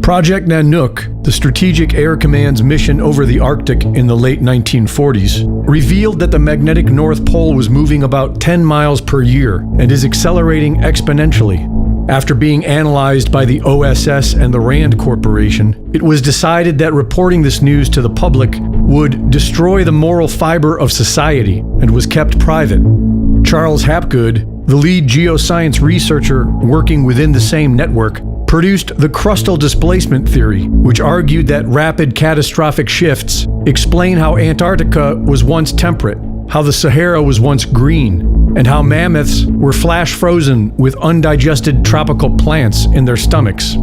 Project Nanook, the Strategic Air Command's mission over the Arctic in the late 1940s, revealed that the magnetic North Pole was moving about 10 miles per year and is accelerating exponentially. After being analyzed by the OSS and the RAND Corporation, it was decided that reporting this news to the public would destroy the moral fiber of society and was kept private. Charles Hapgood, the lead geoscience researcher working within the same network, produced the crustal displacement theory, which argued that rapid catastrophic shifts explain how Antarctica was once temperate, how the Sahara was once green, and how mammoths were flash frozen with undigested tropical plants in their stomachs.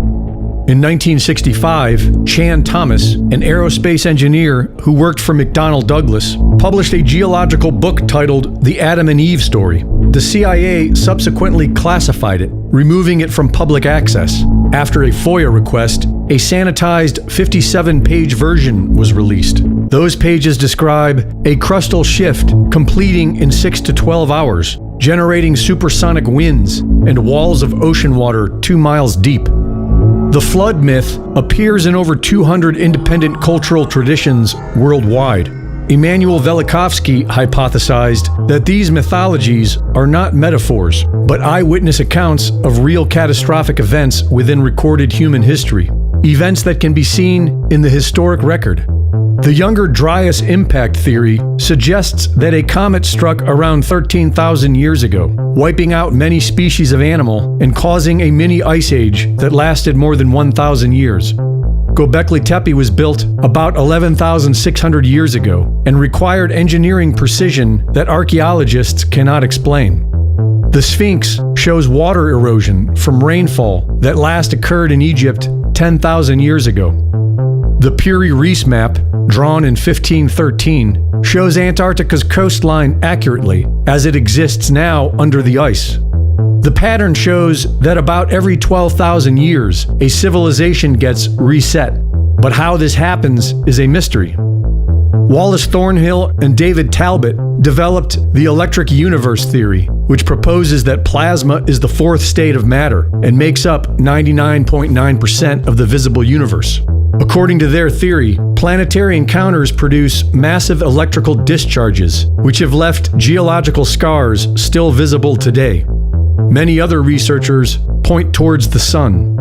In 1965, Chan Thomas, an aerospace engineer who worked for McDonnell Douglas, published a geological book titled The Adam and Eve Story. The CIA subsequently classified it, removing it from public access. After a FOIA request, a sanitized 57-page version was released. Those pages describe a crustal shift completing in 6 to 12 hours, generating supersonic winds and walls of ocean water 2 miles deep. The flood myth appears in over 200 independent cultural traditions worldwide. Immanuel Velikovsky hypothesized that these mythologies are not metaphors, but eyewitness accounts of real catastrophic events within recorded human history, events that can be seen in the historic record. The Younger Dryas impact theory suggests that a comet struck around 13,000 years ago, wiping out many species of animal and causing a mini ice age that lasted more than 1,000 years. Göbekli Tepe was built about 11,600 years ago and required engineering precision that archaeologists cannot explain. The Sphinx shows water erosion from rainfall that last occurred in Egypt 10,000 years ago. The Piri-Reis map, drawn in 1513, shows Antarctica's coastline accurately as it exists now under the ice. The pattern shows that about every 12,000 years, a civilization gets reset, but how this happens is a mystery. Wallace Thornhill and David Talbot developed the electric universe theory, which proposes that plasma is the fourth state of matter and makes up 99.9% of the visible universe. According to their theory, planetary encounters produce massive electrical discharges, which have left geological scars still visible today. Many other researchers point towards the sun.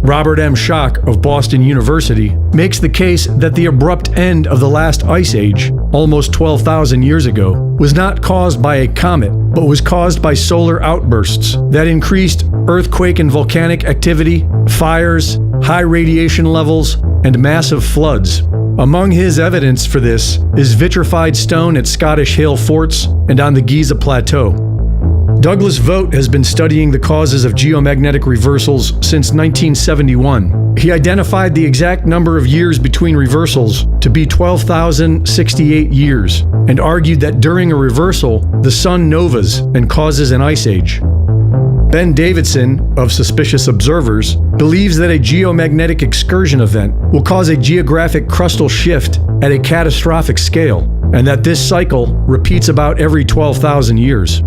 Robert M. Schoch of Boston University makes the case that the abrupt end of the last ice age, almost 12,000 years ago, was not caused by a comet, but was caused by solar outbursts that increased earthquake and volcanic activity, fires, high radiation levels, and massive floods. Among his evidence for this is vitrified stone at Scottish Hill forts and on the Giza Plateau. Douglas Vogt has been studying the causes of geomagnetic reversals since 1971. He identified the exact number of years between reversals to be 12,068 years, and argued that during a reversal, the sun novas and causes an ice age. Ben Davidson, of Suspicious Observers, believes that a geomagnetic excursion event will cause a geographic crustal shift at a catastrophic scale, and that this cycle repeats about every 12,000 years.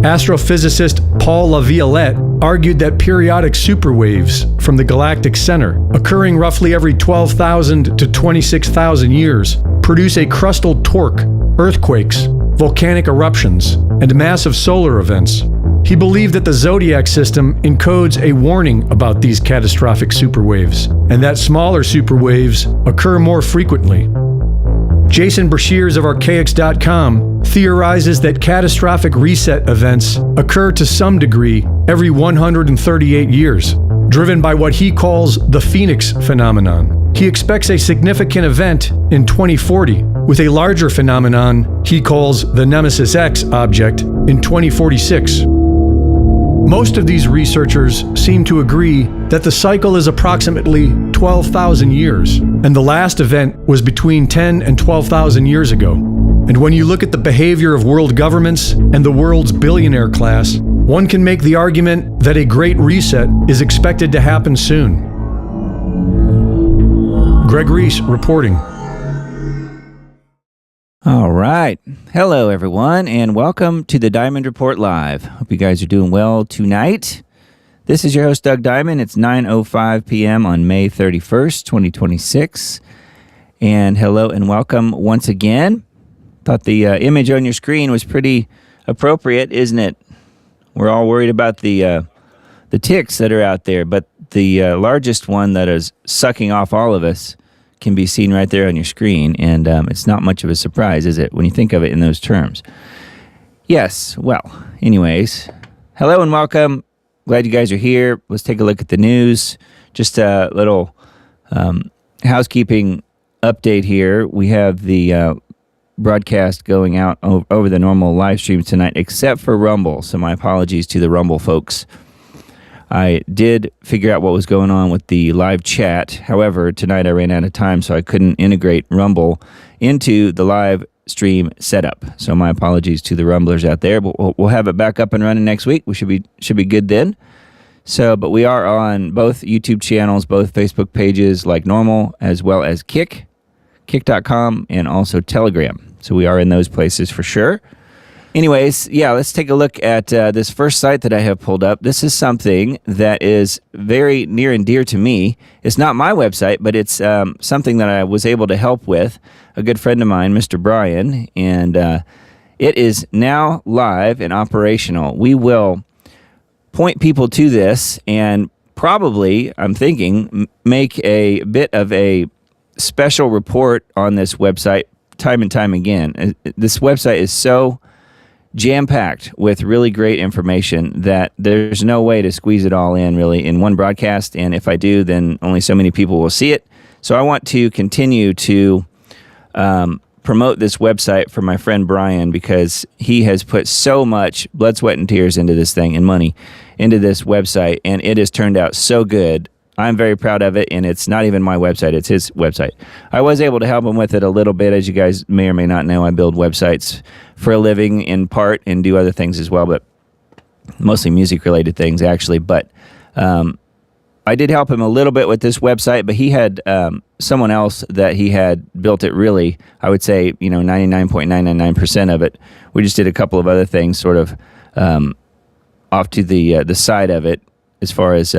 Astrophysicist Paul Laviolette argued that periodic superwaves from the galactic center, occurring roughly every 12,000 to 26,000 years, produce a crustal torque, earthquakes, volcanic eruptions, and massive solar events. He believed that the zodiac system encodes a warning about these catastrophic superwaves, and that smaller superwaves occur more frequently. Jason Brashears of Archaics.com theorizes that catastrophic reset events occur to some degree every 138 years, driven by what he calls the Phoenix phenomenon. He expects a significant event in 2040, with a larger phenomenon he calls the Nemesis X object in 2046. Most of these researchers seem to agree that the cycle is approximately 12,000 years, and the last event was between 10 and 12,000 years ago. And when you look at the behavior of world governments and the world's billionaire class, one can make the argument that a great reset is expected to happen soon. Greg Reese reporting. All right. Hello, everyone, and welcome to the Diamond Report Live. Hope you guys are doing well tonight. This is your host, Doug Diamond. It's 9:05 p.m. on May 31st, 2026. And hello and welcome once again. Thought the image on your screen was pretty appropriate, isn't it? We're all worried about the ticks that are out there, but the largest one that is sucking off all of us can be seen right there on your screen, and it's not much of a surprise, is it, when you think of it in those terms? Yes, well, anyways, hello and welcome. Glad you guys are here. Let's take a look at the news. Just a little housekeeping update here. We have the broadcast going out over the normal live stream tonight, except for Rumble, so my apologies to the Rumble folks. I did figure out what was going on with the live chat. However, tonight I ran out of time, so I couldn't integrate Rumble into the live stream setup. So my apologies to the Rumblers out there, but we'll have it back up and running next week. We should be good then. So, but we are on both YouTube channels, both Facebook pages like normal, as well as kick.com, and also Telegram. So we are in those places for sure. Anyways, yeah, let's take a look at this first site that I have pulled up. This is something that is very near and dear to me. It's not my website, but it's something that I was able to help with a good friend of mine, Mr. Brian, and it is now live and operational. We will point people to this and probably, I'm thinking, make a bit of a special report on this website time and time again. This website is so jam-packed with really great information that there's no way to squeeze it all in really in one broadcast, and if I do, then only so many people will see it. So I want to continue to promote this website for my friend Brian, because he has put so much blood, sweat, and tears into this thing, and money into this website, and it has turned out so good. I'm very proud of it, and it's not even my website, it's his website. I was able to help him with it a little bit. As you guys may or may not know, I build websites for a living in part and do other things as well, but mostly music-related things, actually. But I did help him a little bit with this website, but he had someone else that he had built it really, I would say, 99.999% of it. We just did a couple of other things sort of off to the side of it as far as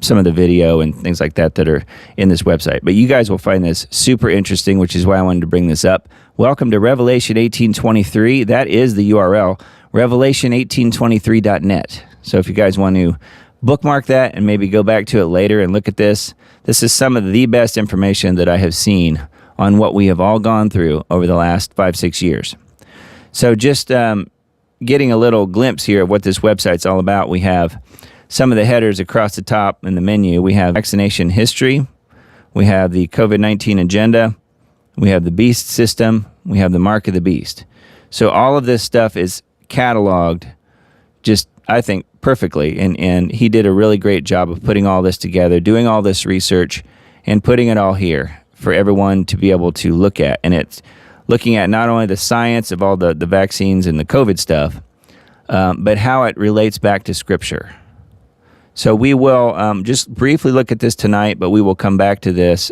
some of the video and things like that are in this website. But you guys will find this super interesting, which is why I wanted to bring this up. Welcome to Revelation 1823. That is the URL, revelation1823.net. So if you guys want to bookmark that and maybe go back to it later and look at this, this is some of the best information that I have seen on what we have all gone through over the last 5-6 years. So just getting a little glimpse here of what this website's all about, we have some of the headers across the top in the menu. We have vaccination history. We have the COVID-19 agenda. We have the beast system. We have the mark of the beast. So all of this stuff is cataloged just, I think, perfectly. And he did a really great job of putting all this together, doing all this research, and putting it all here for everyone to be able to look at. And it's looking at not only the science of all the vaccines and the COVID stuff, but how it relates back to Scripture. So we will just briefly look at this tonight, but we will come back to this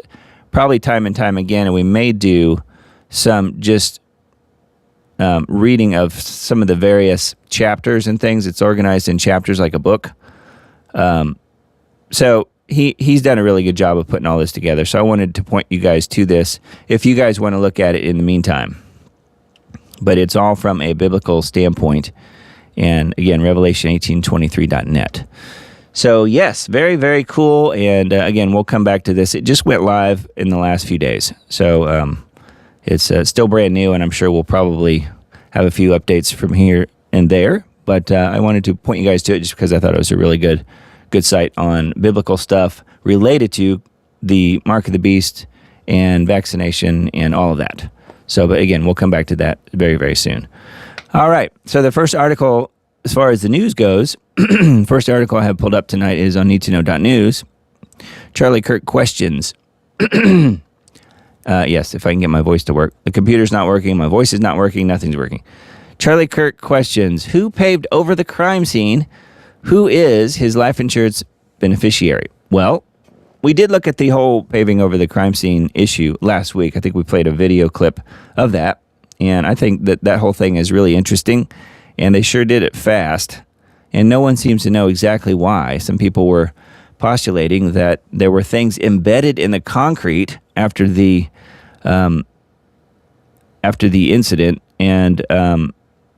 probably time and time again, and we may do some just reading of some of the various chapters and things. It's organized in chapters like a book. So he's done a really good job of putting all this together. So I wanted to point you guys to this if you guys want to look at it in the meantime. But it's all from a biblical standpoint. And again, revelation1823.net. So yes, very, very cool. And again, we'll come back to this. It just went live in the last few days. So it's still brand new, and I'm sure we'll probably have a few updates from here and there. But I wanted to point you guys to it just because I thought it was a really good site on biblical stuff related to the mark of the beast and vaccination and all of that. So, but again, we'll come back to that very, very soon. All right. So the first article, as far as the news goes, first article I have pulled up tonight is on needtoknow.news. Charlie Kirk questions. Yes, if I can get my voice to work. The computer's not working. My voice is not working. Nothing's working. Charlie Kirk questions, who paved over the crime scene? Who is his life insurance beneficiary? Well, we did look at the whole paving over the crime scene issue last week. I think we played a video clip of that. And I think that whole thing is really interesting. And they sure did it fast. and no one seems to know exactly why. Some people were postulating that there were things embedded in the concrete after the incident, and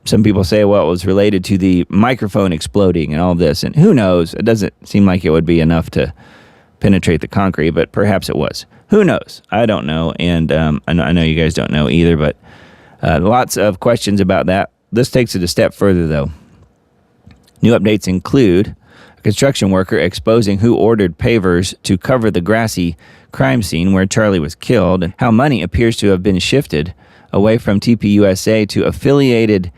some people say, well, it was related to the microphone exploding and all this, and who knows? It doesn't seem like it would be enough to penetrate the concrete, but perhaps it was. Who knows? I don't know, and I know you guys don't know either, but lots of questions about that. This takes it a step further, though. New updates include a construction worker exposing who ordered pavers to cover the grassy crime scene where Charlie was killed, and how money appears to have been shifted away from TPUSA to affiliated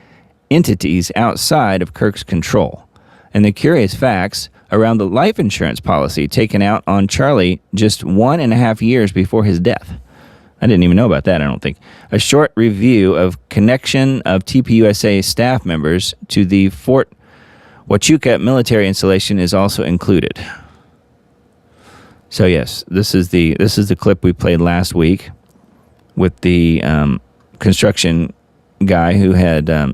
entities outside of Kirk's control, and the curious facts around the life insurance policy taken out on Charlie just 1.5 years before his death. I didn't even know about that, I don't think. A short review of connection of TPUSA staff members to the Fort Huachuca military installation is also included. So yes, this is the clip we played last week with the construction guy who had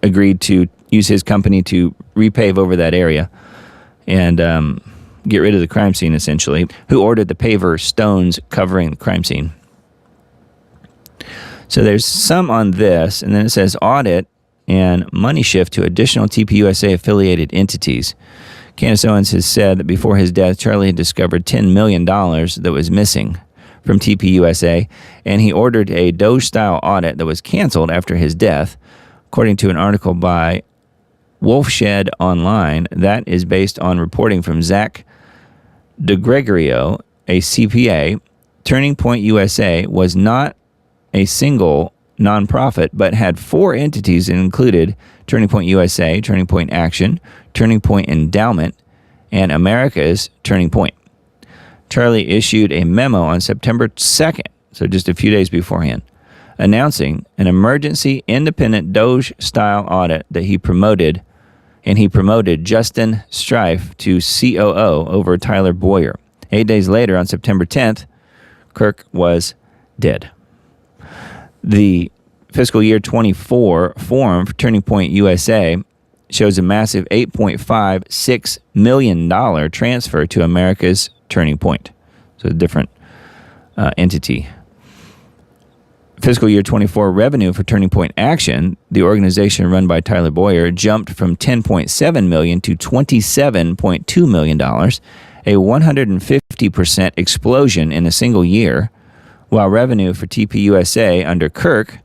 agreed to use his company to repave over that area and get rid of the crime scene, essentially, who ordered the paver stones covering the crime scene. So there's some on this, and then it says audit and money shift to additional TPUSA affiliated entities. Candace Owens has said that before his death, Charlie had discovered $10 million that was missing from TPUSA, and he ordered a Doge-style audit that was canceled after his death, according to an article by Wolfshed Online. That is based on reporting from Zach DeGregorio, a CPA. Turning Point USA was not a single nonprofit, but had 4 entities that included Turning Point USA, Turning Point Action, Turning Point Endowment, and America's Turning Point. Charlie issued a memo on September 2nd, so just a few days beforehand, announcing an emergency independent Doge-style audit that he promoted, and he promoted Justin Strife to COO over Tyler Boyer. 8 days later, on September 10th, Kirk was dead. The fiscal year 24 form for Turning Point USA shows a massive $8.56 million transfer to America's Turning Point. So a different entity. Fiscal year 24 revenue for Turning Point Action, the organization run by Tyler Boyer, jumped from $10.7 million to $27.2 million, a 150% explosion in a single year, while revenue for TPUSA under Kirk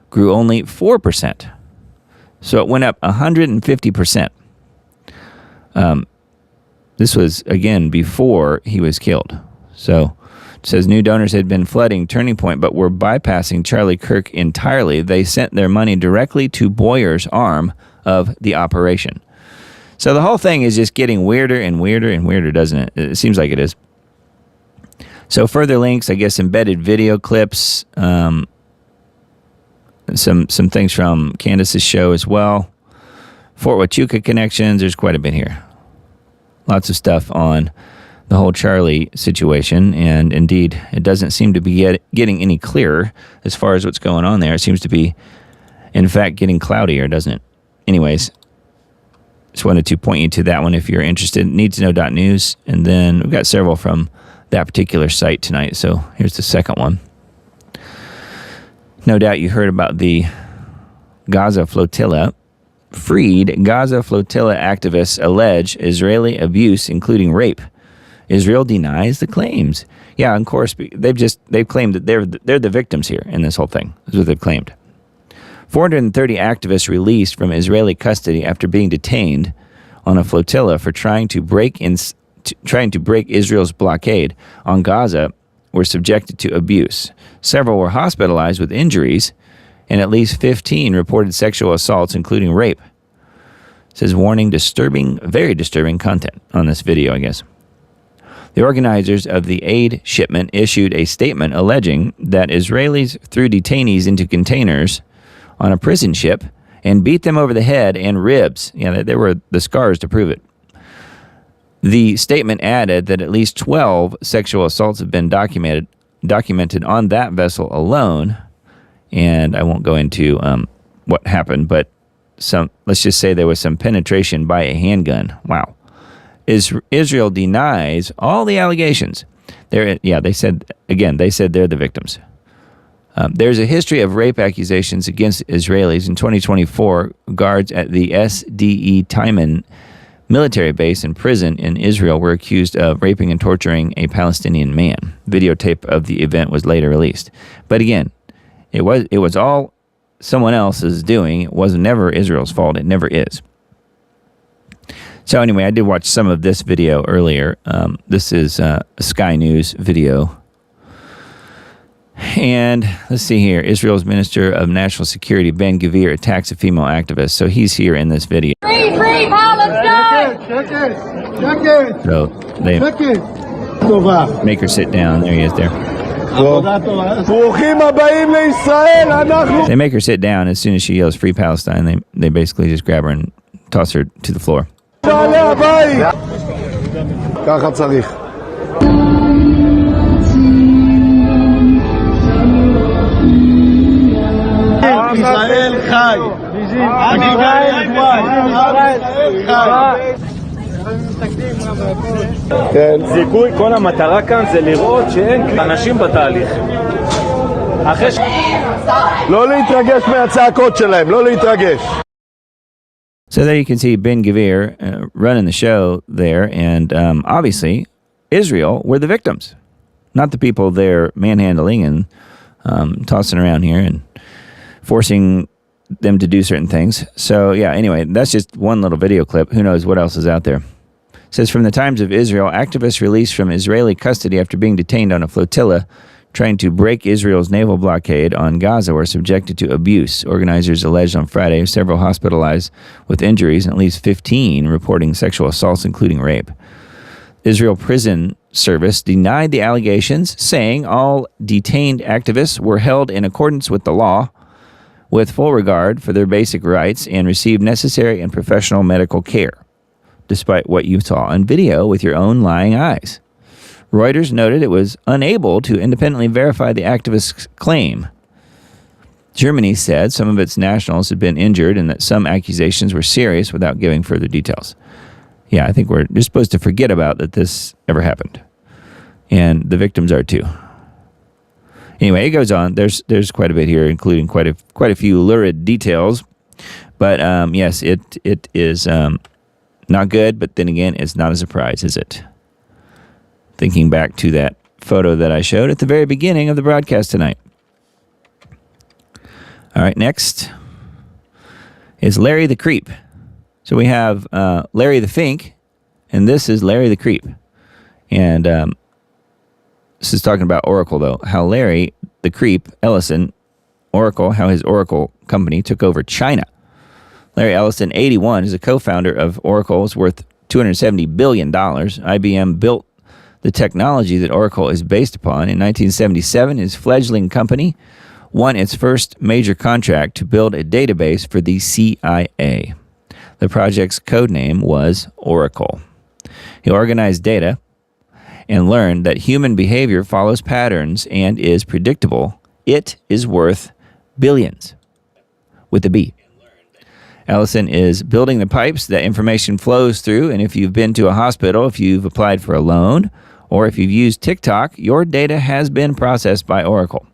grew only 4%. So it went up 150%. This was, again, before he was killed. So it says new donors had been flooding Turning Point, but were bypassing Charlie Kirk entirely. They sent their money directly to Boyer's arm of the operation. So the whole thing is just getting weirder and weirder and weirder, doesn't it? It seems like it is. So further links, I guess, embedded video clips, some things from Candace's show as well. Fort Huachuca connections, there's quite a bit here. Lots of stuff on the whole Charlie situation, and indeed, it doesn't seem to be getting any clearer as far as what's going on there. It seems to be, in fact, getting cloudier, doesn't it? Anyways, just wanted to point you to that one if you're interested. Needtoknow.news, and then we've got several from that particular site tonight. So here's the second one. No doubt you heard about the Gaza flotilla. Freed Gaza flotilla activists allege Israeli abuse, including rape. Israel denies the claims. Yeah, of course, they've claimed that they're the victims here in this whole thing. That's what they've claimed. 430 activists released from Israeli custody after being detained on a flotilla for trying to break Israel's blockade on Gaza were subjected to abuse. Several were hospitalized with injuries, and at least 15 reported sexual assaults, including rape. It says, warning, very disturbing content on this video, I guess. The organizers of the aid shipment issued a statement alleging that Israelis threw detainees into containers on a prison ship and beat them over the head and ribs. Yeah, there were the scars to prove it. The statement added that at least 12 sexual assaults have been documented on that vessel alone, and I won't go into what happened, but let's just say there was some penetration by a handgun. Wow. Israel denies all the allegations. They said they're the victims. There's a history of rape accusations against Israelis. In 2024, guards at the SDE Timon military base and prison in Israel were accused of raping and torturing a Palestinian man. Videotape of the event was later released. But again, it was all someone else's doing. It was never Israel's fault. It never is. So anyway, I did watch some of this video earlier. This is a Sky News video. And let's see here. Israel's Minister of National Security, Ben Gvir, attacks a female activist. So he's here in this video. Free Palestine! So they make her sit down. There he is there. They make her sit down. As soon as she yells Free Palestine, they basically just grab her and toss her to the floor. ככה צריך. עם ישראל חי. עם ישראל חי. זיכוי, כל המטרה כאן זה לראות שאין אנשים בתהליך. לא להתרגש מהצעקות שלהם, לא להתרגש. So there you can see Ben Gvir running the show there, and obviously Israel were the victims, not the people they're manhandling and tossing around here and forcing them to do certain things. So yeah, anyway, that's just one little video clip. Who knows what else is out there. It says, from the Times of Israel, activists released from Israeli custody after being detained on a flotilla trying to break Israel's naval blockade on Gaza were subjected to abuse. Organizers alleged on Friday several hospitalized with injuries and at least 15 reporting sexual assaults, including rape. Israel Prison Service denied the allegations, saying all detained activists were held in accordance with the law, with full regard for their basic rights, and received necessary and professional medical care, despite what you saw on video with your own lying eyes. Reuters noted it was unable to independently verify the activists' claim. Germany said some of its nationals had been injured and that some accusations were serious without giving further details. Yeah, I think we're just supposed to forget about that this ever happened. And the victims are too. Anyway, it goes on. There's quite a bit here, including quite a few lurid details. But yes, it is not good, but then again, it's not a surprise, is it? Thinking back to that photo that I showed at the very beginning of the broadcast tonight. All right, next is Larry the Creep. So we have Larry the Fink, and this is Larry the Creep. And this is talking about Oracle, though. How Larry the Creep, Ellison, Oracle, how his Oracle company took over China. Larry Ellison, 81, is a co-founder of Oracle. It's worth $270 billion. IBM built the technology that Oracle is based upon. In 1977, his fledgling company won its first major contract to build a database for the CIA. The project's code name was Oracle. He organized data and learned that human behavior follows patterns and is predictable. It is worth billions, with a B. Ellison is building the pipes that information flows through, and if you've been to a hospital, if you've applied for a loan, or if you've used TikTok, your data has been processed by Oracle.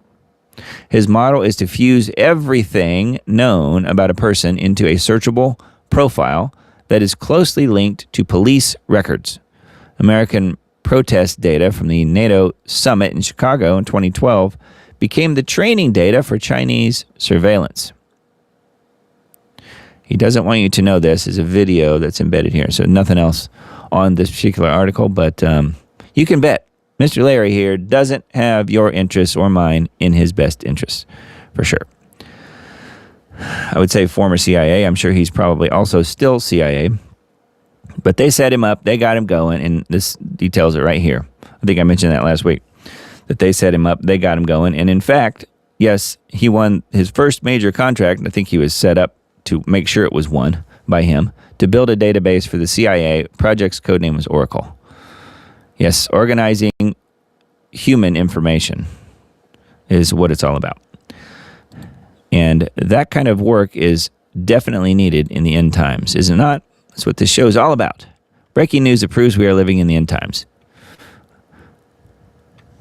His model is to fuse everything known about a person into a searchable profile that is closely linked to police records. American protest data from the NATO summit in Chicago in 2012 became the training data for Chinese surveillance. He doesn't want you to know this is a video that's embedded here, so nothing else on this particular article, but you can bet Mr. Larry here doesn't have your interests or mine in his best interests, for sure. I would say former CIA. I'm sure he's probably also still CIA. But they set him up. They got him going, and this details it right here. I think I mentioned that last week, that they set him up. They got him going. And in fact, yes, he won his first major contract. I think he was set up to make sure it was won by him, to build a database for the CIA. Project's codename was Oracle. Yes, organizing human information is what it's all about. And that kind of work is definitely needed in the end times, is it not? That's what this show is all about. Breaking news that proves we are living in the end times.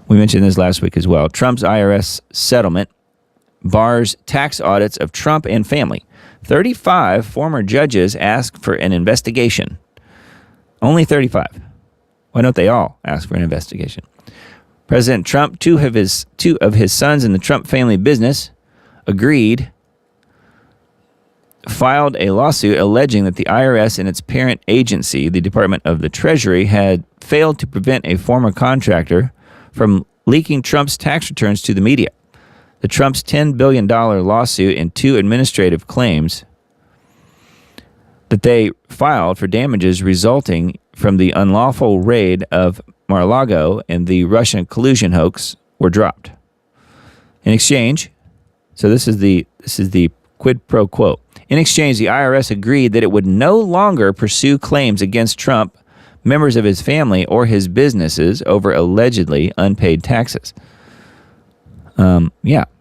We mentioned this last week as well. Trump's IRS settlement bars tax audits of Trump and family. 35 former judges asked for an investigation. Only 35. Why don't they all ask for an investigation? President Trump, two of his sons in the Trump family business, filed a lawsuit alleging that the IRS and its parent agency, the Department of the Treasury, had failed to prevent a former contractor from leaking Trump's tax returns to the media. The Trump's $10 billion lawsuit and two administrative claims that they filed for damages resulting from the unlawful raid of Mar-a-Lago and the Russian collusion hoax were dropped. In exchange, so this is the quid pro quo. In exchange, the IRS agreed that it would no longer pursue claims against Trump, members of his family, or his businesses over allegedly unpaid taxes. How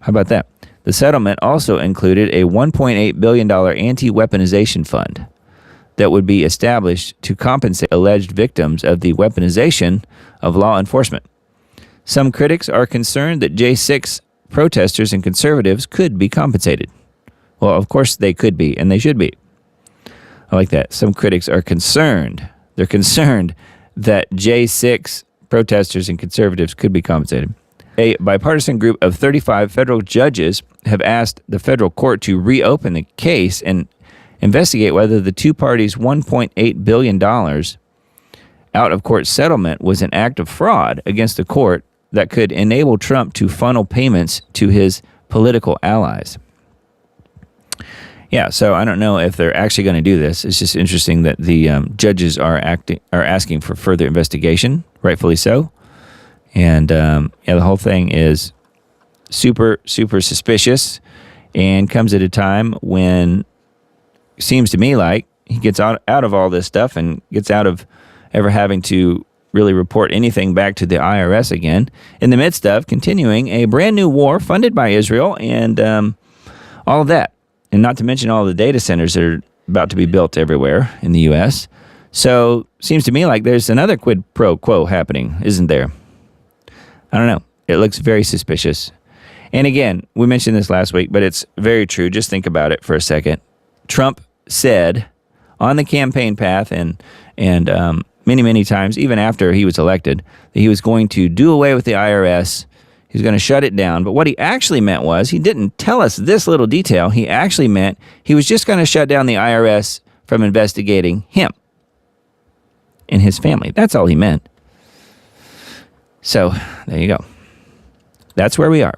about that? The settlement also included a $1.8 billion anti-weaponization fund that would be established to compensate alleged victims of the weaponization of law enforcement. Some critics are concerned that J6 protesters and conservatives could be compensated. Well, of course they could be, and they should be. I like that. Some critics are concerned. They're concerned that J6 protesters and conservatives could be compensated. A bipartisan group of 35 federal judges have asked the federal court to reopen the case and investigate whether the two parties' $1.8 billion out-of-court settlement was an act of fraud against the court that could enable Trump to funnel payments to his political allies. Yeah, so I don't know if they're actually going to do this. It's just interesting that the judges are asking for further investigation, rightfully so. And the whole thing is super, super suspicious and comes at a time when it seems to me like he gets out of all this stuff and gets out of ever having to really report anything back to the IRS again in the midst of continuing a brand new war funded by Israel and all of that. And not to mention all the data centers that are about to be built everywhere in the U.S. So seems to me like there's another quid pro quo happening, isn't there? I don't know. It looks very suspicious. And again, we mentioned this last week, but it's very true. Just think about it for a second. Trump said on the campaign path and many, many times, even after he was elected, that he was going to do away with the IRS. He was going to shut it down. But what he actually meant was, he didn't tell us this little detail. He actually meant he was just going to shut down the IRS from investigating him and his family. That's all he meant. So, there you go. That's where we are.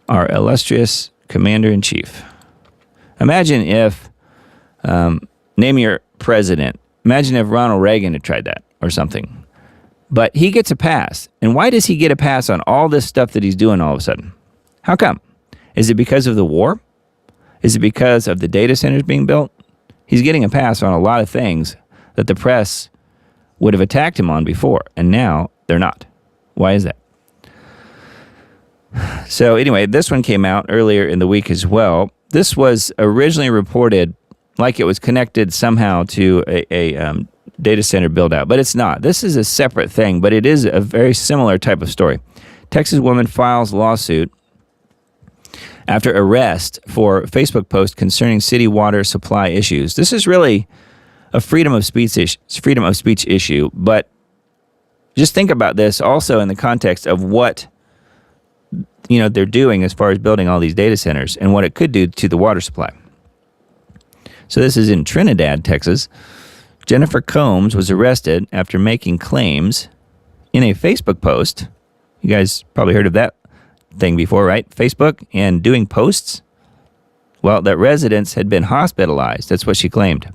Our illustrious commander-in-chief. Imagine if, name your president. Imagine if Ronald Reagan had tried that or something. But he gets a pass. And why does he get a pass on all this stuff that he's doing all of a sudden? How come? Is it because of the war? Is it because of the data centers being built? He's getting a pass on a lot of things that the press would have attacked him on before, and now they're not. Why is that? So anyway, this one came out earlier in the week as well. This was originally reported like it was connected somehow to a data center build out, but it's not. This is a separate thing, but it is a very similar type of story. Texas woman files lawsuit after arrest for Facebook post concerning city water supply issues. This is really a freedom of speech issue, but just think about this also in the context of what they're doing as far as building all these data centers and what it could do to the water supply. So this is in Trinidad, Texas. Jennifer Combs was arrested after making claims in a Facebook post. You guys probably heard of that thing before, right? Facebook and doing posts. Well, that residents had been hospitalized. That's what she claimed.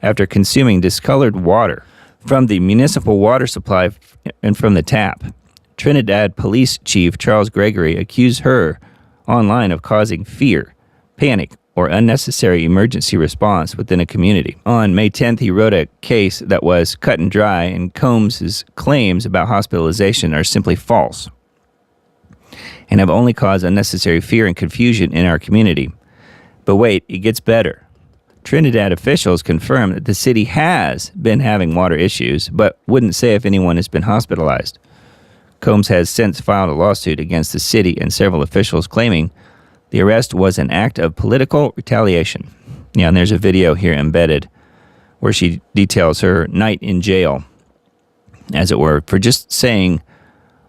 After consuming discolored water from the municipal water supply and from the tap. Trinidad Police Chief Charles Gregory accused her online of causing fear, panic, or unnecessary emergency response within a community. On May 10th, he wrote a case that was cut and dry, and Combs' claims about hospitalization are simply false and have only caused unnecessary fear and confusion in our community. But wait, it gets better. Trinidad officials confirm that the city has been having water issues, but wouldn't say if anyone has been hospitalized. Combs has since filed a lawsuit against the city and several officials claiming the arrest was an act of political retaliation. Yeah, and there's a video here embedded where she details her night in jail, as it were, for just saying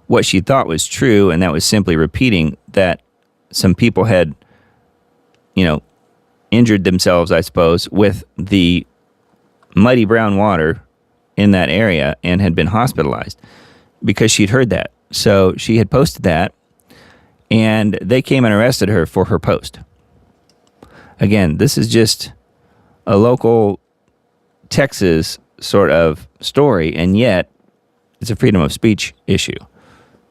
what she thought was true, and that was simply repeating that some people had, injured themselves, I suppose, with the muddy brown water in that area and had been hospitalized because she'd heard that. So she had posted that, and they came and arrested her for her post. Again, this is just a local Texas sort of story, and yet it's a freedom of speech issue.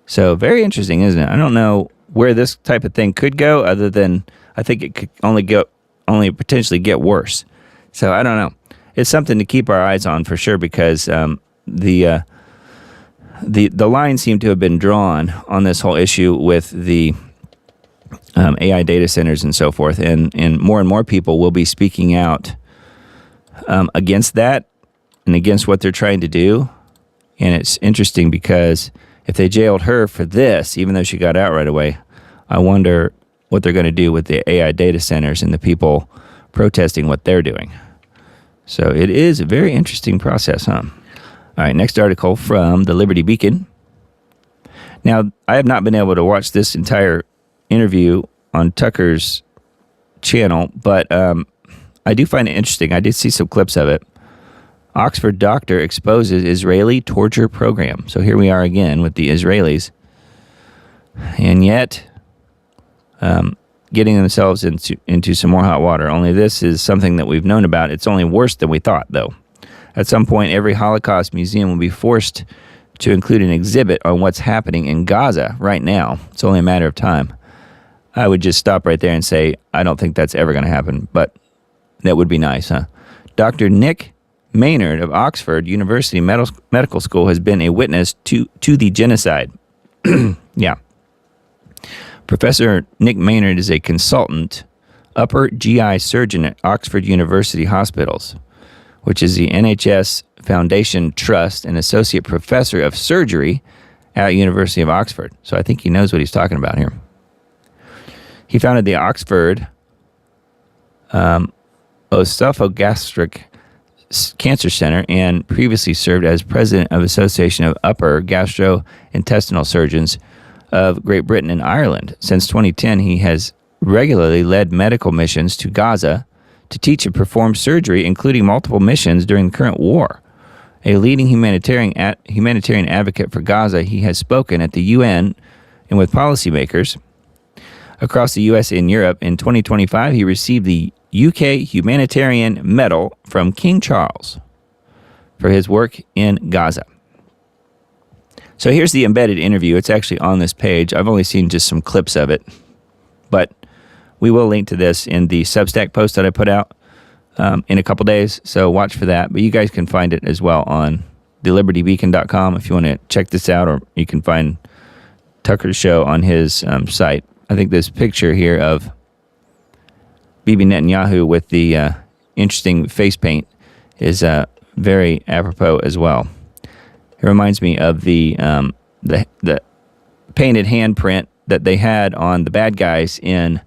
So very interesting, isn't it? I don't know where this type of thing could go, other than I think it could only potentially get worse. So I don't know. It's something to keep our eyes on for sure, because the line seemed to have been drawn on this whole issue with the AI data centers and so forth, and more people will be speaking out against that and against what they're trying to do. And it's interesting because if they jailed her for this, even though she got out right away, I wonder what they're going to do with the AI data centers and the people protesting what they're doing. So it is a very interesting process, huh? All right, next article from the Liberty Beacon. Now, I have not been able to watch this entire interview on Tucker's channel, but I do find it interesting. I did see some clips of it. Oxford doctor exposes Israeli torture program. So here we are again with the Israelis. And yet, getting themselves into some more hot water. Only this is something that we've known about. It's only worse than we thought, though. At some point, every Holocaust museum will be forced to include an exhibit on what's happening in Gaza right now. It's only a matter of time. I would just stop right there and say, I don't think that's ever going to happen, but that would be nice, huh? Dr. Nick Maynard of Oxford University Medical School has been a witness to the genocide. Yeah. Professor Nick Maynard is a consultant upper GI surgeon at Oxford University Hospitals, which is the NHS Foundation Trust, and associate professor of surgery at University of Oxford. So I think he knows what he's talking about here. He founded the Oxford Esophagogastric Cancer Center and previously served as president of Association of Upper Gastrointestinal Surgeons of Great Britain and Ireland. Since 2010, he has regularly led medical missions to Gaza to teach and perform surgery, including multiple missions during the current war. A leading humanitarian advocate for Gaza, he has spoken at the UN and with policymakers across the U.S. and Europe. In 2025, he received the UK Humanitarian Medal from King Charles for his work in Gaza. So here's the embedded interview. It's actually on this page. I've only seen just some clips of it, but we will link to this in the Substack post that I put out in a couple days, so watch for that. But you guys can find it as well on thelibertybeacon.com if you want to check this out, or you can find Tucker's show on his site. I think this picture here of Bibi Netanyahu with the interesting face paint is very apropos as well. It reminds me of the painted handprint that they had on the bad guys in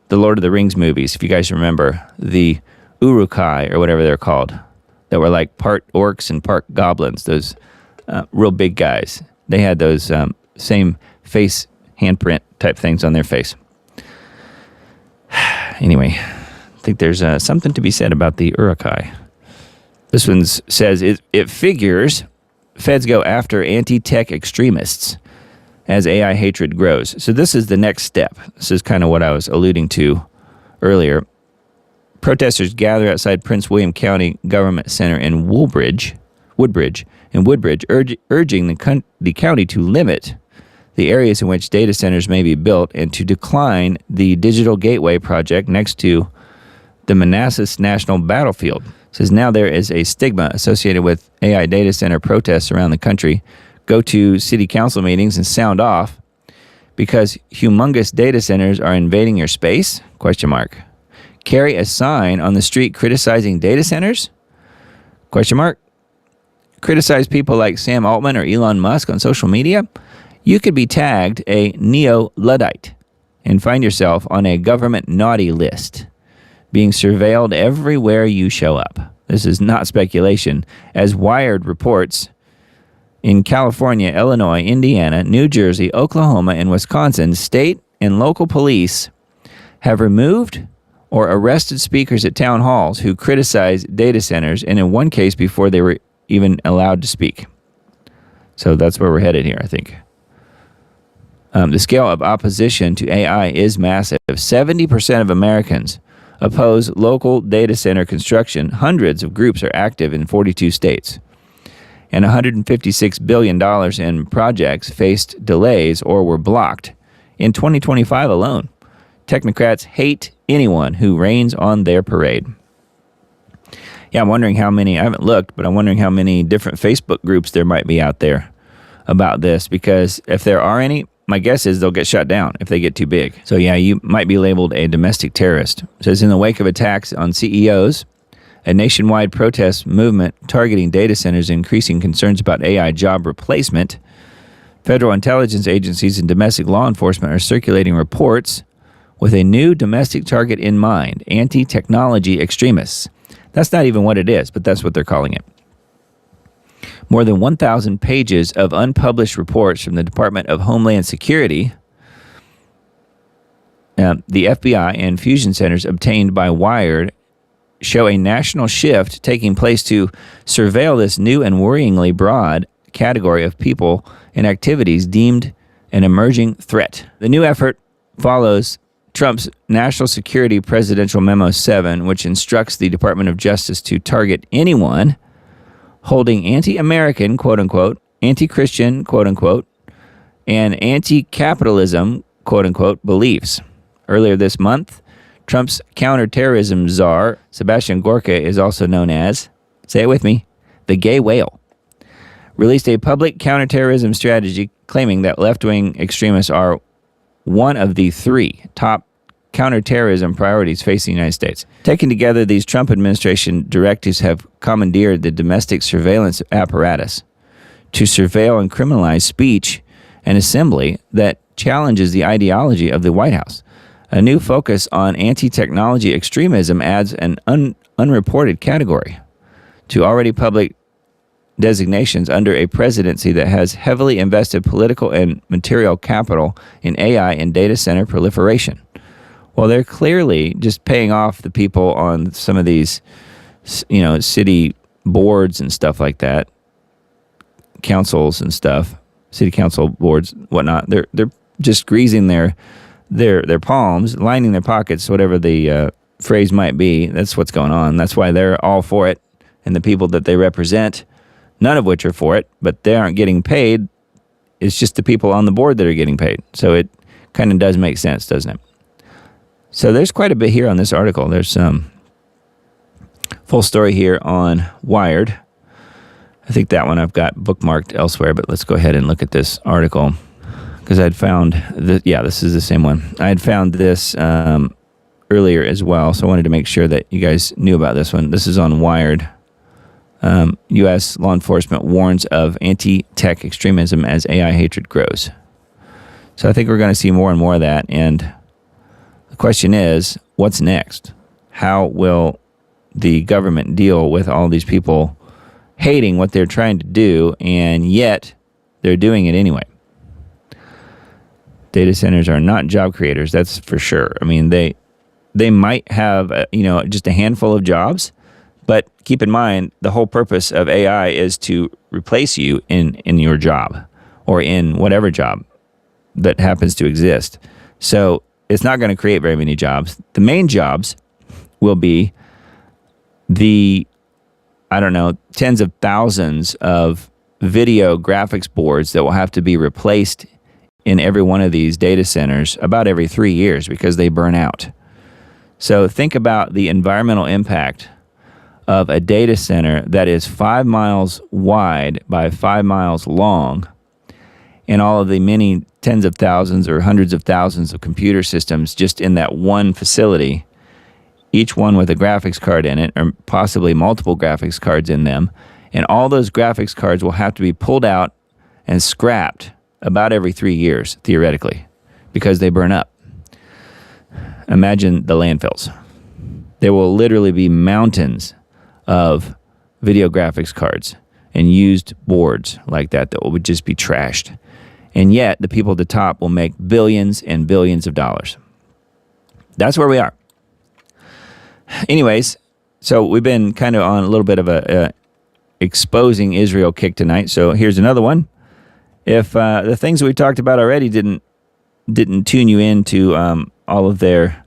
the Lord of the Rings movies. If you guys remember, the Uruk-hai, or whatever they're called, that were like part orcs and part goblins, those real big guys. They had those same face handprint type things on their face. Anyway, I think there's something to be said about the Uruk-hai. This one says, it figures feds go after anti-tech extremists as AI hatred grows. So this is the next step. This is kind of what I was alluding to earlier. Protesters gather outside Prince William County Government Center in Woodbridge, urging the county to limit the areas in which data centers may be built and to decline the Digital Gateway project next to the Manassas National Battlefield. It says now there is a stigma associated with AI data center protests around the country. Go to city council meetings and sound off because humongous data centers are invading your space? ? carry a sign on the street criticizing data centers? Question mark. Criticize people like Sam Altman or Elon Musk on social media? You could be tagged a neo-Luddite and find yourself on a government naughty list, being surveilled everywhere you show up. This is not speculation. As Wired reports, in California, Illinois, Indiana, New Jersey, Oklahoma, and Wisconsin, state and local police have removed or arrested speakers at town halls who criticize data centers, and in one case before they were even allowed to speak. So that's where we're headed here, I think. The scale of opposition to AI is massive. 70% of Americans oppose local data center construction. Hundreds of groups are active in 42 states. And $156 billion in projects faced delays or were blocked in 2025 alone. Technocrats hate anyone who rains on their parade. Yeah, I'm wondering how many, I haven't looked, but I'm wondering how many different Facebook groups there might be out there about this, because if there are any, my guess is they'll get shut down if they get too big. So yeah, you might be labeled a domestic terrorist. It says in the wake of attacks on CEOs, a nationwide protest movement targeting data centers, increasing concerns about AI job replacement, federal intelligence agencies and domestic law enforcement are circulating reports with a new domestic target in mind, anti-technology extremists. That's not even what it is, but that's what they're calling it. More than 1,000 pages of unpublished reports from the Department of Homeland Security, the FBI, and fusion centers obtained by Wired show a national shift taking place to surveil this new and worryingly broad category of people and activities deemed an emerging threat. The new effort follows Trump's National Security Presidential Memo 7, which instructs the Department of Justice to target anyone holding anti-American, quote-unquote, anti-Christian, quote-unquote, and anti-capitalism, quote-unquote, beliefs. Earlier this month, Trump's counterterrorism czar, Sebastian Gorka, is also known as, say it with me, the gay whale, released a public counterterrorism strategy claiming that left-wing extremists are one of the three top counterterrorism priorities facing the United States. Taken together, these Trump administration directives have commandeered the domestic surveillance apparatus to surveil and criminalize speech and assembly that challenges the ideology of the White House. A new focus on anti-technology extremism adds an unreported category to already public designations under a presidency that has heavily invested political and material capital in AI and data center proliferation. Well, they're clearly just paying off the people on some of these, city boards and stuff like that, councils and stuff, city council boards, whatnot. They're just greasing their palms, lining their pockets, whatever the phrase might be. That's what's going on. That's why they're all for it, and the people that they represent, none of which are for it, but they aren't getting paid. It's just the people on the board that are getting paid. So it kind of does make sense, doesn't it? So there's quite a bit here on this article. There's some full story here on Wired. I think that one I've got bookmarked elsewhere, but let's go ahead and look at this article because I'd found that, yeah, this is the same one. I had found this earlier as well, so I wanted to make sure that you guys knew about this one. This is on Wired. U.S. law enforcement warns of anti-tech extremism as AI hatred grows. So I think we're going to see more and more of that, and the question is, what's next? How will the government deal with all these people hating what they're trying to do, and yet they're doing it anyway? Data centers are not job creators, that's for sure. I mean, they might have, just a handful of jobs, but keep in mind, the whole purpose of AI is to replace you in your job or in whatever job that happens to exist. So it's not going to create very many jobs. The main jobs will be the, tens of thousands of video graphics boards that will have to be replaced in every one of these data centers about every 3 years because they burn out. So think about the environmental impact of a data center that is 5 miles wide by 5 miles long, and all of the many tens of thousands or hundreds of thousands of computer systems just in that one facility. each one with a graphics card in it, or possibly multiple graphics cards in them. And all those graphics cards will have to be pulled out and scrapped about every 3 years, theoretically, because they burn up. Imagine the landfills. There will literally be mountains of video graphics cards and used boards like that would just be trashed. And yet, the people at the top will make billions and billions of dollars. That's where we are. Anyways, so we've been kind of on a little bit of a exposing Israel kick tonight. So here's another one. If the things that we talked about already didn't tune you into all of their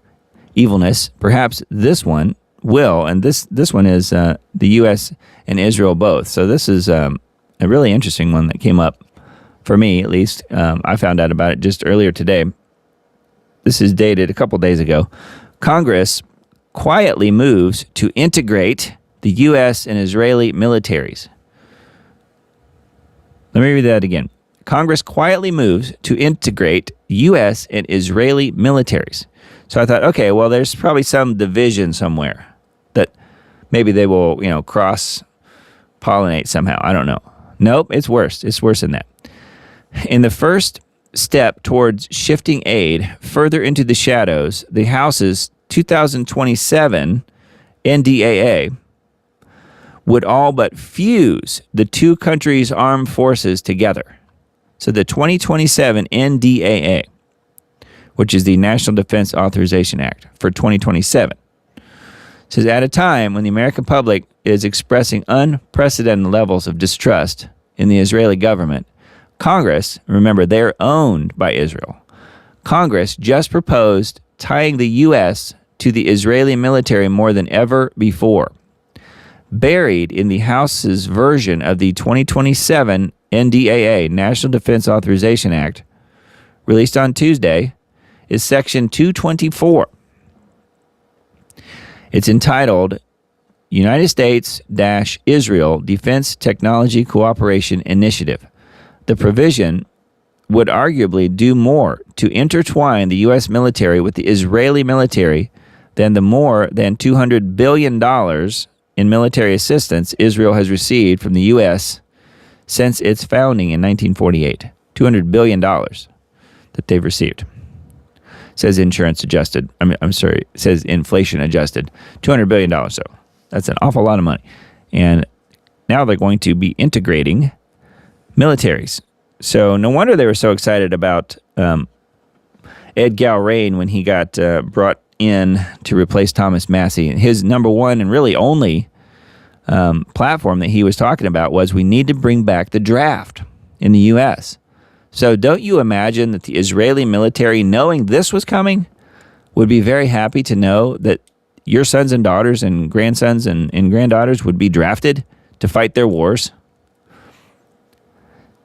evilness, perhaps this one will. And this one is the U.S. and Israel both. So this is a really interesting one that came up for me, at least. I found out about it just earlier today. This is dated a couple days ago. Congress quietly moves to integrate the U.S. and Israeli militaries. Let me read that again. Congress quietly moves to integrate U.S. and Israeli militaries. So I thought, okay, well, there's probably some division somewhere that maybe they will, cross-pollinate somehow. I don't know. Nope, it's worse. It's worse than that. In the first step towards shifting aid further into the shadows, the House's 2027 NDAA would all but fuse the two countries' armed forces together. So the 2027 NDAA, which is the National Defense Authorization Act for 2027, says at a time when the American public is expressing unprecedented levels of distrust in the Israeli government, Congress, remember, they're owned by Israel. Congress just proposed tying the U.S. to the Israeli military more than ever before. Buried in the House's version of the 2027 NDAA, National Defense Authorization Act, released on Tuesday, is Section 224. It's entitled United States-Israel Defense Technology Cooperation Initiative. The provision would arguably do more to intertwine the U.S. military with the Israeli military than the more than $200 billion in military assistance Israel has received from the U.S. since its founding in 1948. $200 billion that they've received. Says insurance adjusted. It says inflation adjusted. $200 billion. So that's an awful lot of money. And now they're going to be integrating militaries. So no wonder they were so excited about Ed Galrain when he got brought in to replace Thomas Massie. His number one and really only platform that he was talking about was we need to bring back the draft in the U.S. So don't you imagine that the Israeli military, knowing this was coming, would be very happy to know that your sons and daughters and grandsons and granddaughters would be drafted to fight their wars?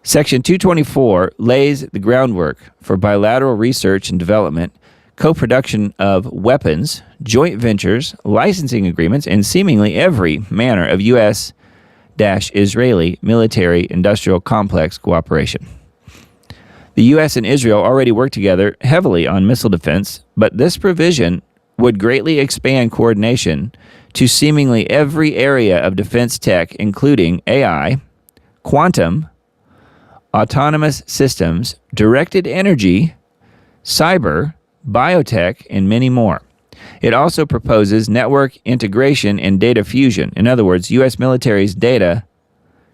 Section 224 lays the groundwork for bilateral research and development, co-production of weapons, joint ventures, licensing agreements, and seemingly every manner of U.S.-Israeli military-industrial complex cooperation. The U.S. and Israel already work together heavily on missile defense, but this provision would greatly expand coordination to seemingly every area of defense tech, including AI, quantum, autonomous systems, directed energy, cyber, biotech, and many more. It also proposes network integration and data fusion. In other words, U.S. military's data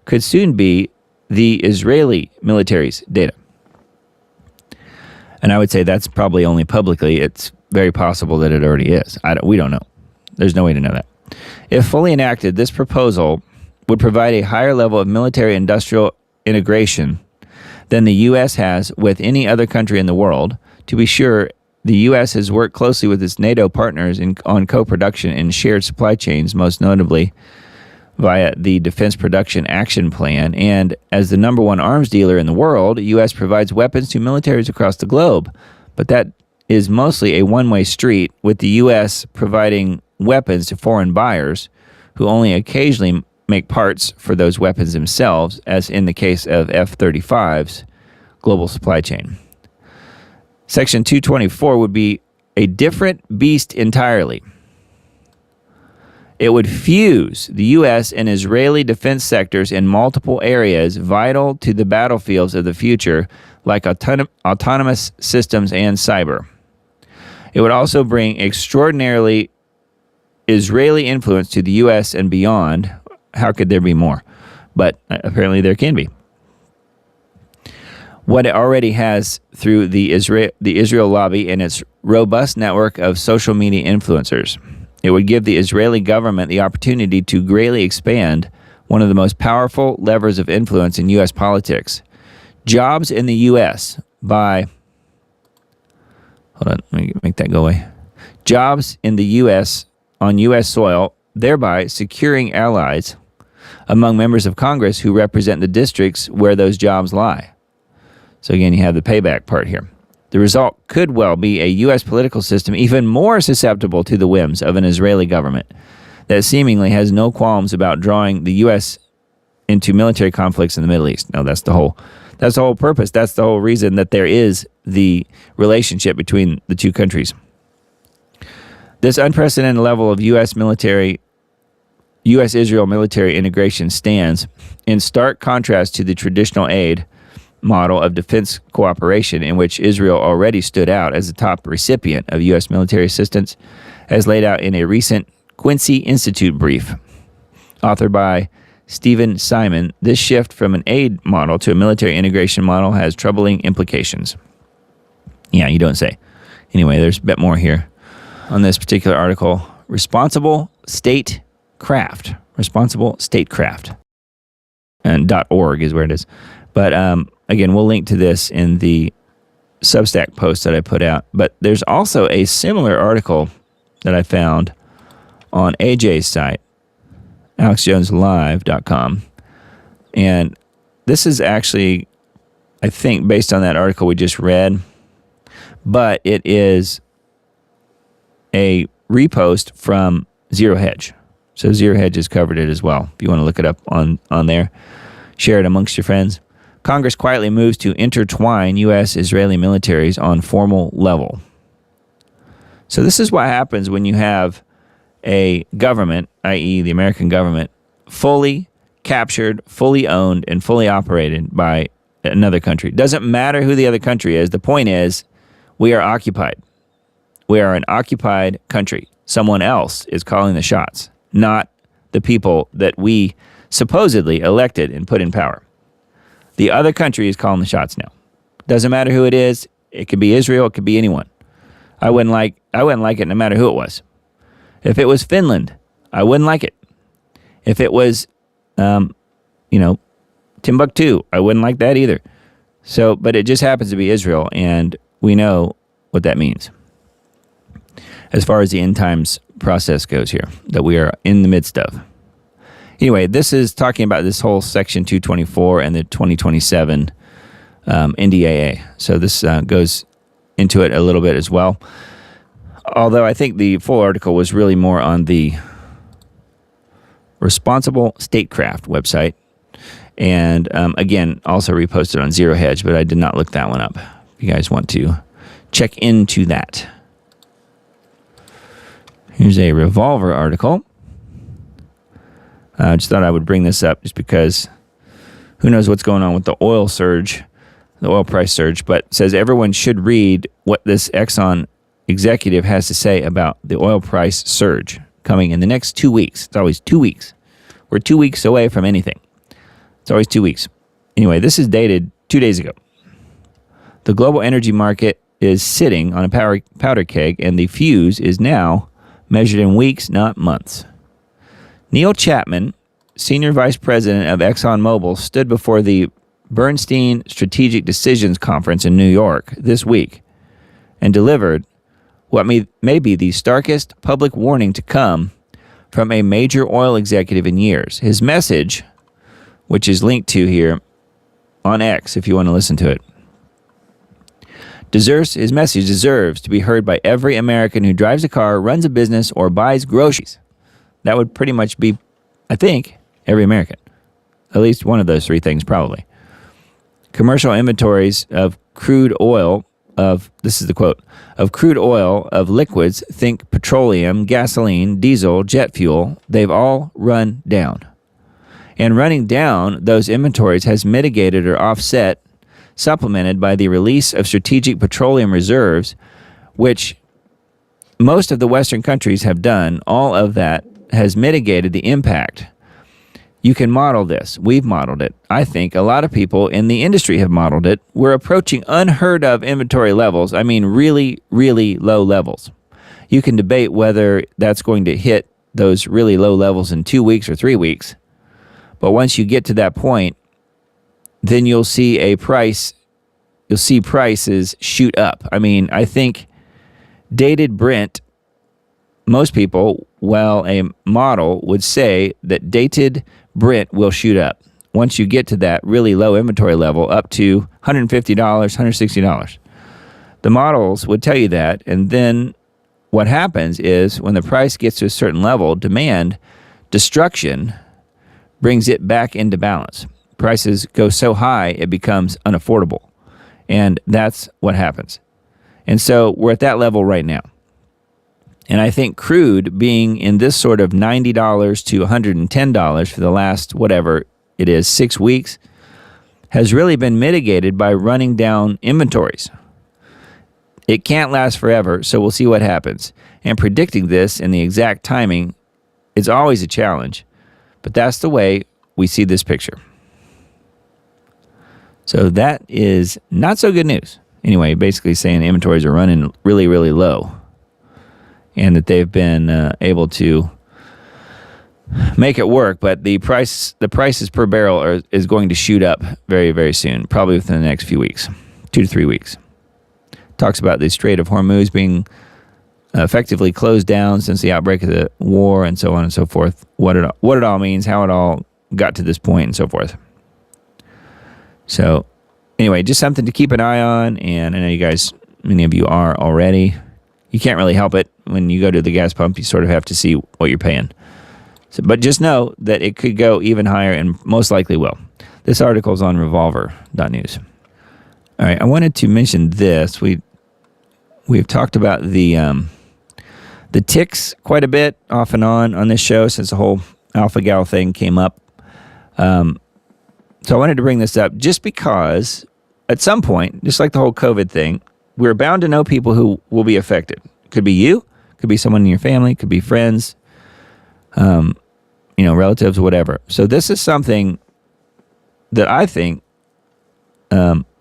could soon be the Israeli military's data. And I would say that's probably only publicly. It's very possible that it already is. We don't know. There's no way to know that. If fully enacted, this proposal would provide a higher level of military-industrial integration than the U.S. has with any other country in the world. To be sure, the U.S. has worked closely with its NATO partners on co-production and shared supply chains, most notably via the Defense Production Action Plan. And as the number one arms dealer in the world, the U.S. provides weapons to militaries across the globe. But that is mostly a one-way street, with the U.S. providing weapons to foreign buyers who only occasionally make parts for those weapons themselves, as in the case of F-35's global supply chain. Section 224 would be a different beast entirely. It would fuse the U.S. and Israeli defense sectors in multiple areas vital to the battlefields of the future, like autonomous systems and cyber. It would also bring extraordinarily Israeli influence to the U.S. and beyond. How could there be more? But apparently there can be. What it already has through the Israel lobby and its robust network of social media influencers. It would give the Israeli government the opportunity to greatly expand one of the most powerful levers of influence in U.S. politics. Jobs in the U.S. by... Hold on, let me make that go away. Jobs in the U.S. on U.S. soil, thereby securing allies among members of Congress who represent the districts where those jobs lie. So again, you have the payback part here. The result could well be a U.S. political system even more susceptible to the whims of an Israeli government that seemingly has no qualms about drawing the U.S. into military conflicts in the Middle East. No, that's the whole purpose. That's the whole reason that there is the relationship between the two countries. This unprecedented level of U.S.-Israel military integration stands in stark contrast to the traditional aid model of defense cooperation in which Israel already stood out as the top recipient of U.S. military assistance, as laid out in a recent Quincy Institute brief authored by Stephen Simon. This shift from an aid model to a military integration model has troubling implications. Yeah, you don't say. Anyway, there's a bit more here on this particular article. Responsible statecraft. And .org is where it is. But again, we'll link to this in the Substack post that I put out. But there's also a similar article that I found on AJ's site, alexjoneslive.com. And this is actually, I think, based on that article we just read. But it is a repost from Zero Hedge. So Zero Hedge has covered it as well. If you want to look it up on there, share it amongst your friends. Congress quietly moves to intertwine U.S.-Israeli militaries on formal level. So this is what happens when you have a government, i.e. the American government, fully captured, fully owned, and fully operated by another country. Doesn't matter who the other country is. The point is, we are occupied. We are an occupied country. Someone else is calling the shots, not the people that we supposedly elected and put in power. The other country is calling the shots now. Doesn't matter who it is. It could be Israel. It could be anyone. I wouldn't like it no matter who it was. If it was Finland, I wouldn't like it. If it was, Timbuktu, I wouldn't like that either. So, but it just happens to be Israel, and we know what that means as far as the end times process goes here that we are in the midst of. Anyway, this is talking about this whole Section 224 and the 2027 NDAA. So this goes into it a little bit as well. Although I think the full article was really more on the Responsible Statecraft website. And again, also reposted on Zero Hedge, but I did not look that one up. If you guys want to check into that. Here's a Revolver article. I just thought I would bring this up just because who knows what's going on with the oil surge, the oil price surge, but it says everyone should read what this Exxon executive has to say about the oil price surge coming in the next 2 weeks. It's always 2 weeks. We're 2 weeks away from anything. It's always 2 weeks. Anyway, this is dated 2 days ago. The global energy market is sitting on a powder keg, and the fuse is now measured in weeks, not months. Neil Chapman, senior vice president of ExxonMobil, stood before the Bernstein Strategic Decisions Conference in New York this week and delivered what may be the starkest public warning to come from a major oil executive in years. His message, which is linked to here on X if you want to listen to it, his message deserves to be heard by every American who drives a car, runs a business, or buys groceries. That would pretty much be, I think, every American. At least one of those three things, probably. Commercial inventories of crude oil this is the quote, of crude oil, of liquids, think petroleum, gasoline, diesel, jet fuel, they've all run down. And running down those inventories has mitigated or offset, supplemented by the release of strategic petroleum reserves, which most of the Western countries have done. All of that has mitigated the impact. You can model this. We've modeled it. I think a lot of people in the industry have modeled it. We're approaching unheard of inventory levels. I mean, really, really low levels. You can debate whether that's going to hit those really low levels in 2 weeks or 3 weeks. But once you get to that point, then you'll see prices shoot up. I mean, I think dated Brent, most people, well, a model would say that dated Brent will shoot up once you get to that really low inventory level up to $150, $160. The models would tell you that, and then what happens is when the price gets to a certain level, demand destruction brings it back into balance. Prices go so high, it becomes unaffordable, and that's what happens. And so we're at that level right now. And I think crude being in this sort of $90 to $110 for the last, whatever it is, 6 weeks, has really been mitigated by running down inventories. It can't last forever, so we'll see what happens. And predicting this and the exact timing is always a challenge, but that's the way we see this picture. So that is not so good news. Anyway, basically saying inventories are running really, really low, and that they've been able to make it work, but the prices per barrel is going to shoot up very, very soon, probably within the next few weeks, 2 to 3 weeks. Talks about the Strait of Hormuz being effectively closed down since the outbreak of the war, and so on and so forth. What it all means, how it all got to this point, and so forth. So, anyway, just something to keep an eye on, and I know you guys, many of you are already. You can't really help it. When you go to the gas pump, you sort of have to see what you're paying. So, but just know that it could go even higher, and most likely will. This article is on revolver.news. All right, I wanted to mention this. We've talked about the ticks quite a bit off and on this show since the whole alpha-gal thing came up. So I wanted to bring this up just because at some point, just like the whole COVID thing, we're bound to know people who will be affected. Could be you, could be someone in your family, could be friends, relatives, whatever. So this is something that I think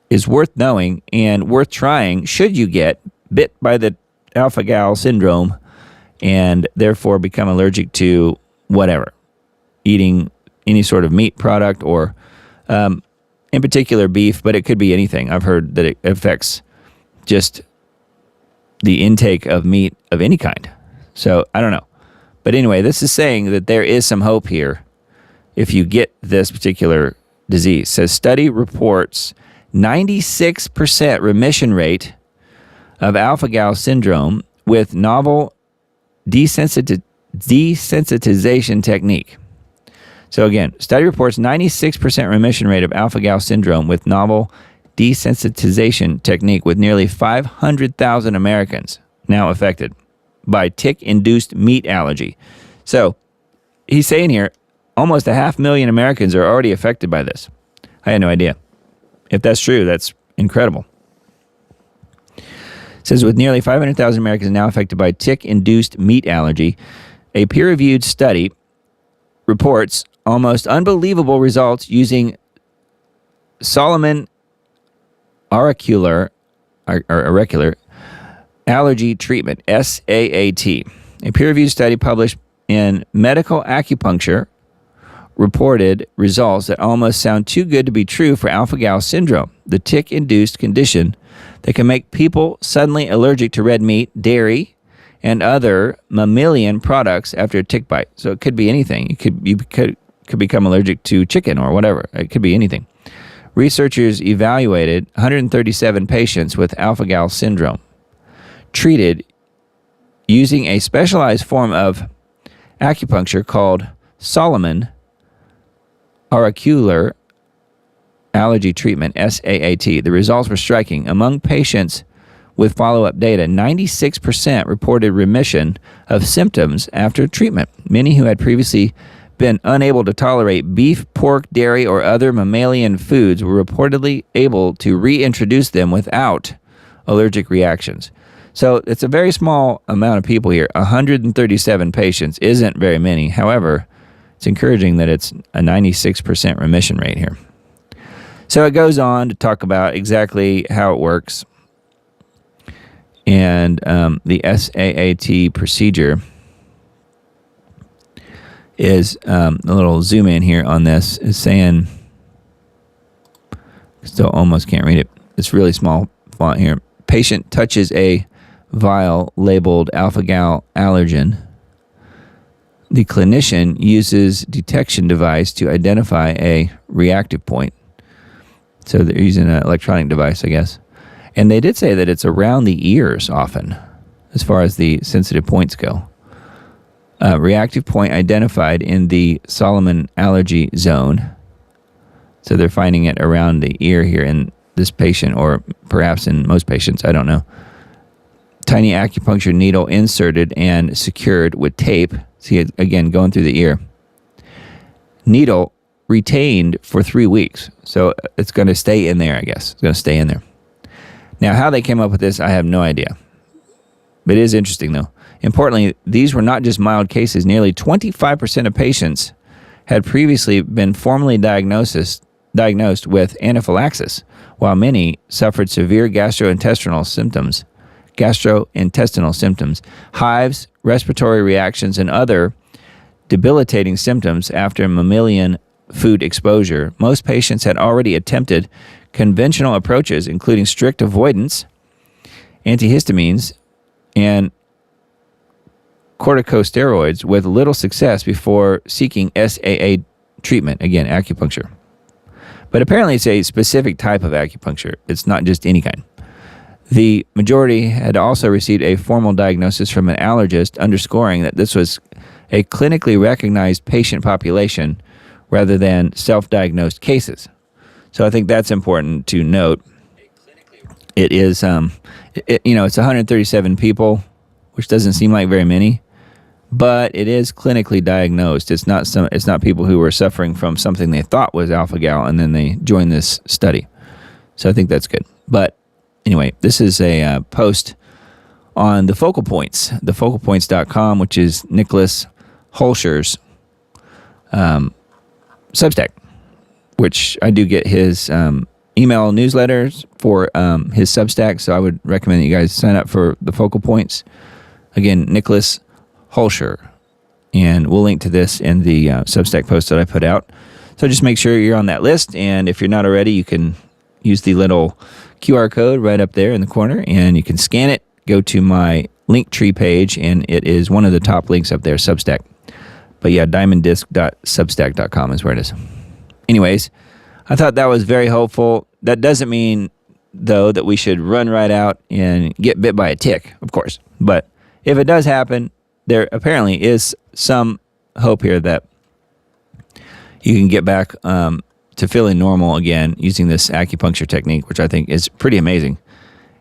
is worth knowing and worth trying should you get bit by the alpha-gal syndrome and therefore become allergic to whatever, eating any sort of meat product or in particular beef, but it could be anything. I've heard that it affects just the intake of meat of any kind. So I don't know. But anyway, this is saying that there is some hope here if you get this particular disease. It says study reports 96% remission rate of alpha-gal syndrome with novel desensitization technique. So again, study reports 96% remission rate of alpha-gal syndrome with novel desensitization technique with nearly 500,000 Americans now affected by tick-induced meat allergy. So he's saying here, almost 500,000 Americans are already affected by this. I had no idea. If that's true, that's incredible. It says with nearly 500,000 Americans now affected by tick-induced meat allergy, a peer-reviewed study reports almost unbelievable results using Solomon auricular allergy treatment, SAAT. A peer-reviewed study published in Medical Acupuncture reported results that almost sound too good to be true for alpha-gal syndrome, the tick-induced condition that can make people suddenly allergic to red meat, dairy, and other mammalian products after a tick bite. So it could be anything. You could become allergic to chicken or whatever. It could be anything. Researchers evaluated 137 patients with alpha-gal syndrome, treated using a specialized form of acupuncture called Solomon auricular allergy treatment, SAAT. The results were striking. Among patients with follow-up data. 96% reported remission of symptoms after treatment. Many who had previously been unable to tolerate beef, pork, dairy, or other mammalian foods were reportedly able to reintroduce them without allergic reactions. So it's a very small amount of people here. 137 patients isn't very many. However, it's encouraging that it's a 96% remission rate here. So it goes on to talk about exactly how it works. And the SAAT procedure is a little zoom in here on this is saying, still almost can't read it. It's really small font here. Patient touches a vial labeled alpha-gal allergen. The clinician uses detection device to identify a reactive point. So they're using an electronic device, I guess. And they did say that it's around the ears often, as far as the sensitive points go. Reactive point identified in the Solomon allergy zone. So they're finding it around the ear here in this patient, or perhaps in most patients, I don't know. Tiny acupuncture needle inserted and secured with tape. See it again going through the ear. Needle retained for 3 weeks. So it's going to stay in there, I guess. It's going to stay in there. Now, how they came up with this, I have no idea. But it is interesting, though. Importantly, these were not just mild cases. Nearly 25% of patients had previously been formally diagnosed with anaphylaxis, while many suffered severe gastrointestinal symptoms, hives, respiratory reactions, and other debilitating symptoms after mammalian food exposure. Most patients had already attempted conventional approaches, including strict avoidance, antihistamines, and corticosteroids, with little success before seeking SAA treatment, again, acupuncture. But apparently it's a specific type of acupuncture. It's not just any kind. The majority had also received a formal diagnosis from an allergist, underscoring that this was a clinically recognized patient population rather than self-diagnosed cases. So I think that's important to note. It is, it's 137 people, which doesn't seem like very many, but it is clinically diagnosed. It's not people who were suffering from something they thought was alpha-gal and then they joined this study. So I think that's good. But anyway, this is a post on the Focal Points, thefocalpoints.com, which is Nicholas Holscher's Substack, which I do get his email newsletters for his Substack, so I would recommend that you guys sign up for the Focal Points. Again, Nicholas Holscher, and we'll link to this in the Substack post that I put out. So just make sure you're on that list, and if you're not already, you can use the little QR code right up there in the corner, and you can scan it, go to my Linktree page, and it is one of the top links up there, Substack. But yeah, diamonddisc.substack.com is where it is. Anyways, I thought that was very helpful. That doesn't mean, though, that we should run right out and get bit by a tick, of course. But if it does happen, there apparently is some hope here that you can get back to feeling normal again using this acupuncture technique, which I think is pretty amazing.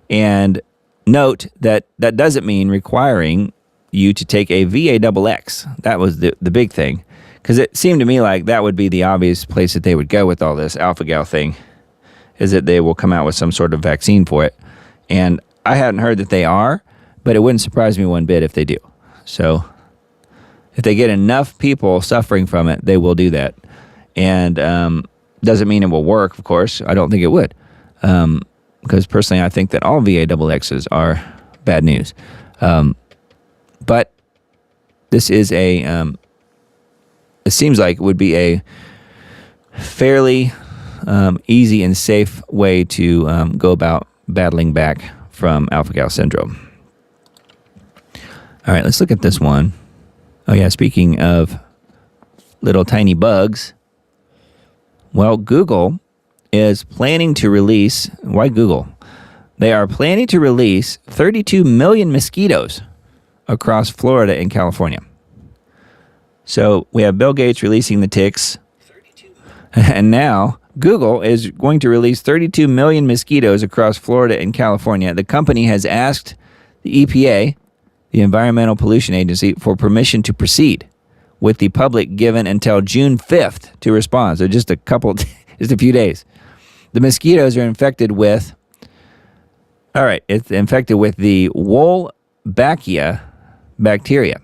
And note that that doesn't mean requiring you to take a VAXX. That was the big thing, because it seemed to me like that would be the obvious place that they would go with all this alpha-gal thing, is that they will come out with some sort of vaccine for it. And I hadn't heard that they are, but it wouldn't surprise me one bit if they do. So if they get enough people suffering from it, they will do that. And doesn't mean it will work, of course. I don't think it would. Because personally, I think that all VAXXs are bad news. But this is it seems like it would be a fairly easy and safe way to go about battling back from alpha-gal syndrome. All right, let's look at this one. Oh yeah, speaking of little tiny bugs, well, Google is planning to release, why Google? They are planning to release 32 million mosquitoes across Florida and California. So we have Bill Gates releasing the ticks, and now Google is going to release 32 million mosquitoes across Florida and California. The company has asked the EPA, the Environmental Pollution Agency, for permission to proceed, with the public given until June 5th to respond. So just a few days. The mosquitoes are infected with, it's infected with the Wolbachia bacteria,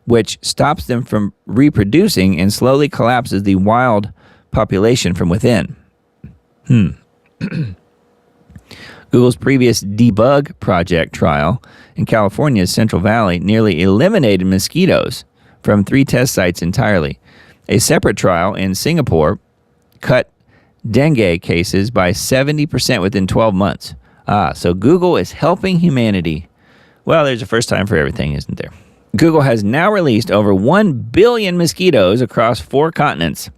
which stops them from reproducing and slowly collapses the wild population from within. Google's previous debug project trial in California's Central Valley nearly eliminated mosquitoes from 3 test sites entirely. A separate trial in Singapore cut dengue cases by 70% within 12 months. So Google is helping humanity. Well, there's a first time for everything, isn't there? Google has now released over 1 billion mosquitoes across 4 continents.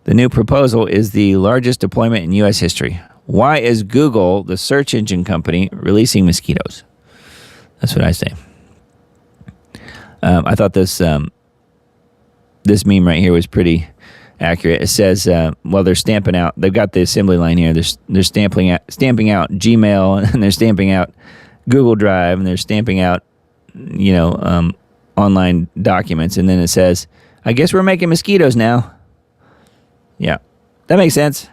The new proposal is the largest deployment in U.S. history. Why is Google, the search engine company, releasing mosquitoes? That's what I say. I thought this meme right here was pretty accurate. It says, they're stamping out. They've got the assembly line here. They're stamping out Gmail, and they're stamping out Google Drive, and they're stamping out, online documents. And then it says, I guess we're making mosquitoes now. Yeah, that makes sense.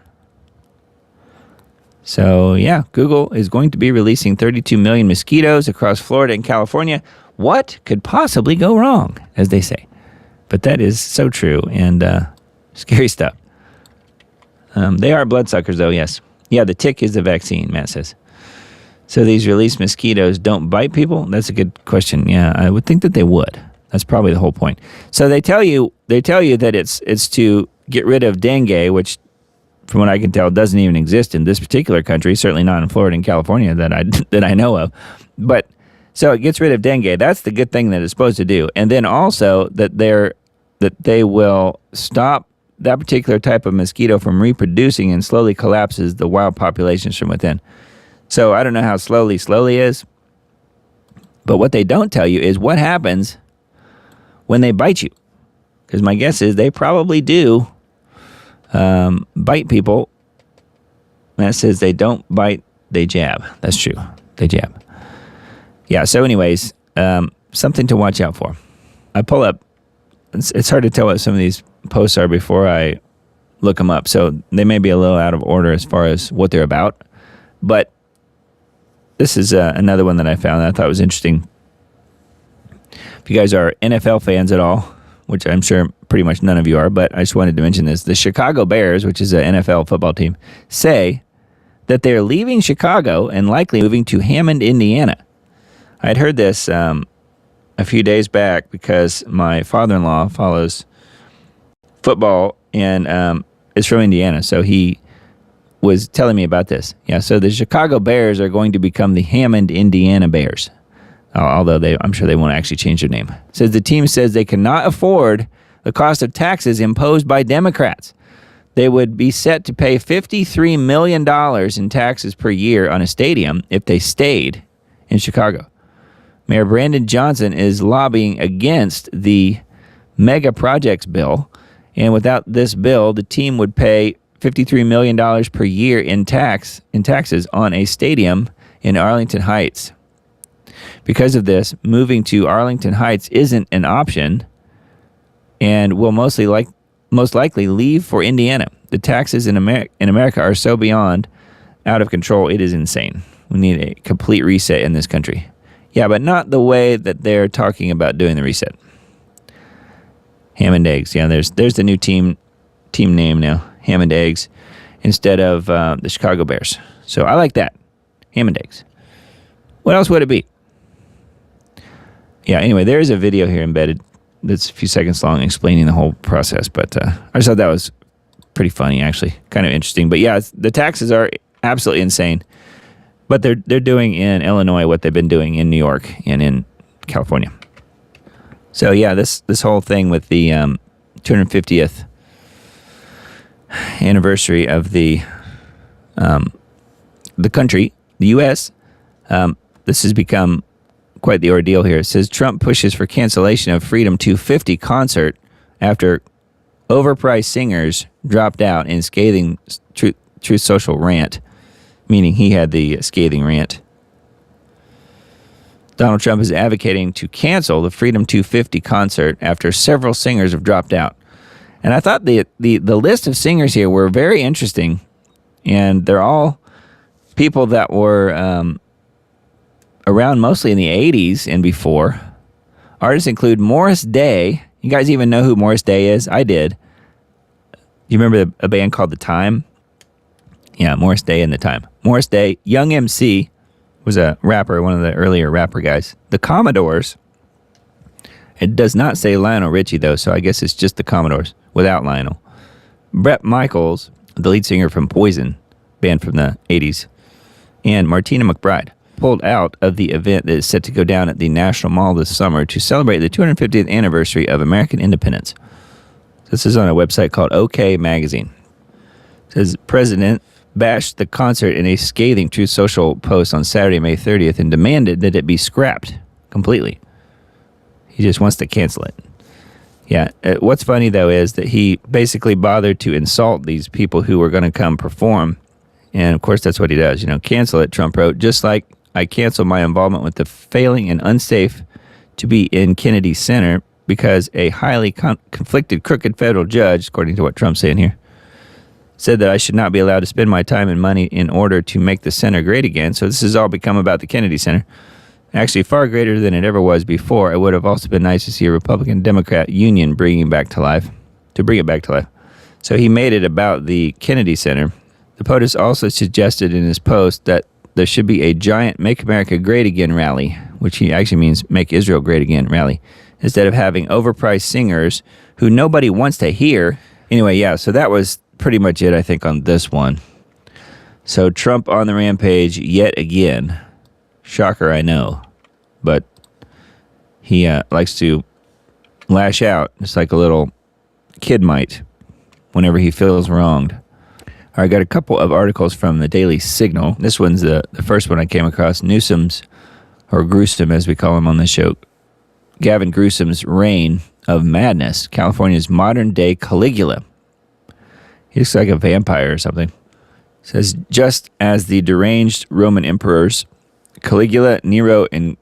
So, Google is going to be releasing 32 million mosquitoes across Florida and California. What could possibly go wrong, as they say? But that is so true and scary stuff. They are bloodsuckers, though, yes. Yeah, the tick is the vaccine, Matt says. So these released mosquitoes don't bite people? That's a good question. Yeah, I would think that they would. That's probably the whole point. So they tell you that it's to get rid of dengue, which, from what I can tell, doesn't even exist in this particular country. Certainly not in Florida and California that I know of. But so it gets rid of dengue. That's the good thing that it's supposed to do. And then also that they will stop that particular type of mosquito from reproducing and slowly collapses the wild populations from within. So I don't know how slowly is. But what they don't tell you is what happens when they bite you. Because my guess is they probably do bite people. That says they don't bite, they jab. That's true. They jab. Yeah, so anyways, something to watch out for. I pull up. It's hard to tell what some of these posts are before I look them up. So they may be a little out of order as far as what they're about. But this is another one that I found that I thought was interesting. If you guys are NFL fans at all, which I'm sure pretty much none of you are, but I just wanted to mention this. The Chicago Bears, which is an NFL football team, say that they're leaving Chicago and likely moving to Hammond, Indiana. I had heard this a few days back because my father-in-law follows football and is from Indiana, so he was telling me about this. Yeah, so the Chicago Bears are going to become the Hammond, Indiana Bears. Although I'm sure they won't actually change their name. It says the team says they cannot afford the cost of taxes imposed by Democrats. They would be set to pay $53 million in taxes per year on a stadium if they stayed in Chicago. Mayor Brandon Johnson is lobbying against the mega projects bill, and without this bill, the team would pay $53 million per year in taxes on a stadium in Arlington Heights. Because of this, moving to Arlington Heights isn't an option and will most likely leave for Indiana. The taxes in America are so beyond out of control, it is insane. We need a complete reset in this country. Yeah, but not the way that they're talking about doing the reset. Hammond Eggs. Yeah, there's the new team name now. Hammond Eggs instead of the Chicago Bears. So I like that. Hammond Eggs. What else would it be? Yeah, anyway, there is a video here embedded that's a few seconds long explaining the whole process, but I just thought that was pretty funny, actually. Kind of interesting. But yeah, the taxes are absolutely insane. But they're doing in Illinois what they've been doing in New York and in California. So yeah, this whole thing with the 250th anniversary of the country, the U.S., this has become quite the ordeal here. It says Trump pushes for cancellation of Freedom 250 concert after overpriced singers dropped out in scathing Truth Social rant, meaning he had the scathing rant. Donald Trump is advocating to cancel the Freedom 250 concert after several singers have dropped out. And I thought the list of singers here were very interesting, and they're all people that were around mostly in the 80s and before. Artists include Morris Day. You guys even know who Morris Day is? I did. You remember a band called The Time? Yeah, Morris Day and The Time. Morris Day, Young MC was a rapper, one of the earlier rapper guys. The Commodores. It does not say Lionel Richie, though, so I guess it's just the Commodores without Lionel. Bret Michaels, the lead singer from Poison, band from the 80s, and Martina McBride pulled out of the event that is set to go down at the National Mall this summer to celebrate the 250th anniversary of American independence. This is on a website called OK Magazine. It says, President bashed the concert in a scathing Truth Social post on Saturday, May 30th, and demanded that it be scrapped completely. He just wants to cancel it. Yeah, what's funny, though, is that he basically bothered to insult these people who were going to come perform. And, of course, that's what he does. You know, cancel it, Trump wrote, just like I canceled my involvement with the failing and unsafe to be in Kennedy Center because a highly conflicted, crooked federal judge, according to what Trump's saying here, said that I should not be allowed to spend my time and money in order to make the center great again. So this has all become about the Kennedy Center. Actually, far greater than it ever was before. It would have also been nice to see a Republican-Democrat union bring it back to life. So he made it about the Kennedy Center. The POTUS also suggested in his post that there should be a giant Make America Great Again rally, which he actually means Make Israel Great Again rally, instead of having overpriced singers who nobody wants to hear. Anyway, yeah, so that was pretty much it, I think, on this one. So Trump on the rampage yet again. Shocker, I know. But he likes to lash out just like a little kid might whenever he feels wronged. All right, I got a couple of articles from the Daily Signal. This one's the first one I came across. Newsom's, or Gruesome as we call him on this show, Gavin Gruesom's reign of madness, California's modern-day Caligula. He looks like a vampire or something. It says, just as the deranged Roman emperors Caligula, Nero, and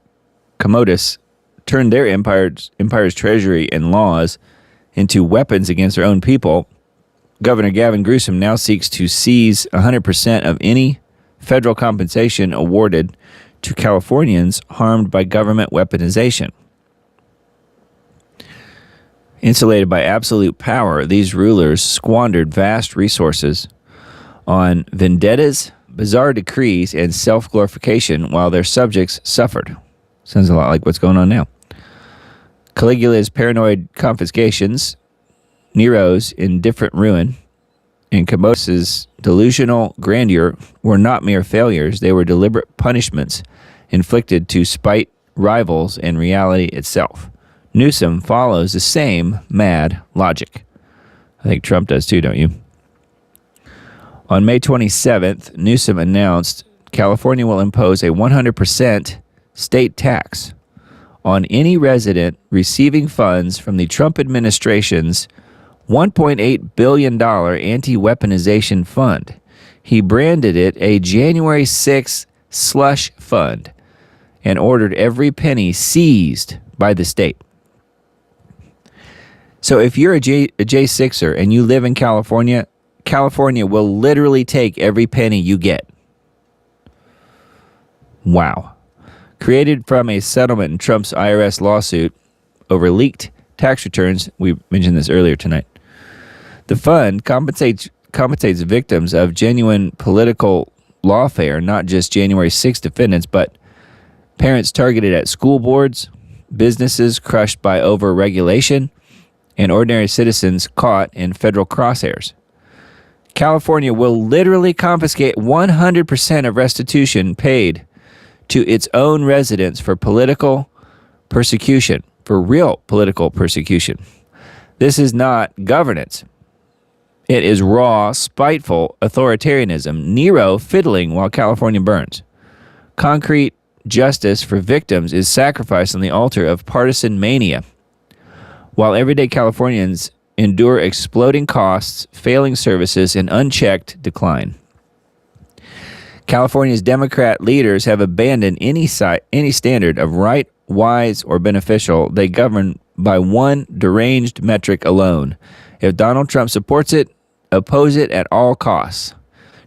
Commodus turned their empire's treasury and laws into weapons against their own people, Governor Gavin Newsom now seeks to seize 100% of any federal compensation awarded to Californians harmed by government weaponization. Insulated by absolute power, these rulers squandered vast resources on vendettas, bizarre decrees, and self-glorification while their subjects suffered. Sounds a lot like what's going on now. Caligula's paranoid confiscations, Nero's indifferent ruin, and Commodus's delusional grandeur were not mere failures. They were deliberate punishments inflicted to spite rivals and reality itself. Newsom follows the same mad logic. I think Trump does too, don't you? On May 27th, Newsom announced California will impose a 100% state tax on any resident receiving funds from the Trump administration's $1.8 billion anti-weaponization fund. He branded it a January 6th slush fund and ordered every penny seized by the state. So if you're a J6er and you live in California, California will literally take every penny you get. Wow. Created from a settlement in Trump's IRS lawsuit over leaked tax returns, we mentioned this earlier tonight. The fund compensates victims of genuine political lawfare, not just January 6th defendants, but parents targeted at school boards, businesses crushed by over-regulation, and ordinary citizens caught in federal crosshairs. California will literally confiscate 100% of restitution paid to its own residents for political persecution, for real political persecution. This is not governance. It is raw, spiteful authoritarianism. Nero fiddling while California burns. Concrete justice for victims is sacrificed on the altar of partisan mania. While everyday Californians endure exploding costs, failing services, and unchecked decline. California's Democrat leaders have abandoned any standard of right, wise, or beneficial. They govern by one deranged metric alone. If Donald Trump supports it, oppose it at all costs.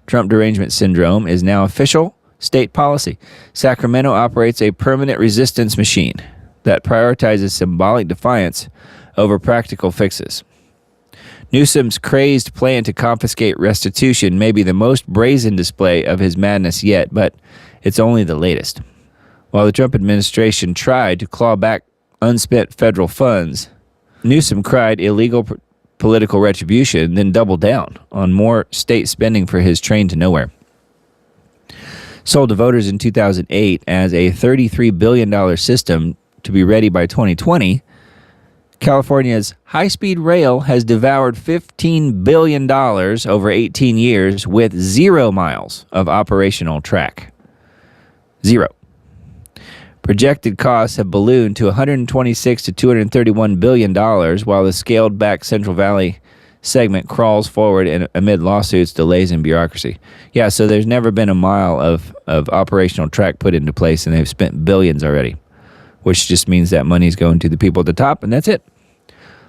Trump derangement syndrome is now official state policy. Sacramento operates a permanent resistance machine that prioritizes symbolic defiance over practical fixes. Newsom's crazed plan to confiscate restitution may be the most brazen display of his madness yet, but it's only the latest. While the Trump administration tried to claw back unspent federal funds, Newsom cried illegal political retribution, then doubled down on more state spending for his train to nowhere. Sold to voters in 2008 as a $33 billion system to be ready by 2020, California's high-speed rail has devoured $15 billion over 18 years with 0 miles of operational track. 0. Projected costs have ballooned to $126 to $231 billion, while the scaled-back Central Valley segment crawls forward amid lawsuits, delays, and bureaucracy. Yeah, so there's never been a mile of operational track put into place, and they've spent billions already, which just means that money's going to the people at the top, and that's it.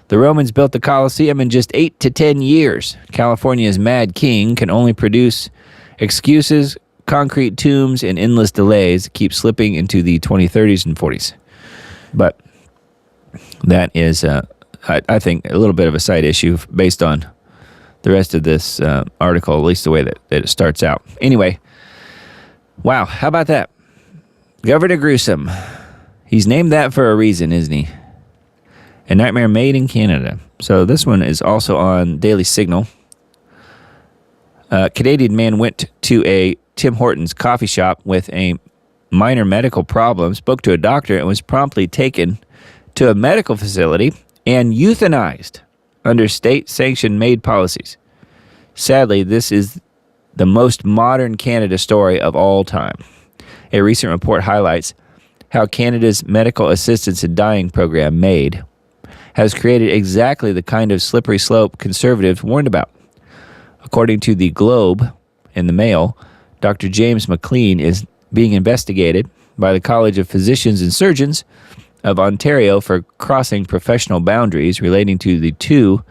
The Romans built the Colosseum in just 8 to 10 years. California's Mad King can only produce excuses, concrete tombs, and endless delays keep slipping into the 2030s and 40s. But that is, I think, a little bit of a side issue based on the rest of this article, at least the way that it starts out. Anyway, wow, how about that? Governor Gruesome. He's named that for a reason, isn't he? A nightmare made in Canada. So this one is also on Daily Signal. A Canadian man went to a Tim Hortons coffee shop with a minor medical problem, spoke to a doctor, and was promptly taken to a medical facility and euthanized under state-sanctioned MAID policies. Sadly, this is the most modern Canada story of all time. A recent report highlights how Canada's Medical Assistance in Dying program, MAID, has created exactly the kind of slippery slope conservatives warned about. According to the Globe and the Mail, Dr. James McLean is being investigated by the College of Physicians and Surgeons of Ontario for crossing professional boundaries relating to the two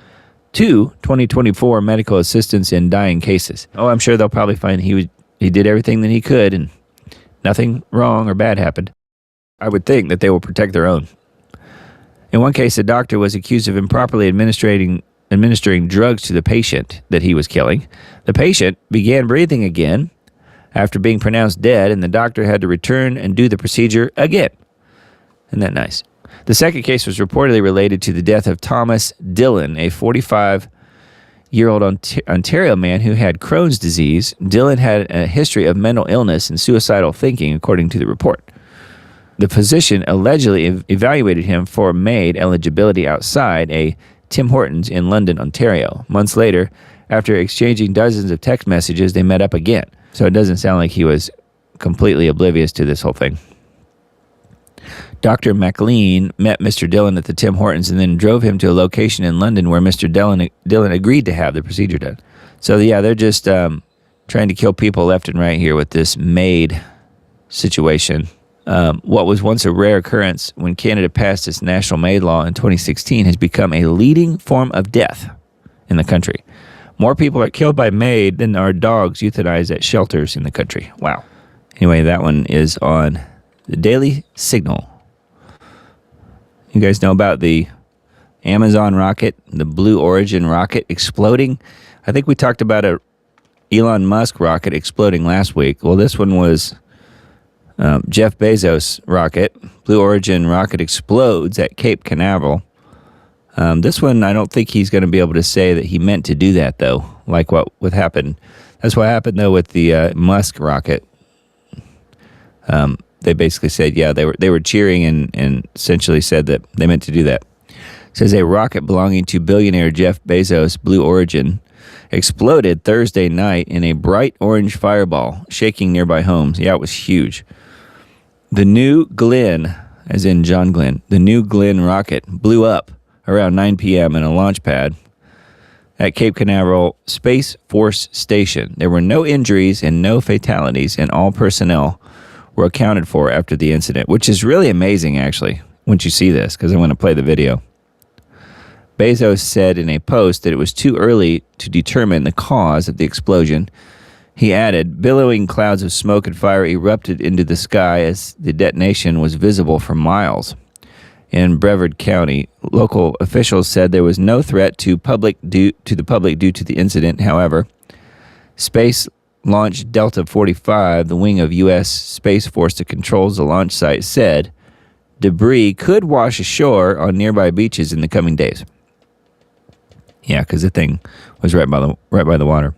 2024 medical assistance in dying cases. Oh, I'm sure they'll probably find he did everything that he could and nothing wrong or bad happened. I would think that they will protect their own. In one case, a doctor was accused of improperly administering drugs to the patient that he was killing. The patient began breathing again after being pronounced dead, and the doctor had to return and do the procedure again. Isn't that nice? The second case was reportedly related to the death of Thomas Dillon, a 45-year-old Ontario man who had Crohn's disease. Dillon had a history of mental illness and suicidal thinking, according to the report. The physician allegedly evaluated him for MAID eligibility outside a Tim Hortons in London, Ontario. Months later, after exchanging dozens of text messages, they met up again. So it doesn't sound like he was completely oblivious to this whole thing. Dr. McLean met Mr. Dillon at the Tim Hortons and then drove him to a location in London where Mr. Dillon agreed to have the procedure done. So yeah, they're just trying to kill people left and right here with this MAID situation. What was once a rare occurrence when Canada passed its national MAID law in 2016 has become a leading form of death in the country. More people are killed by MAID than are dogs euthanized at shelters in the country. Wow. Anyway, that one is on the Daily Signal. You guys know about the Amazon rocket, the Blue Origin rocket exploding? I think we talked about a Elon Musk rocket exploding last week. Well, this one was Jeff Bezos' rocket. Blue Origin rocket explodes at Cape Canaveral. This one, I don't think he's going to be able to say that he meant to do that, though, like what happened. That's what happened, though, with the Musk rocket. They basically said, yeah, they were cheering and essentially said that they meant to do that. It says a rocket belonging to billionaire Jeff Bezos' Blue Origin exploded Thursday night in a bright orange fireball, shaking nearby homes. Yeah, it was huge. The New Glenn, as in John Glenn, the New Glenn rocket blew up around 9 p.m. in a launch pad at Cape Canaveral Space Force Station. There were no injuries and no fatalities, and all personnel were accounted for after the incident, which is really amazing, actually, once you see this, because I'm going to play the video. Bezos said in a post that it was too early to determine the cause of the explosion. He added, billowing clouds of smoke and fire erupted into the sky as the detonation was visible for miles. In Brevard County, local officials said there was no threat to the public due to the incident. However, Space Launch Delta 45, the wing of U.S. Space Force that controls the launch site, said debris could wash ashore on nearby beaches in the coming days. Yeah, because the thing was right by the water.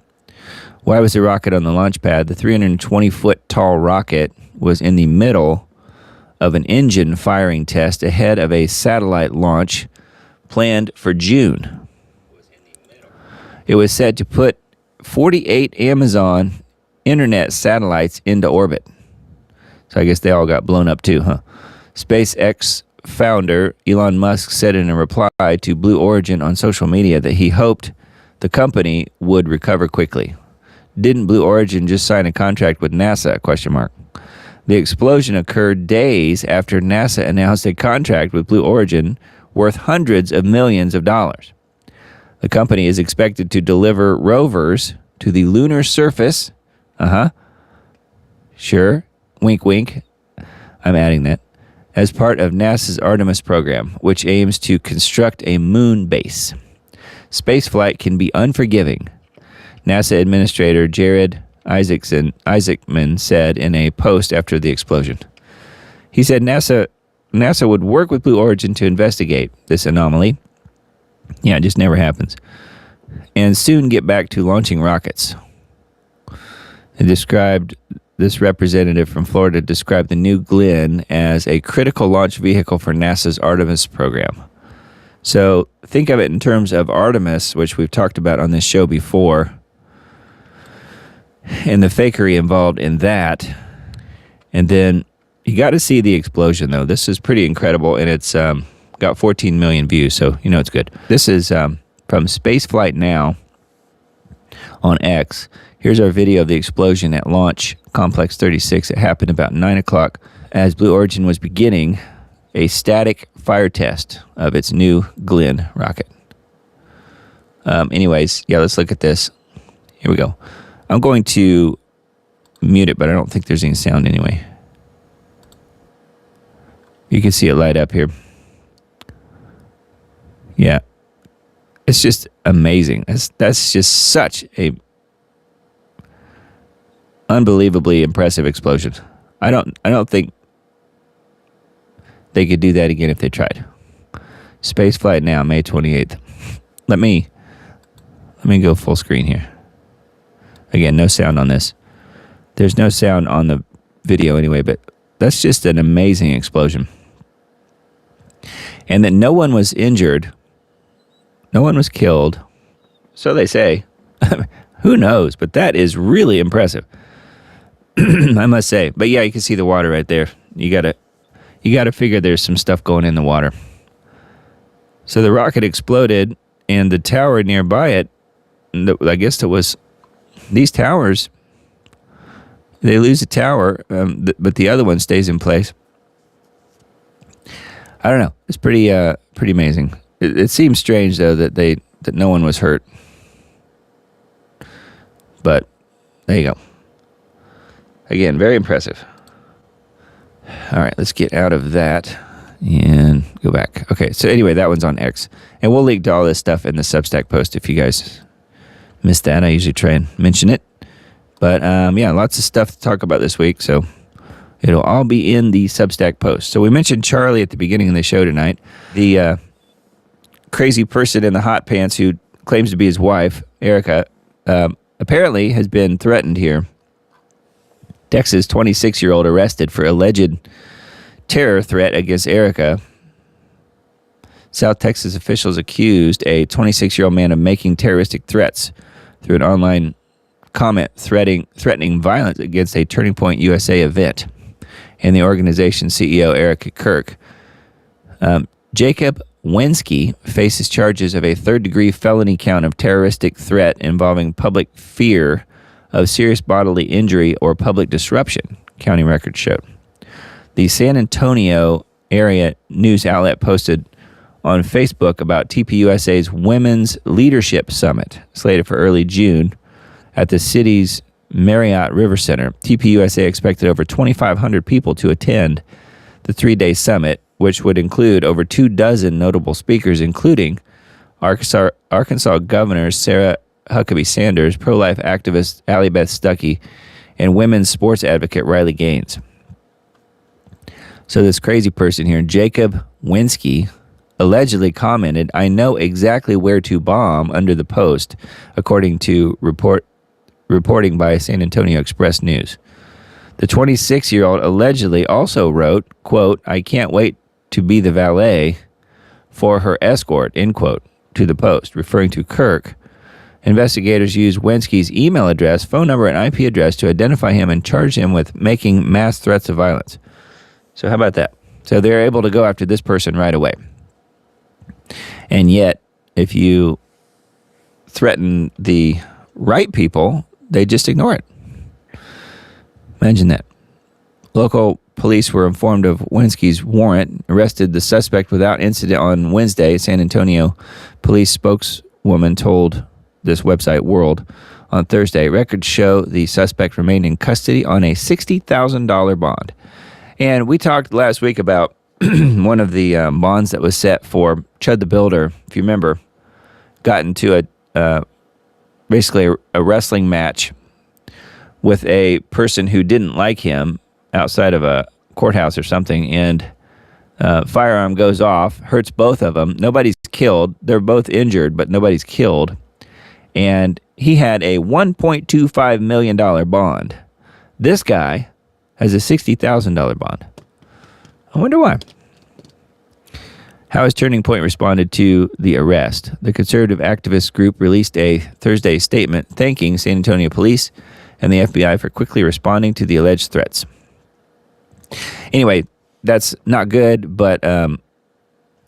Why was the rocket on the launch pad? The 320-foot tall rocket was in the middle of an engine firing test ahead of a satellite launch planned for June. It was said to put 48 Amazon internet satellites into orbit. So I guess they all got blown up too, huh? SpaceX founder Elon Musk said in a reply to Blue Origin on social media that he hoped the company would recover quickly. Didn't Blue Origin just sign a contract with NASA? ? The explosion occurred days after NASA announced a contract with Blue Origin worth hundreds of millions of dollars. The company is expected to deliver rovers to the lunar surface. Sure. Wink, wink. I'm adding that. As part of NASA's Artemis program, which aims to construct a moon base. Spaceflight can be unforgiving, NASA Administrator Jared Isaacman said in a post after the explosion. He said NASA would work with Blue Origin to investigate this anomaly. Yeah, it just never happens. And soon get back to launching rockets. This representative from Florida described the new Glenn as a critical launch vehicle for NASA's Artemis program. So think of it in terms of Artemis, which we've talked about on this show before, and the fakery involved in that. And then you got to see the explosion, though. This is pretty incredible, and it's got 14 million views, so you know it's good. This is from Spaceflight Now on X. Here's our video of the explosion at Launch Complex 36. It happened about 9 o'clock as Blue Origin was beginning a static fire test of its new Glenn rocket. Anyways, yeah, let's look at this. Here we go. I'm going to mute it, but I don't think there's any sound anyway. You can see it light up here. Yeah. It's just amazing. That's just such a unbelievably impressive explosion. I don't think they could do that again if they tried. Spaceflight Now, May 28th. Let me go full screen here. Again, no sound on this. There's no sound on the video anyway, but that's just an amazing explosion. And that no one was injured. No one was killed. So they say. Who knows? But that is really impressive. I must say. But yeah, you can see the water right there. You gotta figure there's some stuff going in the water. So the rocket exploded, and the tower nearby it, I guess it was these towers, they lose a tower, but the other one stays in place. I don't know. It's pretty amazing. It seems strange though that no one was hurt. But there you go. Again, very impressive. All right, let's get out of that and go back. Okay, so anyway, that one's on X. And we'll link to all this stuff in the Substack post if you guys missed that. I usually try and mention it. But yeah, lots of stuff to talk about this week, so it'll all be in the Substack post. So we mentioned Charlie at the beginning of the show tonight, the crazy person in the hot pants who claims to be his wife, Erica, apparently has been threatened here. Texas 26-year-old arrested for alleged terror threat against Erica. South Texas officials accused a 26-year-old man of making terroristic threats through an online comment threatening violence against a Turning Point USA event and the organization's CEO, Erica Kirk. Jacob Wenski faces charges of a third-degree felony count of terroristic threat involving public fear of serious bodily injury or public disruption, county records showed. The San Antonio area news outlet posted on Facebook about TPUSA's Women's Leadership Summit, slated for early June at the city's Marriott River Center. TPUSA expected over 2,500 people to attend the 3-day summit, which would include over 24 notable speakers, including Arkansas Governor Sarah Huckabee Sanders, pro-life activist Allie Beth Stuckey, and women's sports advocate Riley Gaines. So this crazy person here, Jacob Wenski, allegedly commented, "I know exactly where to bomb," under the post, according to reporting by San Antonio Express News. The 26-year-old allegedly also wrote, quote, "I can't wait to be the valet for her escort," end quote, to the post, referring to Kirk. Investigators used Wenski's email address, phone number, and IP address to identify him and charge him with making mass threats of violence. So how about that? So they're able to go after this person right away. And yet, if you threaten the right people, they just ignore it. Imagine that. Local police were informed of Wenski's warrant, arrested the suspect without incident on Wednesday. San Antonio police spokeswoman told this website, World, on Thursday. Records show the suspect remained in custody on a $60,000 bond. And we talked last week about one of the bonds that was set for Chud the Builder, if you remember, got into basically a wrestling match with a person who didn't like him outside of a courthouse or something, and firearm goes off, hurts both of them. Nobody's killed. They're both injured, but nobody's killed. And he had a $1.25 million bond. This guy has a $60,000 bond. I wonder why. How has Turning Point responded to the arrest? The conservative activist group released a Thursday statement thanking San Antonio police and the FBI for quickly responding to the alleged threats. Anyway, that's not good, but it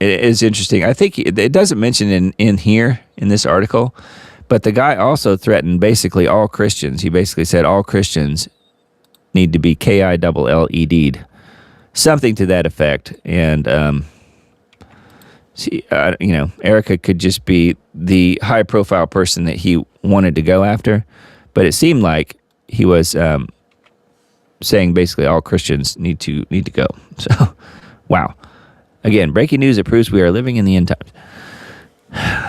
is interesting. I think it doesn't mention in here, in this article, but the guy also threatened basically all Christians. He basically said all Christians need to be KILLED'd, something to that effect. And, Erica could just be the high-profile person that he wanted to go after, but it seemed like he was saying basically all Christians need to go. So, wow. Again, breaking news that proves we are living in the end times.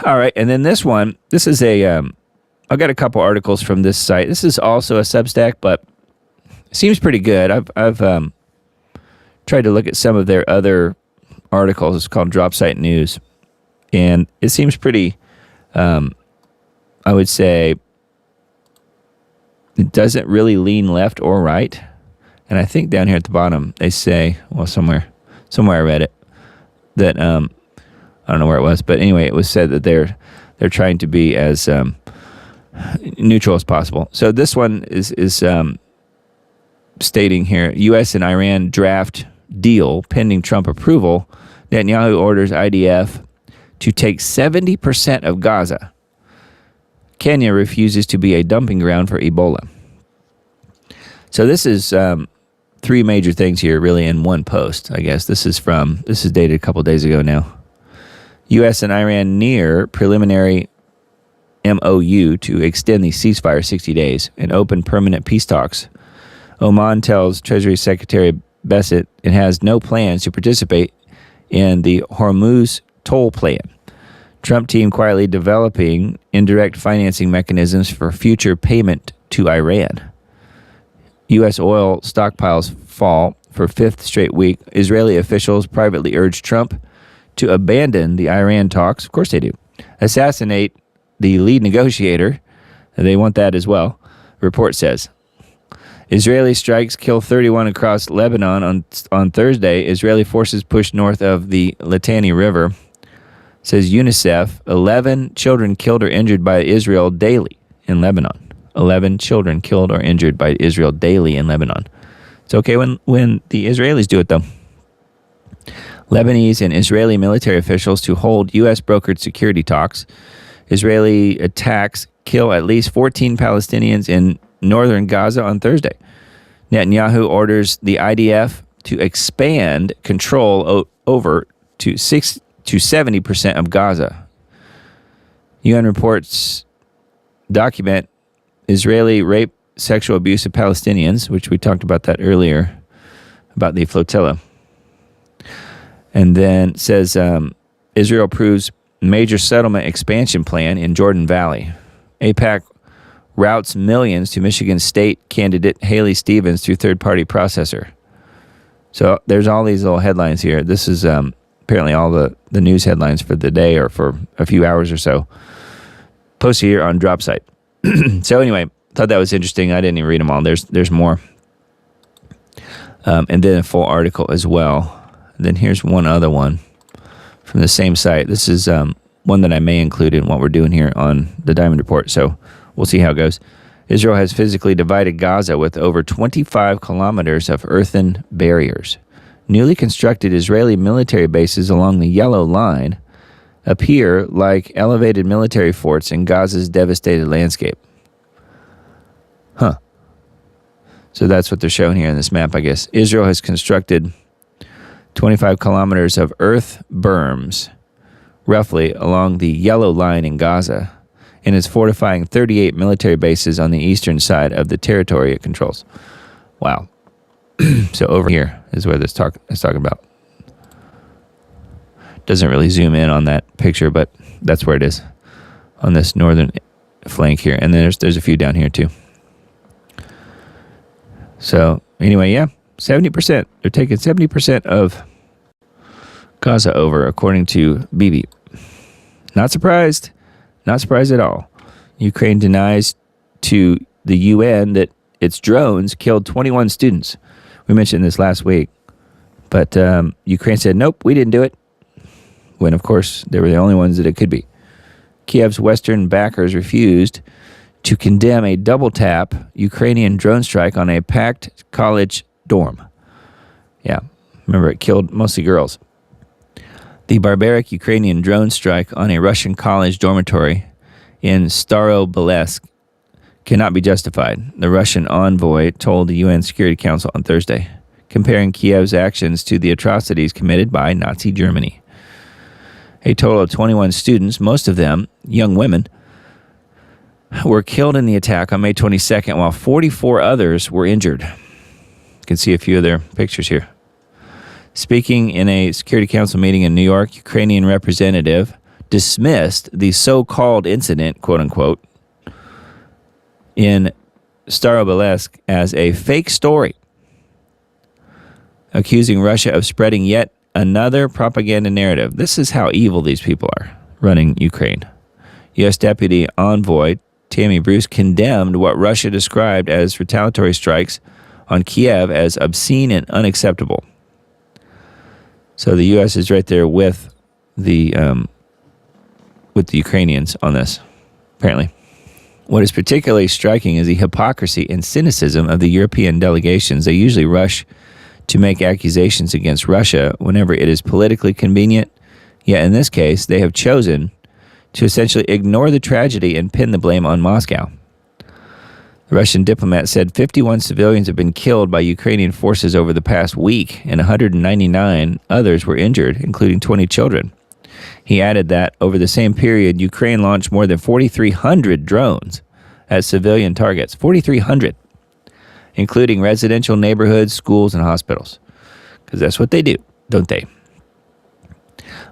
All right, and then this one, this is I've got a couple articles from this site. This is also a Substack, but it seems pretty good. I've tried to look at some of their other articles. It's called Drop Site News, and it seems pretty, I would say, it doesn't really lean left or right. And I think down here at the bottom, they say, well, somewhere I read it, that, I don't know where it was, but anyway, it was said that they're trying to be as neutral as possible. So this one is stating here, U.S. and Iran draft deal pending Trump approval. Netanyahu orders IDF to take 70% of Gaza. Kenya refuses to be a dumping ground for Ebola. So this is three major things here really in one post, I guess. This is dated a couple days ago now. U.S. and Iran near preliminary MOU to extend the ceasefire 60 days and open permanent peace talks. Oman tells Treasury Secretary Bessent it has no plans to participate in the Hormuz toll plan. Trump team quietly developing indirect financing mechanisms for future payment to Iran. U.S. oil stockpiles fall for fifth straight week. Israeli officials privately urge Trump to abandon the Iran talks. Of course they do. Assassinate the lead negotiator. They want that as well, report says. Israeli strikes kill 31 across Lebanon on Thursday. Israeli forces push north of the Litani River. Says UNICEF, 11 children killed or injured by Israel daily in Lebanon. 11 children killed or injured by Israel daily in Lebanon. It's okay when the Israelis do it, though. Lebanese and Israeli military officials to hold U.S. brokered security talks. Israeli attacks kill at least 14 Palestinians in northern Gaza on Thursday. Netanyahu orders the IDF to expand control over to 70% of Gaza. UN reports document Israeli rape, sexual abuse of Palestinians, which we talked about that earlier, about the flotilla. And then says Israel approves major settlement expansion plan in Jordan Valley. AIPAC routes millions to Michigan State candidate Haley Stevens through third-party processor. So there's all these little headlines here. This is apparently all the news headlines for the day or for a few hours or so. Posted here on DropSite. So anyway, thought that was interesting. I didn't even read them all. There's more. And then a full article as well. And then here's one other one from the same site. This is one that I may include in what we're doing here on the Diamond Report. So we'll see how it goes. Israel has physically divided Gaza with over 25 kilometers of earthen barriers. Newly constructed Israeli military bases along the Yellow Line appear like elevated military forts in Gaza's devastated landscape. Huh. So that's what they're showing here in this map, I guess. Israel has constructed 25 kilometers of earth berms, roughly, along the Yellow Line in Gaza, and is fortifying 38 military bases on the eastern side of the territory it controls. Wow. So over here is where this is talking about. Doesn't really zoom in on that picture, but that's where it is, on this northern flank here. And then there's a few down here too. So anyway, yeah, 70%. They're taking 70% of Gaza over, according to Bibi. Not surprised. Not surprised at all. Ukraine denies to the UN that its drones killed 21 students. We mentioned this last week. But Ukraine said, nope, we didn't do it. When, of course, they were the only ones that it could be. Kiev's Western backers refused to condemn a double-tap Ukrainian drone strike on a packed college dorm. Yeah, remember, it killed mostly girls. The barbaric Ukrainian drone strike on a Russian college dormitory in Starobilesk cannot be justified, the Russian envoy told the UN Security Council on Thursday, comparing Kiev's actions to the atrocities committed by Nazi Germany. A total of 21 students, most of them young women, were killed in the attack on May 22nd, while 44 others were injured. You can see a few of their pictures here. Speaking in a Security Council meeting in New York, Ukrainian representative dismissed the so-called incident, quote-unquote, in Starobilesk as a fake story, accusing Russia of spreading yet another propaganda narrative. This is how evil these people are running Ukraine. U.S. Deputy Envoy Tammy Bruce condemned what Russia described as retaliatory strikes on Kiev as obscene and unacceptable. So the U.S. is right there with the Ukrainians on this, apparently. What is particularly striking is the hypocrisy and cynicism of the European delegations. They usually rush to make accusations against Russia whenever it is politically convenient. Yet in this case, they have chosen to essentially ignore the tragedy and pin the blame on Moscow. The Russian diplomat said 51 civilians have been killed by Ukrainian forces over the past week, and 199 others were injured, including 20 children. He added that over the same period, Ukraine launched more than 4,300 drones at civilian targets. 4,300. Including residential neighborhoods, schools, and hospitals. Because that's what they do, don't they?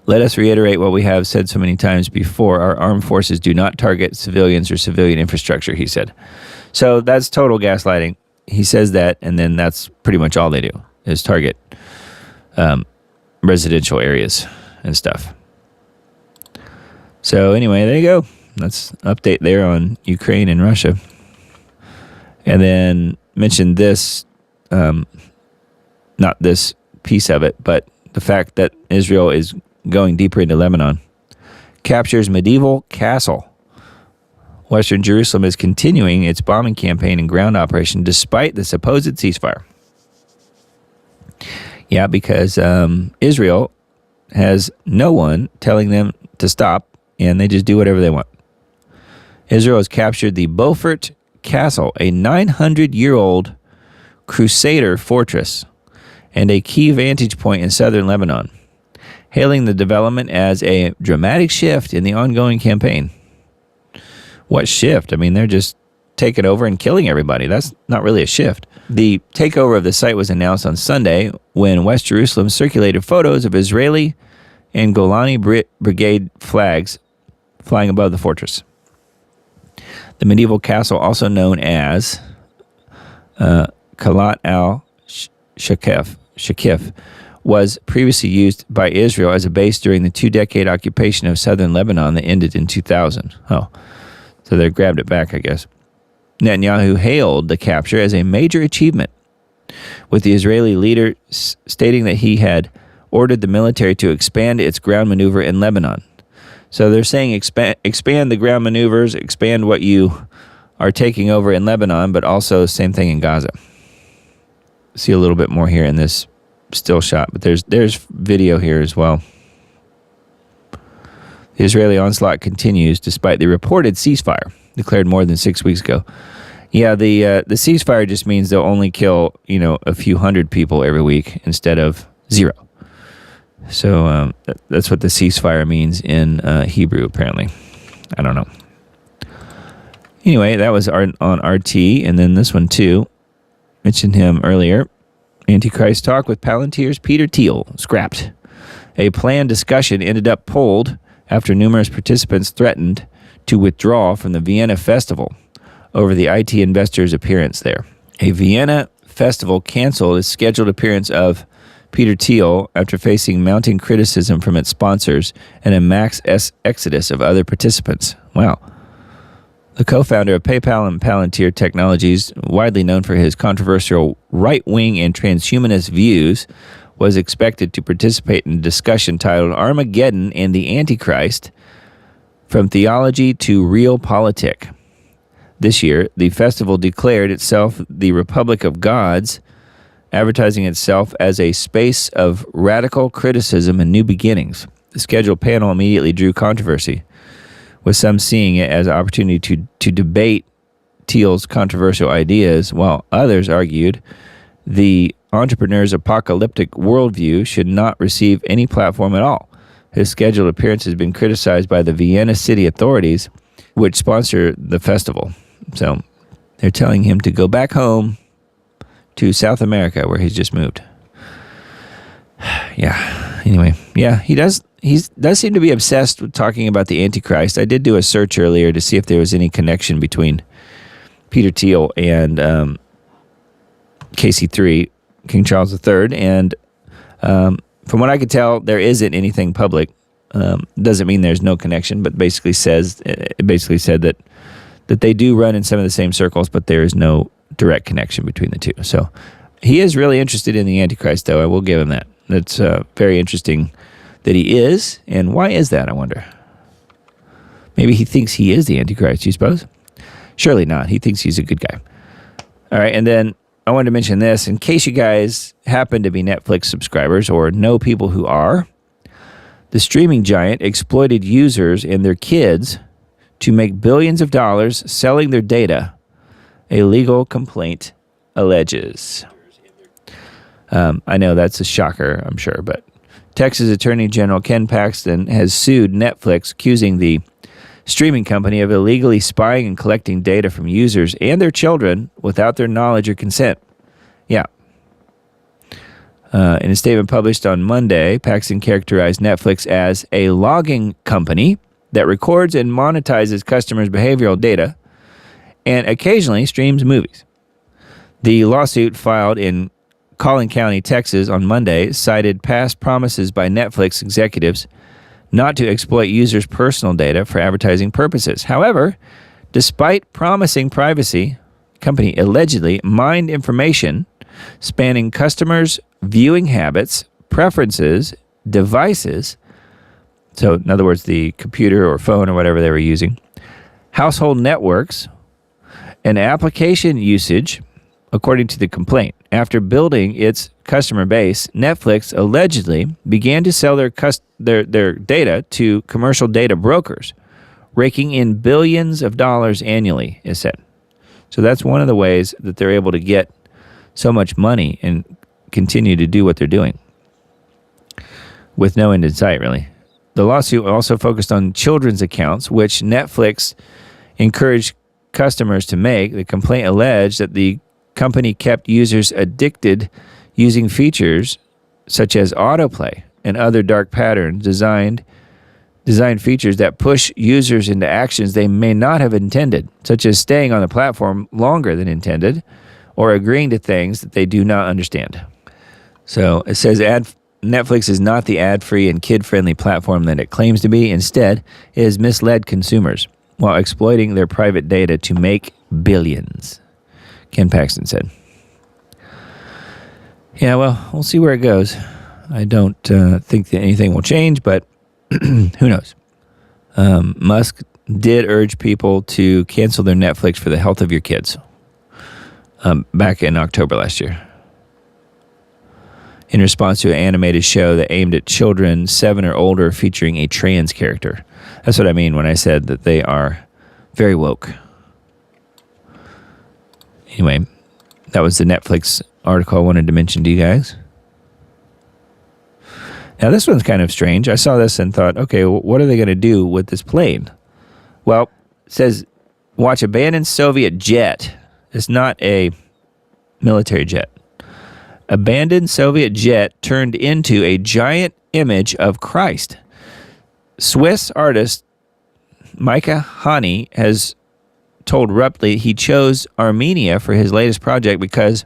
Let us reiterate what we have said so many times before. Our armed forces do not target civilians or civilian infrastructure, he said. So that's total gaslighting. He says that, and then that's pretty much all they do, is target residential areas and stuff. So anyway, there you go. That's an update there on Ukraine and Russia. And then mentioned this, not this piece of it, but the fact that Israel is going deeper into Lebanon. Captures medieval castle. Western Jerusalem is continuing its bombing campaign and ground operation despite the supposed ceasefire. Yeah, because Israel has no one telling them to stop, and they just do whatever they want. Israel has captured the Beaufort Castle, a 900-year-old Crusader fortress and a key vantage point in southern Lebanon, hailing the development as a dramatic shift in the ongoing campaign. What shift? I mean, they're just taking over and killing everybody. That's not really a shift. The takeover of the site was announced on Sunday when West Jerusalem circulated photos of Israeli and Golani Brigade flags flying above the fortress. The medieval castle, also known as Kalat al-Shakif, was previously used by Israel as a base during the 2-decade occupation of southern Lebanon that ended in 2000. Oh, so they grabbed it back, I guess. Netanyahu hailed the capture as a major achievement, with the Israeli leader stating that he had ordered the military to expand its ground maneuver in Lebanon. So they're saying expand the ground maneuvers, expand what you are taking over in Lebanon, but also same thing in Gaza. See a little bit more here in this still shot, but there's video here as well. The Israeli onslaught continues despite the reported ceasefire declared more than 6 weeks ago. Yeah, the ceasefire just means they'll only kill, a few hundred people every week instead of 0. So that's what the ceasefire means in Hebrew, apparently. I don't know. Anyway, that was on RT, and then this one too. Mentioned him earlier. Antichrist talk with Palantir's Peter Thiel scrapped. A planned discussion ended up pulled after numerous participants threatened to withdraw from the Vienna Festival over the IT investor's appearance there. A Vienna Festival canceled its scheduled appearance of Peter Thiel after facing mounting criticism from its sponsors and a mass exodus of other participants. Wow. The co-founder of PayPal and Palantir Technologies, widely known for his controversial right-wing and transhumanist views, was expected to participate in a discussion titled Armageddon and the Antichrist, From Theology to Realpolitik. This year, the festival declared itself the Republic of Gods, advertising itself as a space of radical criticism and new beginnings. The scheduled panel immediately drew controversy, with some seeing it as an opportunity to debate Thiel's controversial ideas, while others argued the entrepreneur's apocalyptic worldview should not receive any platform at all. His scheduled appearance has been criticized by the Vienna city authorities, which sponsor the festival. So they're telling him to go back home to South America, where he's just moved. Yeah. Anyway, yeah, he does seem to be obsessed with talking about the Antichrist. I did do a search earlier to see if there was any connection between Peter Thiel and KC3, King Charles III, and from what I could tell, there isn't anything public. Doesn't mean there's no connection, but basically said that they do run in some of the same circles, but there is no direct connection between the two. So he is really interested in the Antichrist, though. I will give him that. That's very interesting that he is. And why is that, I wonder? Maybe he thinks he is the Antichrist, you suppose? Surely not. He thinks he's a good guy. All right, and then I wanted to mention this in case you guys happen to be Netflix subscribers or know people who are. The streaming giant exploited users and their kids to make billions of dollars selling their data, a legal complaint alleges. I know that's a shocker, I'm sure, but Texas Attorney General Ken Paxton has sued Netflix, accusing the streaming company of illegally spying and collecting data from users and their children without their knowledge or consent. Yeah. In a statement published on Monday, Paxton characterized Netflix as a logging company that records and monetizes customers' behavioral data and occasionally streams movies. The lawsuit filed in Collin County, Texas on Monday cited past promises by Netflix executives not to exploit users' personal data for advertising purposes. However, despite promising privacy, the company allegedly mined information spanning customers' viewing habits, preferences, devices, so in other words, the computer or phone or whatever they were using, household networks, and application usage, according to the complaint. After building its customer base, Netflix allegedly began to sell their data to commercial data brokers, raking in billions of dollars annually, it said. So that's one of the ways that they're able to get so much money and continue to do what they're doing with no end in sight, really. The lawsuit also focused on children's accounts, which Netflix encouraged customers to make. The complaint alleged that the company kept users addicted using features such as autoplay and other dark patterns, designed features that push users into actions they may not have intended, such as staying on the platform longer than intended or agreeing to things that they do not understand. So it says Netflix is not the ad-free and kid-friendly platform that it claims to be. Instead, it has misled consumers while exploiting their private data to make billions, Ken Paxton said. Yeah, well, we'll see where it goes. I don't think that anything will change, but who knows? Musk did urge people to cancel their Netflix for the health of your kids back in October last year, in response to an animated show that aimed at children 7 or older featuring a trans character. That's what I mean when I said that they are very woke. Anyway, that was the Netflix article I wanted to mention to you guys. Now, this one's kind of strange. I saw this and thought, okay, what are they going to do with this plane? Well, it says, watch abandoned Soviet jet. It's not a military jet. Abandoned Soviet jet turned into a giant image of Christ. Swiss artist Micah Hani has told Rupley he chose Armenia for his latest project because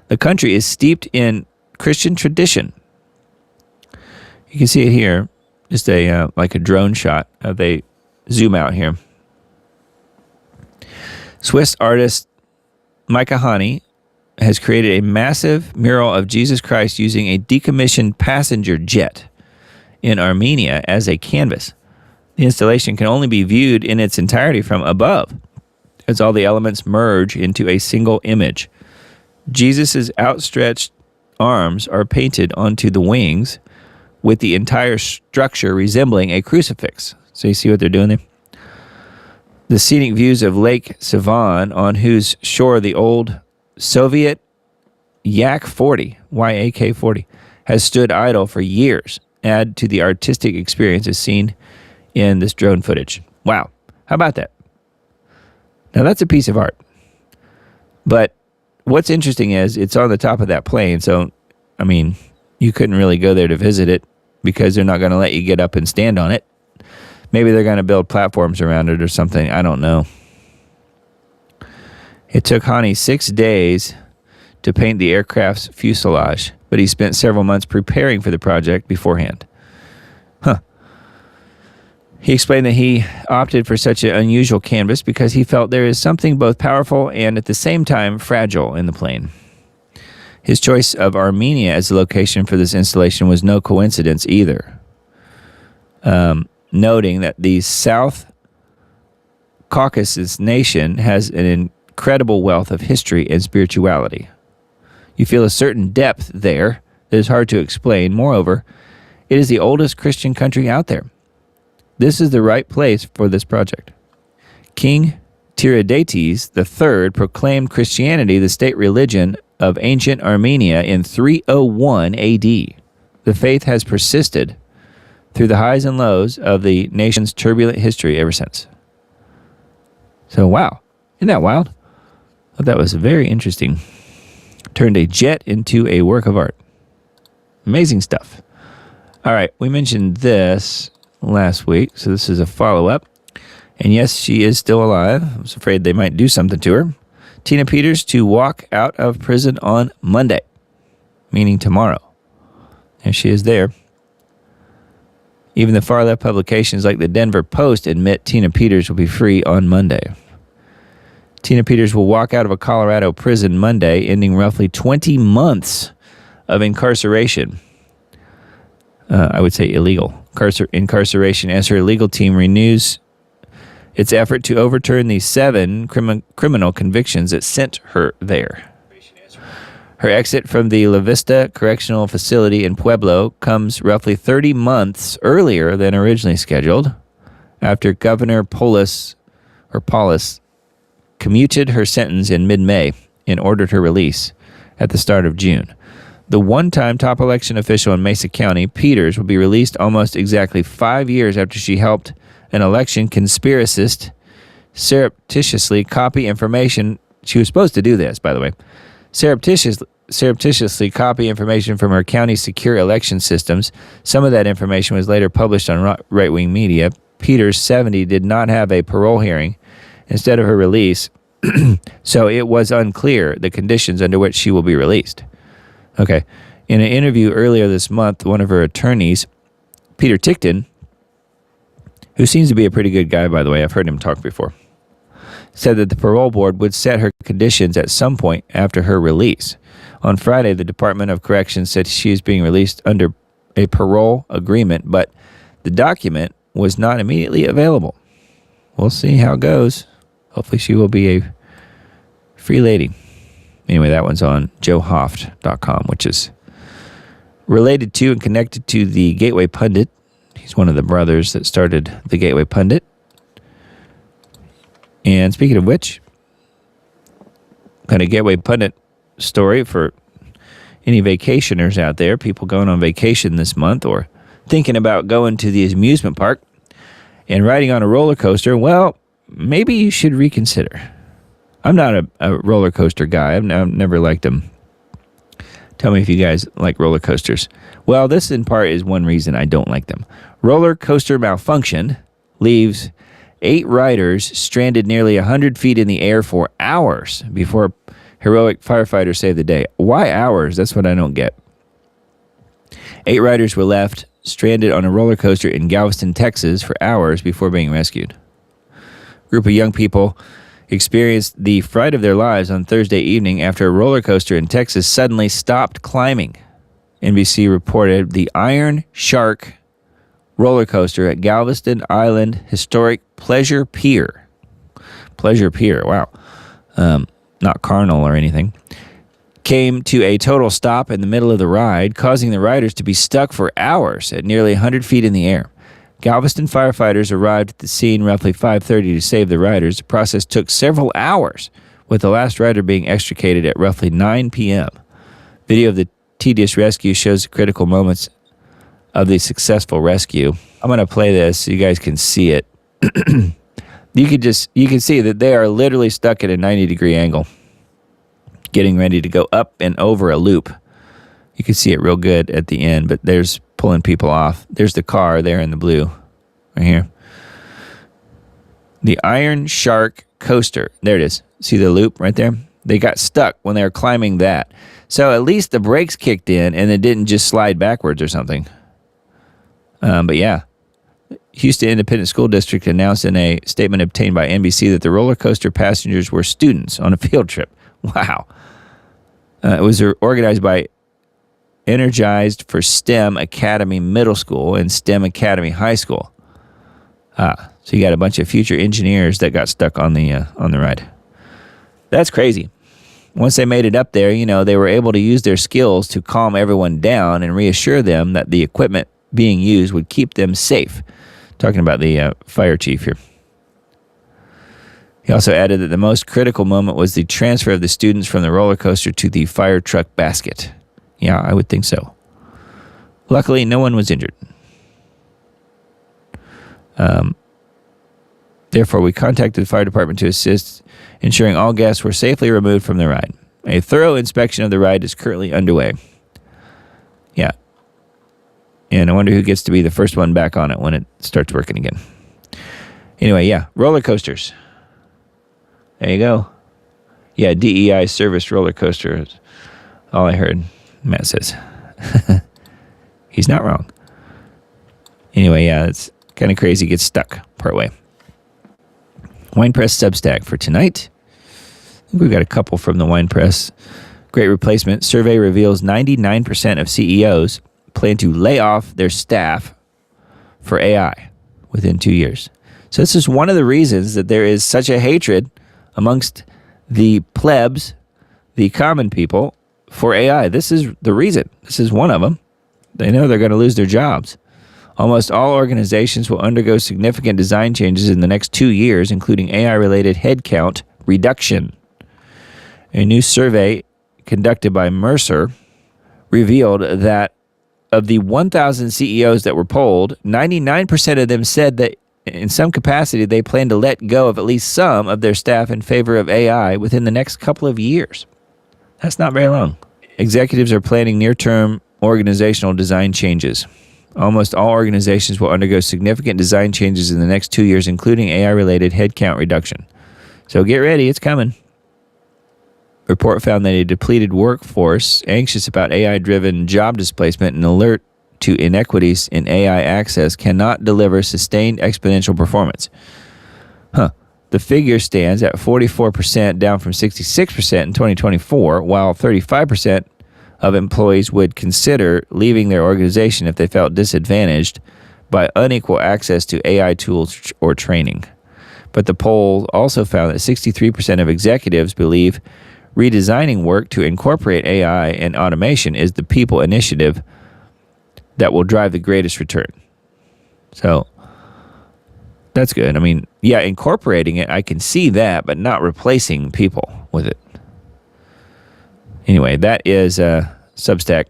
the country is steeped in Christian tradition. You can see it here, just a like a drone shot. They zoom out here. Swiss artist Micah Hani has created a massive mural of Jesus Christ using a decommissioned passenger jet in Armenia as a canvas. The installation can only be viewed in its entirety from above, as all the elements merge into a single image. Jesus' outstretched arms are painted onto the wings, with the entire structure resembling a crucifix. So you see what they're doing there? The scenic views of Lake Sivan, on whose shore the old Soviet Yak-40, has stood idle for years, add to the artistic experience as seen in this drone footage. Wow. How about that? Now, that's a piece of art. But what's interesting is it's on the top of that plane. So, I mean, you couldn't really go there to visit it because they're not going to let you get up and stand on it. Maybe they're going to build platforms around it or something. I don't know. It took Hani 6 days to paint the aircraft's fuselage, but he spent several months preparing for the project beforehand. He explained that he opted for such an unusual canvas because he felt there is something both powerful and at the same time fragile in the plane. His choice of Armenia as the location for this installation was no coincidence either, noting that the South Caucasus nation has an incredible wealth of history and spirituality. You feel a certain depth there that is hard to explain. Moreover, it is the oldest Christian country out there. This is the right place for this project. King Tiridates III proclaimed Christianity the state religion of ancient Armenia in 301 AD. The faith has persisted through the highs and lows of the nation's turbulent history ever since. So, wow. Isn't that wild? I thought that was very interesting. Turned a jet into a work of art. Amazing stuff. All right, we mentioned this last week, so this is a follow-up. And yes, she is still alive. I was afraid they might do something to her. Tina Peters to walk out of prison on Monday, meaning tomorrow. And she is there. Even the far-left publications like the Denver Post admit Tina Peters will be free on Monday. Tina Peters will walk out of a Colorado prison Monday, ending roughly 20 months of incarceration. I would say illegal incarceration, as her legal team renews its effort to overturn the 7 criminal convictions that sent her there. Her exit from the La Vista Correctional Facility in Pueblo comes roughly 30 months earlier than originally scheduled, after Governor Polis commuted her sentence in mid-May and ordered her release at the start of June. The one-time top election official in Mesa County, Peters, will be released almost exactly 5 years after she helped an election conspiracist surreptitiously copy information. She was supposed to do this, by the way. Surreptitiously copy information from her county's secure election systems. Some of that information was later published on right-wing media. Peters, 70, did not have a parole hearing instead of her release, so it was unclear the conditions under which she will be released. Okay. In an interview earlier this month, one of her attorneys, Peter Tickton, who seems to be a pretty good guy, by the way, I've heard him talk before, said that the parole board would set her conditions at some point after her release. On Friday, the Department of Corrections said she is being released under a parole agreement, but the document was not immediately available. We'll see how it goes. Hopefully she will be a free lady. Anyway, that one's on joehoft.com, which is related to and connected to the Gateway Pundit. He's one of the brothers that started the Gateway Pundit. And speaking of which, got a Gateway Pundit story for any vacationers out there, people going on vacation this month or thinking about going to the amusement park and riding on a roller coaster. Well, maybe you should reconsider. I'm not a roller coaster guy. I've never liked them. Tell me if you guys like roller coasters. Well, this in part is one reason I don't like them. Roller coaster malfunction leaves 8 riders stranded nearly 100 feet in the air for hours before heroic firefighters saved the day. Why hours? That's what I don't get. 8 riders were left stranded on a roller coaster in Galveston, Texas for hours before being rescued. A group of young people experienced the fright of their lives on Thursday evening after a roller coaster in Texas suddenly stopped climbing. NBC reported the Iron Shark roller coaster at Galveston Island Historic Pleasure Pier. Pleasure Pier, wow. Not carnal or anything. Came to a total stop in the middle of the ride, causing the riders to be stuck for hours at nearly 100 feet in the air. Galveston firefighters arrived at the scene roughly 5:30 to save the riders. The process took several hours, with the last rider being extricated at roughly 9 p.m. Video of the tedious rescue shows the critical moments of the successful rescue. I'm going to play this so you guys can see it. You can see that they are literally stuck at a 90-degree angle, getting ready to go up and over a loop. You can see it real good at the end, but there's pulling people off. There's the car there in the blue, right here. The Iron Shark coaster. There it is. See the loop right there? They got stuck when they were climbing that. So at least the brakes kicked in and it didn't just slide backwards or something. But yeah, Houston Independent School District announced in a statement obtained by NBC that the roller coaster passengers were students on a field trip. Wow. It was organized by Energized for STEM Academy Middle School and STEM Academy High School. So you got a bunch of future engineers that got stuck on the ride. That's crazy. Once they made it up there, they were able to use their skills to calm everyone down and reassure them that the equipment being used would keep them safe. Talking about the fire chief here. He also added that the most critical moment was the transfer of the students from the roller coaster to the fire truck basket. Yeah, I would think so. Luckily, no one was injured. Therefore, we contacted the fire department to assist ensuring all guests were safely removed from the ride. A thorough inspection of the ride is currently underway. Yeah. And I wonder who gets to be the first one back on it when it starts working again. Anyway, yeah, roller coasters. There you go. Yeah, DEI service roller coaster is all I heard, Matt says. He's not wrong. Anyway, yeah, it's kind of crazy. Gets stuck partway. Wine Press Substack for tonight. I think we've got a couple from the Wine Press. Great replacement. Survey reveals 99% of CEOs plan to lay off their staff for AI within 2 years. So this is one of the reasons that there is such a hatred amongst the plebs, the common people, for AI. This is the reason. This is one of them. They know they're going to lose their jobs. Almost all organizations will undergo significant design changes in the next 2 years, including AI-related headcount reduction. A new survey conducted by Mercer revealed that of the 1,000 CEOs that were polled, 99% of them said that in some capacity they plan to let go of at least some of their staff in favor of AI within the next couple of years. That's not very long. Executives are planning near-term organizational design changes. Almost all organizations will undergo significant design changes in the next 2 years, including AI-related headcount reduction. So get ready, it's coming. Report found that a depleted workforce, anxious about AI-driven job displacement, and alert to inequities in AI access cannot deliver sustained exponential performance. The figure stands at 44%, down from 66% in 2024, while 35% of employees would consider leaving their organization if they felt disadvantaged by unequal access to AI tools or training. But the poll also found that 63% of executives believe redesigning work to incorporate AI and automation is the people initiative that will drive the greatest return. So that's good. I mean, yeah, incorporating it, I can see that, but not replacing people with it. Anyway, that is a Substack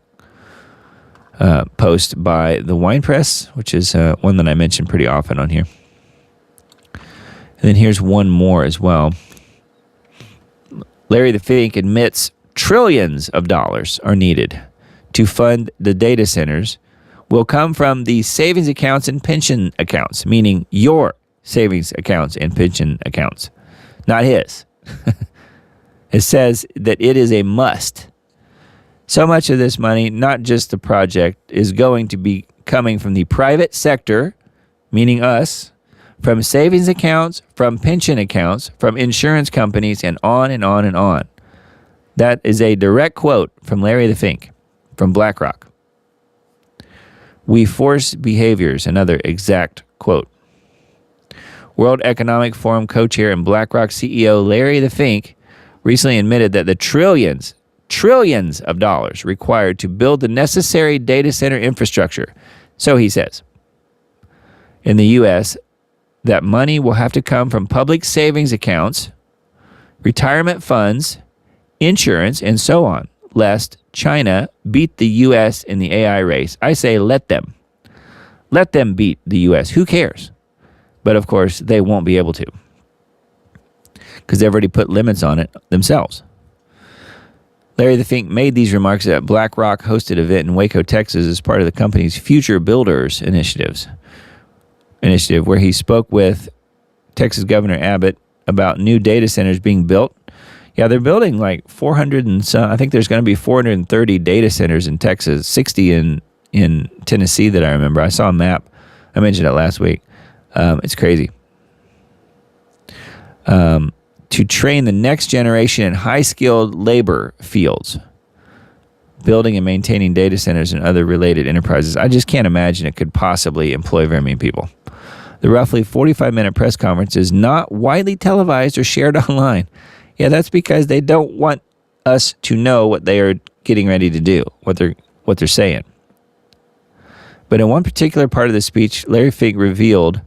post by the Wine Press, which is one that I mention pretty often on here. And then here's one more as well. Larry the Fink admits trillions of dollars are needed to fund the data centers will come from the savings accounts and pension accounts, meaning your savings accounts and pension accounts, not his. It says that it is a must. So much of this money, not just the project, is going to be coming from the private sector, meaning us, from savings accounts, from pension accounts, from insurance companies, and on and on and on. That is a direct quote from Larry the Fink from BlackRock. We force behaviors, another exact quote. World Economic Forum co-chair and BlackRock CEO Larry the Fink recently admitted that the trillions of dollars required to build the necessary data center infrastructure, so he says, in the U.S., that money will have to come from public savings accounts, retirement funds, insurance, and so on, lest China beat the U.S. in the AI race. I say let them. Let them beat the U.S. Who cares? But of course, they won't be able to, because they've already put limits on it themselves. Larry the Fink made these remarks at a BlackRock hosted event in Waco, Texas, as part of the company's Future Builders initiative, where he spoke with Texas Governor Abbott about new data centers being built. Yeah, they're building like 400 and some. I think there's going to be 430 data centers in Texas, 60 in Tennessee that I remember. I saw a map. I mentioned it last week. It's crazy. To train the next generation in high-skilled labor fields, building and maintaining data centers and other related enterprises. I just can't imagine it could possibly employ very many people. The roughly 45-minute press conference is not widely televised or shared online. Yeah, that's because they don't want us to know what they are getting ready to do, what they're saying. But in one particular part of the speech, Larry Fink revealed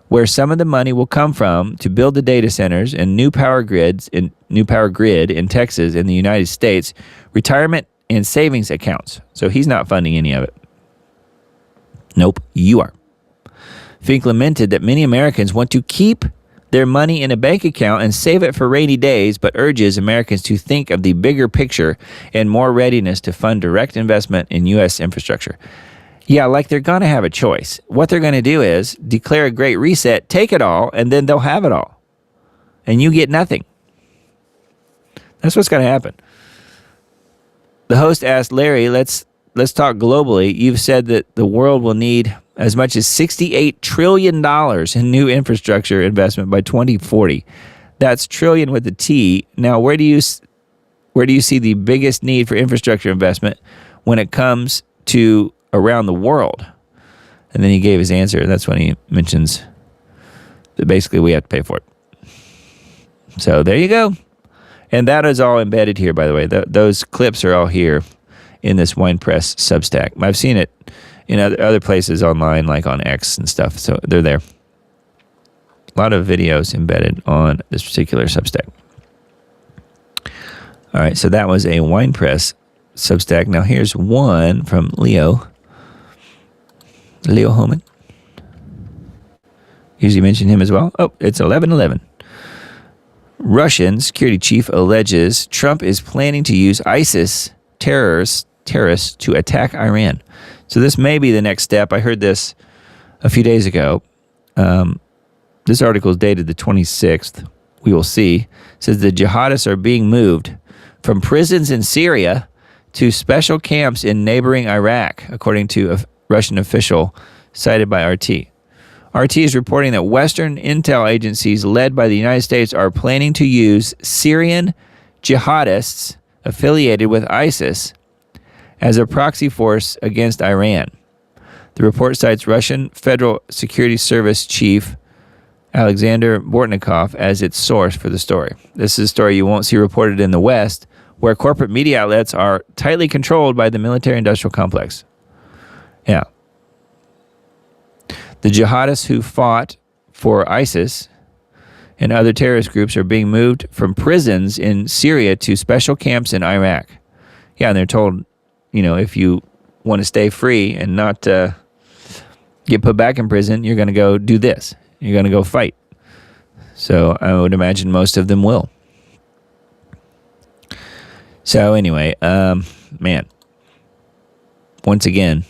where some of the money will come from to build the data centers and new power grid in Texas and the United States, retirement and savings accounts. So he's not funding any of it. Nope, you are. Fink lamented that many Americans want to keep their money in a bank account and save it for rainy days, but urges Americans to think of the bigger picture and more readiness to fund direct investment in U.S. infrastructure. Yeah, like they're going to have a choice. What they're going to do is declare a great reset, take it all, and then they'll have it all. And you get nothing. That's what's going to happen. The host asked Larry, let's talk globally. You've said that the world will need as much as $68 trillion in new infrastructure investment by 2040. That's trillion with a T. Now, where do you see the biggest need for infrastructure investment when it comes to around the world? And then he gave his answer. That's when he mentions that basically we have to pay for it. So there you go. And that is all embedded here, by the way. Those clips are all here in this Wine Press Substack. I've seen it in other places online, like on X and stuff. So they're there. A lot of videos embedded on this particular Substack. All right, so that was a Wine Press Substack. Now here's one from Leo Homan. Usually mention him as well. Oh, it's 11:11. Russian security chief alleges Trump is planning to use ISIS terrorists to attack Iran. So this may be the next step. I heard this a few days ago. This article is dated the 26th. We will see. It says the jihadists are being moved from prisons in Syria to special camps in neighboring Iraq, according to a Russian official cited by RT. RT is reporting that Western intel agencies led by the United States are planning to use Syrian jihadists affiliated with ISIS as a proxy force against Iran. The report cites Russian Federal Security Service Chief Alexander Bortnikov as its source for the story. This is a story you won't see reported in the West, where corporate media outlets are tightly controlled by the military-industrial complex. Yeah. The jihadists who fought for ISIS and other terrorist groups are being moved from prisons in Syria to special camps in Iraq. Yeah, and they're told, if you want to stay free and not get put back in prison, you're going to go do this. You're going to go fight. So I would imagine most of them will. So anyway, man, once again,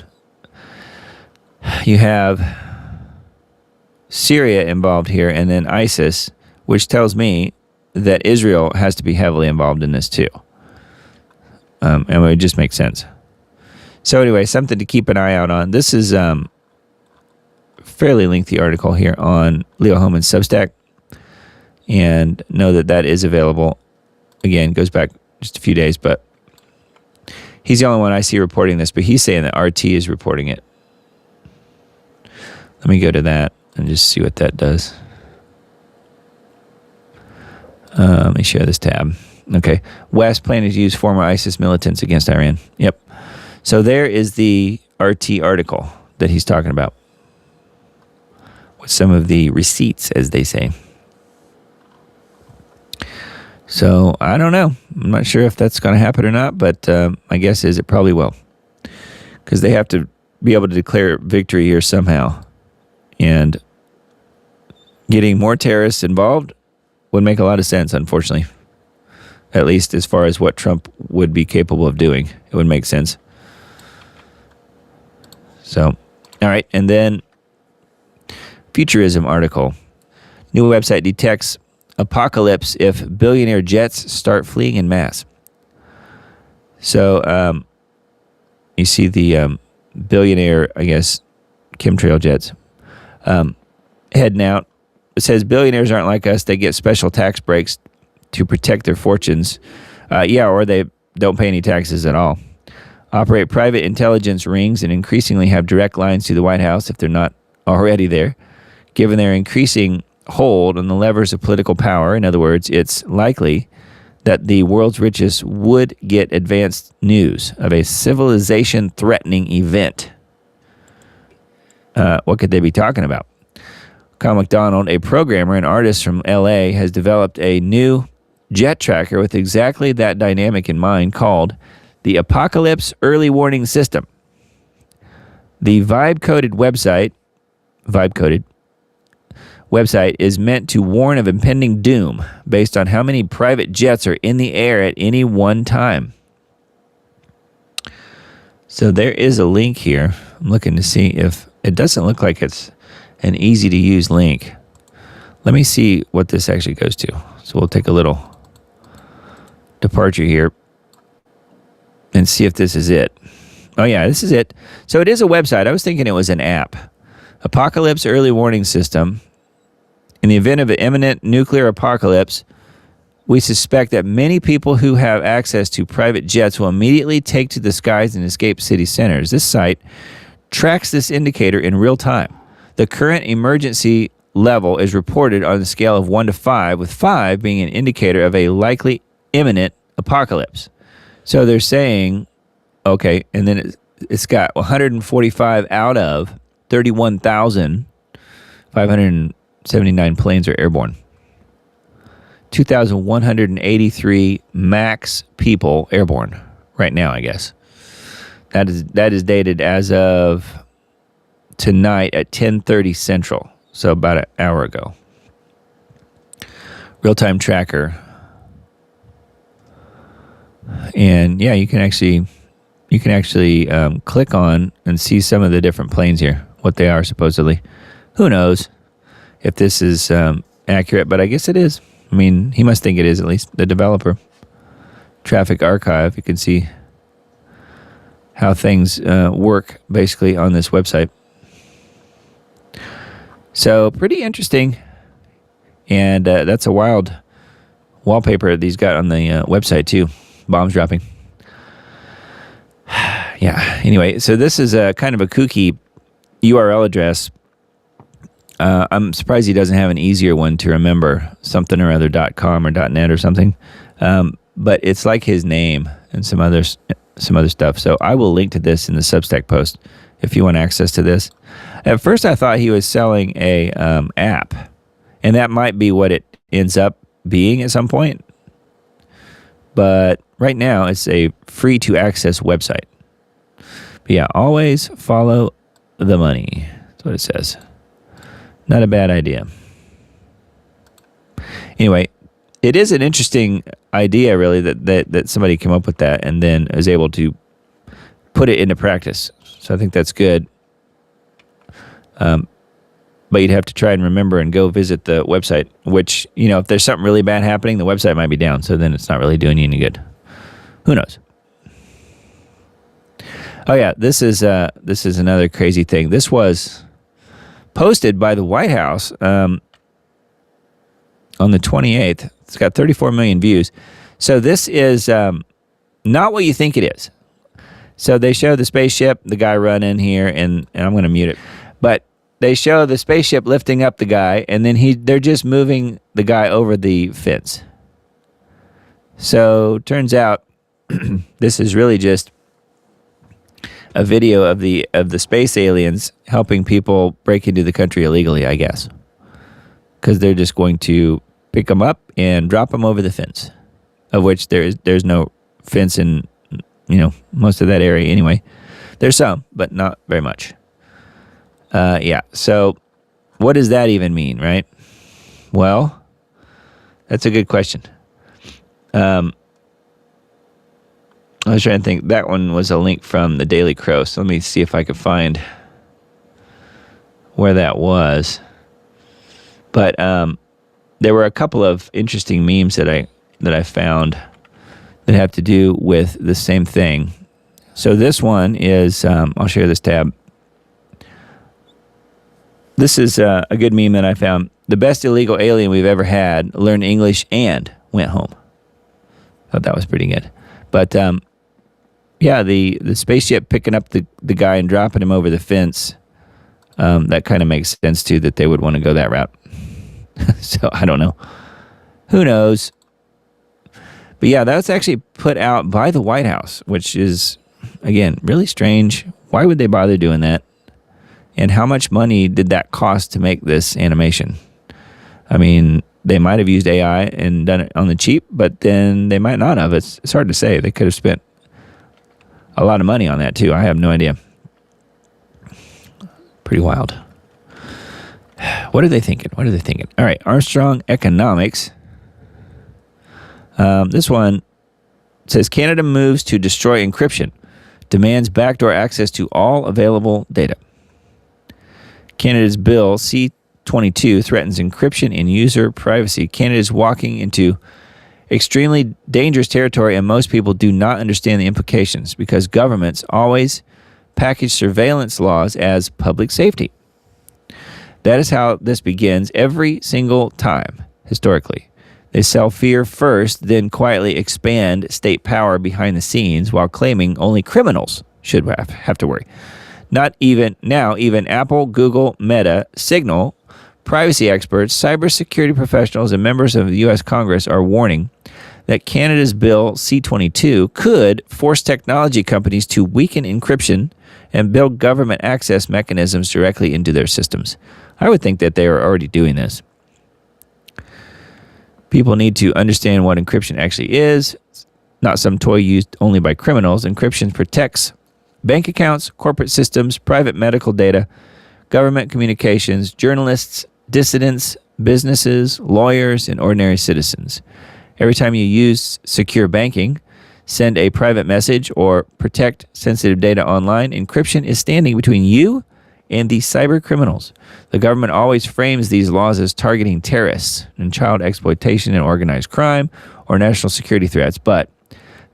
you have Syria involved here, and then ISIS, which tells me that Israel has to be heavily involved in this too. And it would just make sense. So anyway, something to keep an eye out on. This is a fairly lengthy article here on Leo Homan's Substack, and know that is available. Again, goes back just a few days, but he's the only one I see reporting this, but he's saying that RT is reporting it. Let me go to that and just see what that does. Let me share this tab. Okay. West planning to use former ISIS militants against Iran. Yep. So there is the RT article that he's talking about, with some of the receipts, as they say. So I don't know. I'm not sure if that's going to happen or not, but my guess is it probably will, because they have to be able to declare victory here somehow. And getting more terrorists involved would make a lot of sense, unfortunately. At least as far as what Trump would be capable of doing. It would make sense. So, all right. And then, Futurism article. New website detects apocalypse if billionaire jets start fleeing en masse. So, you see the billionaire, I guess, chemtrail jets. Heading out. It says billionaires aren't like us. They get special tax breaks to protect their fortunes. Or they don't pay any taxes at all. Operate private intelligence rings and increasingly have direct lines to the White House if they're not already there. Given their increasing hold on the levers of political power, in other words, it's likely that the world's richest would get advanced news of a civilization-threatening event. What could they be talking about? Kyle McDonald, a programmer and artist from LA, has developed a new jet tracker with exactly that dynamic in mind, called the Apocalypse Early Warning System. The vibe-coded website is meant to warn of impending doom based on how many private jets are in the air at any one time. So there is a link here. I'm looking to see if it doesn't look like it's an easy-to-use link. Let me see what this actually goes to. So we'll take a little departure here and see if this is it. Oh, yeah, this is it. So it is a website. I was thinking it was an app. Apocalypse Early Warning System. In the event of an imminent nuclear apocalypse, we suspect that many people who have access to private jets will immediately take to the skies and escape city centers. This site tracks this indicator in real time. The current emergency level is reported on the scale of 1 to 5, with 5 being an indicator of a likely imminent apocalypse. So they're saying, okay, and then it's got 145 out of 31,579 planes are airborne. 2,183 max people airborne right now, I guess. That is dated as of tonight at 10:30 Central, so about an hour ago. Real-time tracker. And yeah, you can actually click on and see some of the different planes here, what they are supposedly. Who knows if this is accurate, but I guess it is. I mean, he must think it is, at least the developer. Traffic archive, you can see how things work basically on this website. So pretty interesting, and that's a wild wallpaper that he's got on the website too. Bombs dropping. Yeah. Anyway, so this is a kind of a kooky URL address. I'm surprised he doesn't have an easier one to remember, something or other .com or .net or something. But it's like his name and some other stuff. So I will link to this in the Substack post if you want access to this. At first, I thought he was selling a app, and that might be what it ends up being at some point. But right now, it's a free-to-access website. But yeah, always follow the money. That's what it says. Not a bad idea. Anyway, it is an interesting idea, really, that somebody came up with that and then is able to put it into practice. So I think that's good. But you'd have to try and remember and go visit the website, which, if there's something really bad happening, the website might be down, so then it's not really doing you any good. Who knows? Oh yeah, this is another crazy thing. This was posted by the White House on the 28th. It's got 34 million views. So this is not what you think it is. So they show the spaceship, the guy running here, and I'm going to mute it. But they show the spaceship lifting up the guy, and then they're just moving the guy over the fence. So turns out this is really just a video of the space aliens helping people break into the country illegally, I guess, because they're just going to pick them up and drop them over the fence, of which there's no fence in most of that area anyway. There's some, but not very much. Yeah. So what does that even mean, right? Well, that's a good question. I was trying to think. That one was a link from the Daily Crow. So let me see if I could find where that was. But there were a couple of interesting memes that I found that have to do with the same thing. So this one is, I'll share this tab. This is a good meme that I found. The best illegal alien we've ever had learned English and went home. Thought that was pretty good. But yeah, the spaceship picking up the guy and dropping him over the fence, that kind of makes sense too, that they would want to go that route. So I don't know. Who knows? But yeah, that's actually put out by the White House, which is, again, really strange. Why would they bother doing that? And how much money did that cost to make this animation? I mean, they might have used AI and done it on the cheap, but then they might not have. It's hard to say. They could have spent a lot of money on that too. I have no idea. Pretty wild. What are they thinking? All right, Armstrong Economics. This one says Canada moves to destroy encryption, demands backdoor access to all available data. Canada's Bill C-22 threatens encryption and user privacy. Canada is walking into extremely dangerous territory, and most people do not understand the implications because governments always package surveillance laws as public safety. That is how this begins every single time, historically. They sell fear first, then quietly expand state power behind the scenes while claiming only criminals should have to worry. Not even now, even Apple, Google, Meta, Signal, privacy experts, cybersecurity professionals, and members of the U.S. Congress are warning that Canada's Bill C-22 could force technology companies to weaken encryption and build government access mechanisms directly into their systems. I would think that they are already doing this. People need to understand what encryption actually is, not some toy used only by criminals. Encryption protects bank accounts, corporate systems, private medical data, government communications, journalists, dissidents, businesses, lawyers, and ordinary citizens. Every time you use secure banking, send a private message, or protect sensitive data online, encryption is standing between you and the cyber criminals. The government always frames these laws as targeting terrorists and child exploitation and organized crime or national security threats, but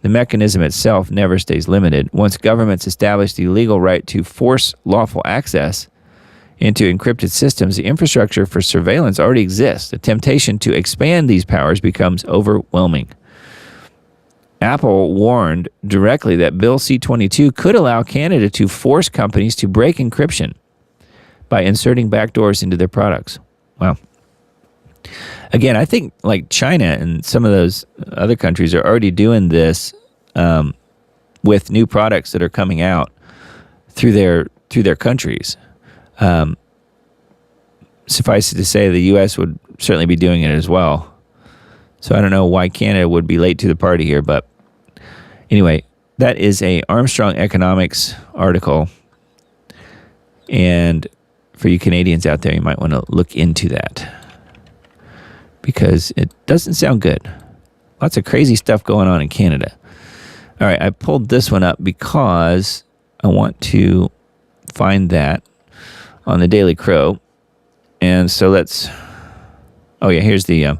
the mechanism itself never stays limited. Once governments establish the legal right to force lawful access into encrypted systems, the infrastructure for surveillance already exists. The temptation to expand these powers becomes overwhelming. Apple warned directly that Bill C-22 could allow Canada to force companies to break encryption by inserting backdoors into their products. Wow. Again, I think like China and some of those other countries are already doing this with new products that are coming out through their countries. Suffice it to say, the U.S. would certainly be doing it as well. So I don't know why Canada would be late to the party here, but anyway, that is a Armstrong Economics article. And for you Canadians out there, you might want to look into that because it doesn't sound good. Lots of crazy stuff going on in Canada. All right, I pulled this one up because I want to find that on the Daily Crow. And so let's, oh yeah, here's the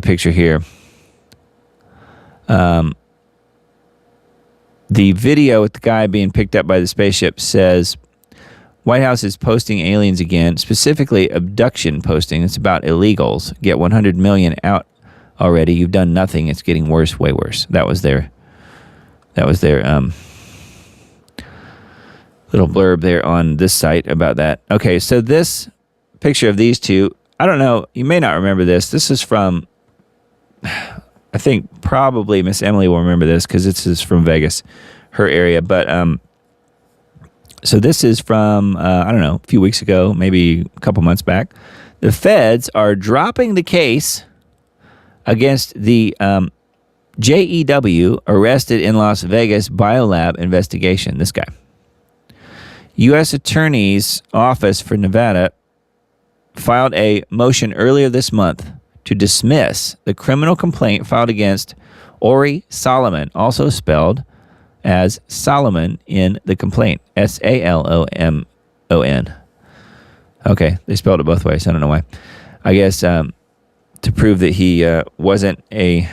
picture here. The video with the guy being picked up by the spaceship says, White House is posting aliens again, specifically abduction posting. It's about illegals. Get 100 million out already. You've done nothing. It's getting worse, way worse. That was their little blurb there on this site about that. Okay, so this picture of these two, I don't know, you may not remember this. This is from, I think probably Miss Emily will remember this because this is from Vegas, her area. But so this is from, I don't know, a few weeks ago, maybe a couple months back. The feds are dropping the case against the JEW arrested in Las Vegas biolab investigation. This guy. U.S. Attorney's Office for Nevada filed a motion earlier this month to dismiss the criminal complaint filed against Ori Solomon, also spelled as Solomon in the complaint, Salomon. Okay, they spelled it both ways. I don't know why. I guess to prove that he wasn't a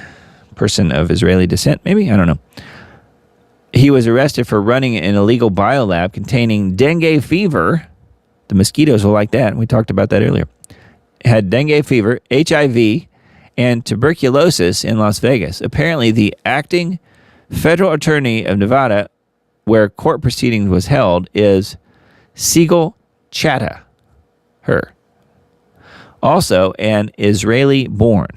person of Israeli descent, maybe? I don't know. He was arrested for running an illegal biolab containing dengue fever. The mosquitoes will like that. We talked about that earlier. Had dengue fever, HIV, and tuberculosis in Las Vegas. Apparently, the acting federal attorney of Nevada, where court proceedings was held, is Sigal Chattah. Her. Also an Israeli-born.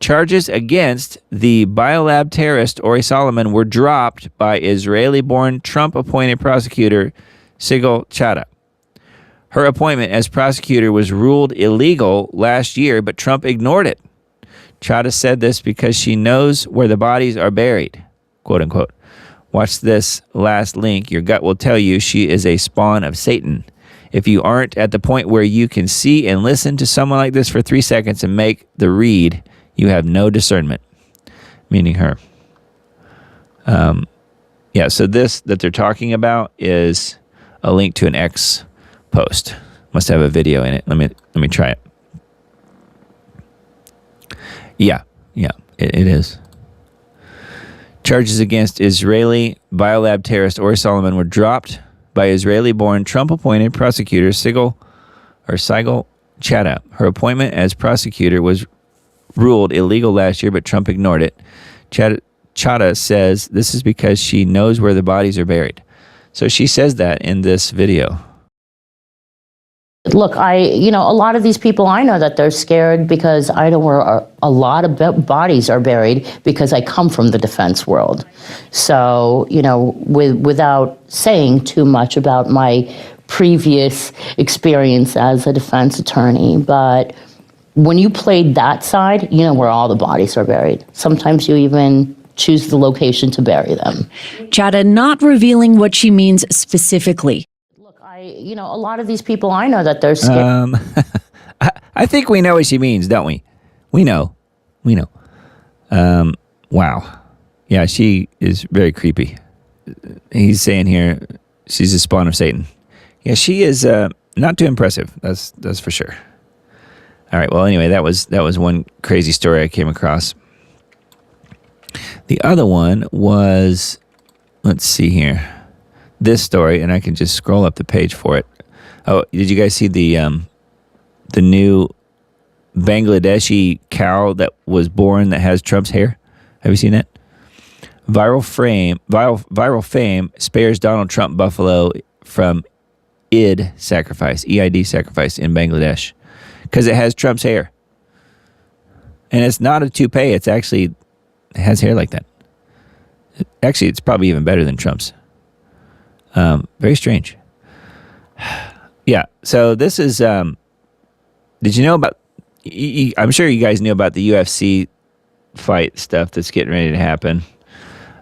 Charges against the biolab terrorist Ori Solomon were dropped by Israeli-born Trump-appointed prosecutor Sigal Chattah. Her appointment as prosecutor was ruled illegal last year, but Trump ignored it. Chattah said this because she knows where the bodies are buried, quote unquote. Watch this last link. Your gut will tell you she is a spawn of Satan. If you aren't at the point where you can see and listen to someone like this for 3 seconds and make the read, you have no discernment, meaning her. Yeah, so this that they're talking about is a link to an X post. Must have a video in it. Let me try it. Yeah, it is. Charges against Israeli biolab terrorist Ori Solomon were dropped by Israeli-born Trump-appointed prosecutor Sigal Chattah. Her appointment as prosecutor was ruled illegal last year, but Trump ignored it. Chattah says this is because she knows where the bodies are buried. So she says that in this video. Look, a lot of these people, I know that they're scared because I know where a lot of bodies are buried because I come from the defense world. So, without saying too much about my previous experience as a defense attorney, but when you played that side, you know where all the bodies are buried. Sometimes you even choose the location to bury them. Chada not revealing what she means specifically. A lot of these people, I know that they're scared. I think we know what she means, don't we? We know. Wow. Yeah, she is very creepy. He's saying here she's a spawn of Satan. Yeah, she is not too impressive. That's for sure. All right. Well, anyway, that was one crazy story I came across. The other one was, let's see here. This story, and I can just scroll up the page for it. Oh, did you guys see the new Bangladeshi cow that was born that has Trump's hair? Have you seen that? Viral fame spares Donald Trump buffalo from EID sacrifice in Bangladesh because it has Trump's hair. And it's not a toupee. It has hair like that. Actually, it's probably even better than Trump's. Very strange. Yeah. So this is, did you know about, I'm sure you guys knew about the UFC fight stuff that's getting ready to happen.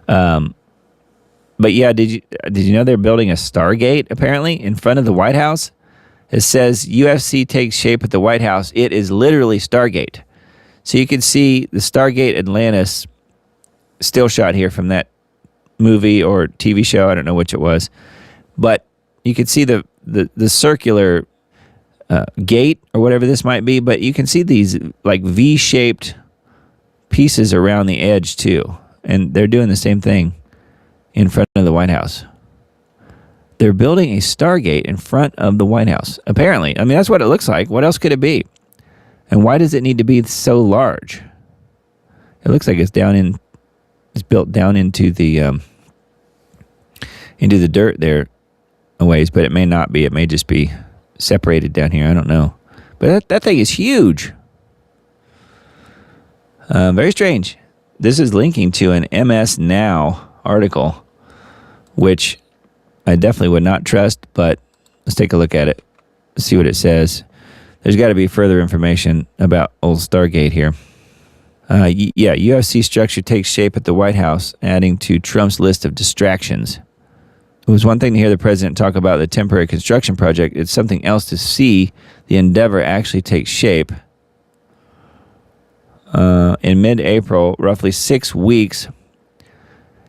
But yeah, did you know they're building a Stargate apparently in front of the White House? It says UFC takes shape at the White House. It is literally Stargate. So you can see the Stargate Atlantis still shot here from that movie or TV show. I don't know which it was, but you can see the circular gate or whatever this might be, but you can see these like V-shaped pieces around the edge too. And they're doing the same thing in front of the White House. They're building a Stargate in front of the White House. Apparently. I mean, that's what it looks like. What else could it be? And why does it need to be so large? It looks like it's built down into the dirt there a ways, but it may not be. It may just be separated down here. I don't know. But that thing is huge. Very strange. This is linking to an MS Now article, which I definitely would not trust, but let's take a look at it. Let's see what it says. There's got to be further information about old Stargate here. Yeah, UFC structure takes shape at the White House, adding to Trump's list of distractions. It was one thing to hear the president talk about the temporary construction project. It's something else to see the endeavor actually take shape. In mid-April, roughly 6 weeks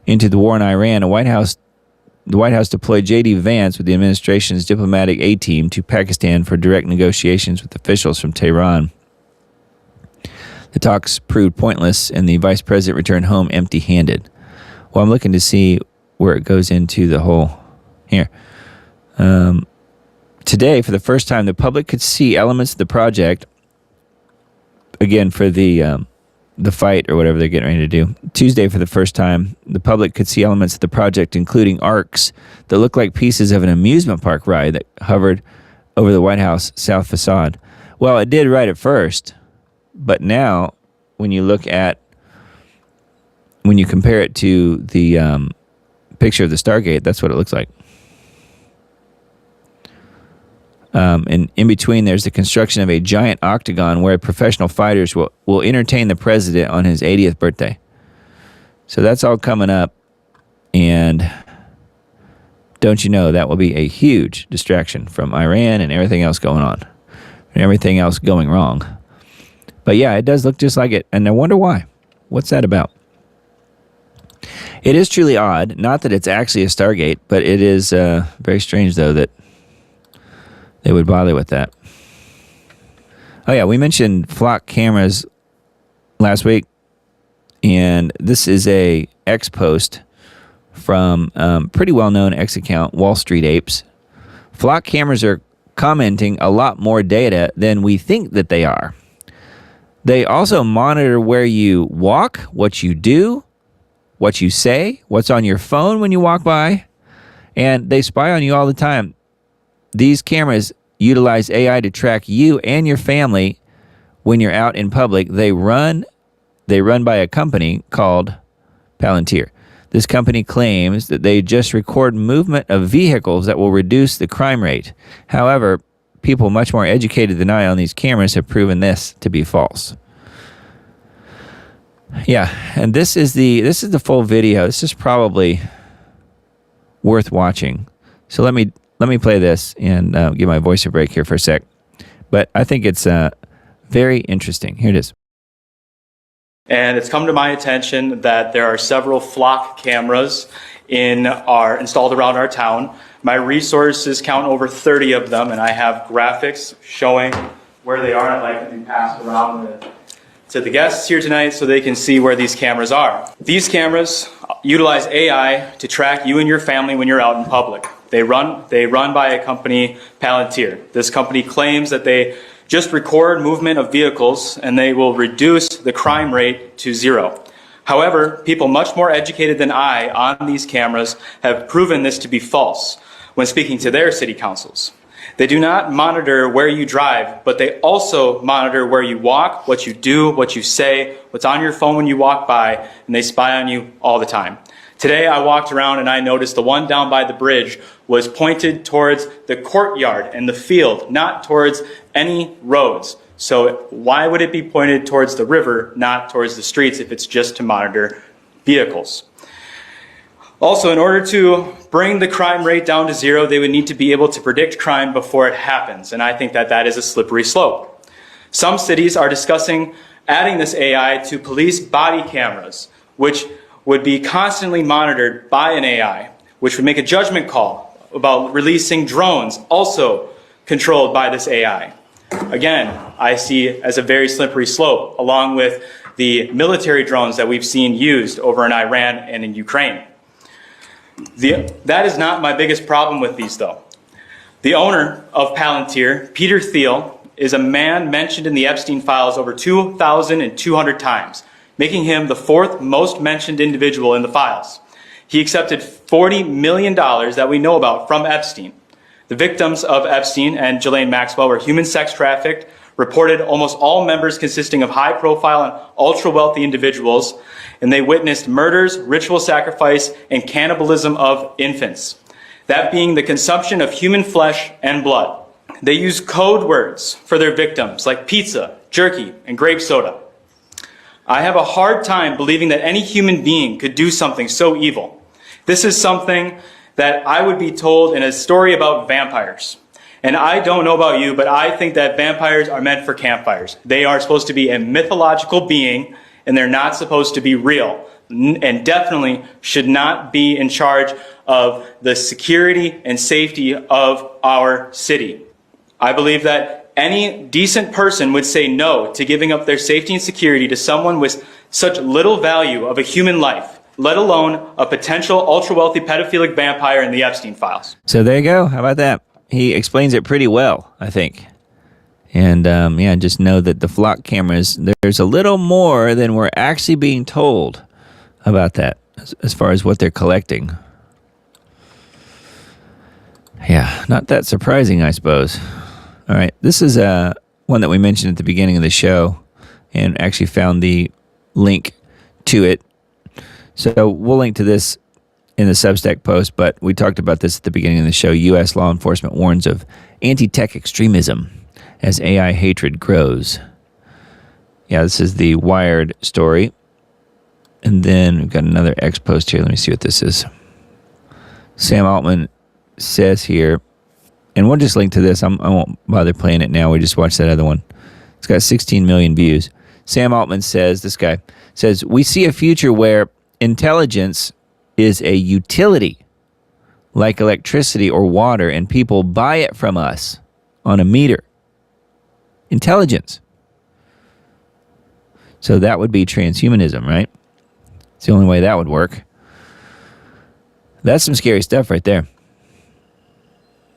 into the war in Iran, the White House deployed J.D. Vance with the administration's diplomatic A-team to Pakistan for direct negotiations with officials from Tehran. The talks proved pointless, and the vice president returned home empty-handed. Well, I'm looking to see where it goes into the whole here. Today, for the first time, the public could see elements of the project. Again, for the fight or whatever they're getting ready to do. Tuesday, for the first time, the public could see elements of the project, including arcs that look like pieces of an amusement park ride that hovered over the White House south facade. Well, it did right at first, but now when you compare it to the picture of the Stargate, that's what it looks like. And in between, there's the construction of a giant octagon where professional fighters will entertain the president on his 80th birthday. So that's all coming up. And don't you know, that will be a huge distraction from Iran and everything else going on. And everything else going wrong. But yeah, it does look just like it. And I wonder why. What's that about? It is truly odd. Not that it's actually a Stargate, but it is very strange, though, that they would bother with that. Oh, yeah, we mentioned flock cameras last week, and this is a X post from pretty well-known X account, Wall Street Apes. Flock cameras are commenting a lot more data than we think that they are. They also monitor where you walk, what you do, what you say, what's on your phone when you walk by, and they spy on you all the time. These cameras utilize AI to track you and your family when you're out in public. They run by a company called Palantir. This company claims that they just record movement of vehicles that will reduce the crime rate. However, people much more educated than I on these cameras have proven this to be false. Yeah, and this is the full video. This is probably worth watching. So let me play this and give my voice a break here for a sec. But I think it's very interesting. Here it is. And it's come to my attention that there are several flock cameras installed around our town. My resources count over 30 of them, and I have graphics showing where they are. I'd like to be passed around to the guests here tonight so they can see where these cameras are. These cameras utilize AI to track you and your family when you're out in public. They run by a company, Palantir. This company claims that they just record movement of vehicles and they will reduce the crime rate to 0. However, people much more educated than I on these cameras have proven this to be false when speaking to their city councils. They do not monitor where you drive, but they also monitor where you walk, what you do, what you say, what's on your phone when you walk by, and they spy on you all the time. Today I walked around and I noticed the one down by the bridge was pointed towards the courtyard and the field, not towards any roads. So why would it be pointed towards the river, not towards the streets, if it's just to monitor vehicles? Also, in order to bring the crime rate down to 0, they would need to be able to predict crime before it happens. And I think that is a slippery slope. Some cities are discussing adding this AI to police body cameras, which would be constantly monitored by an AI, which would make a judgment call about releasing drones, also controlled by this AI. Again, I see it as a very slippery slope, along with the military drones that we've seen used over in Iran and in Ukraine. That is not my biggest problem with these, though. The owner of Palantir, Peter Thiel, is a man mentioned in the Epstein files over 2,200 times, making him the 4th most mentioned individual in the files. He accepted $40 million that we know about from Epstein. The victims of Epstein and Ghislaine Maxwell were human sex trafficked, reported almost all members consisting of high-profile and ultra-wealthy individuals, and they witnessed murders, ritual sacrifice, and cannibalism of infants, that being the consumption of human flesh and blood. They used code words for their victims, like pizza, jerky, and grape soda. I have a hard time believing that any human being could do something so evil. This is something that I would be told in a story about vampires. And I don't know about you, but I think that vampires are meant for campfires. They are supposed to be a mythological being, and they're not supposed to be real, and definitely should not be in charge of the security and safety of our city. I believe that any decent person would say no to giving up their safety and security to someone with such little value of a human life, let alone a potential ultra-wealthy pedophilic vampire in the Epstein files. So there you go. How about that? He explains it pretty well, I think. And just know that the flock cameras, there's a little more than we're actually being told about that as far as what they're collecting. Yeah, not that surprising, I suppose. All right, this is one that we mentioned at the beginning of the show and actually found the link to it. So we'll link to this in the Substack post, but we talked about this at the beginning of the show. U.S. law enforcement warns of anti-tech extremism as AI hatred grows. Yeah, this is the Wired story. And then we've got another X post here. Let me see what this is. Sam Altman says here, and we'll just link to this. I won't bother playing it now. We just watched that other one. It's got 16 million views. Sam Altman says, this guy says, we see a future where intelligence is a utility like electricity or water, and people buy it from us on a meter. Intelligence. So that would be transhumanism, right? It's the only way that would work. That's some scary stuff right there.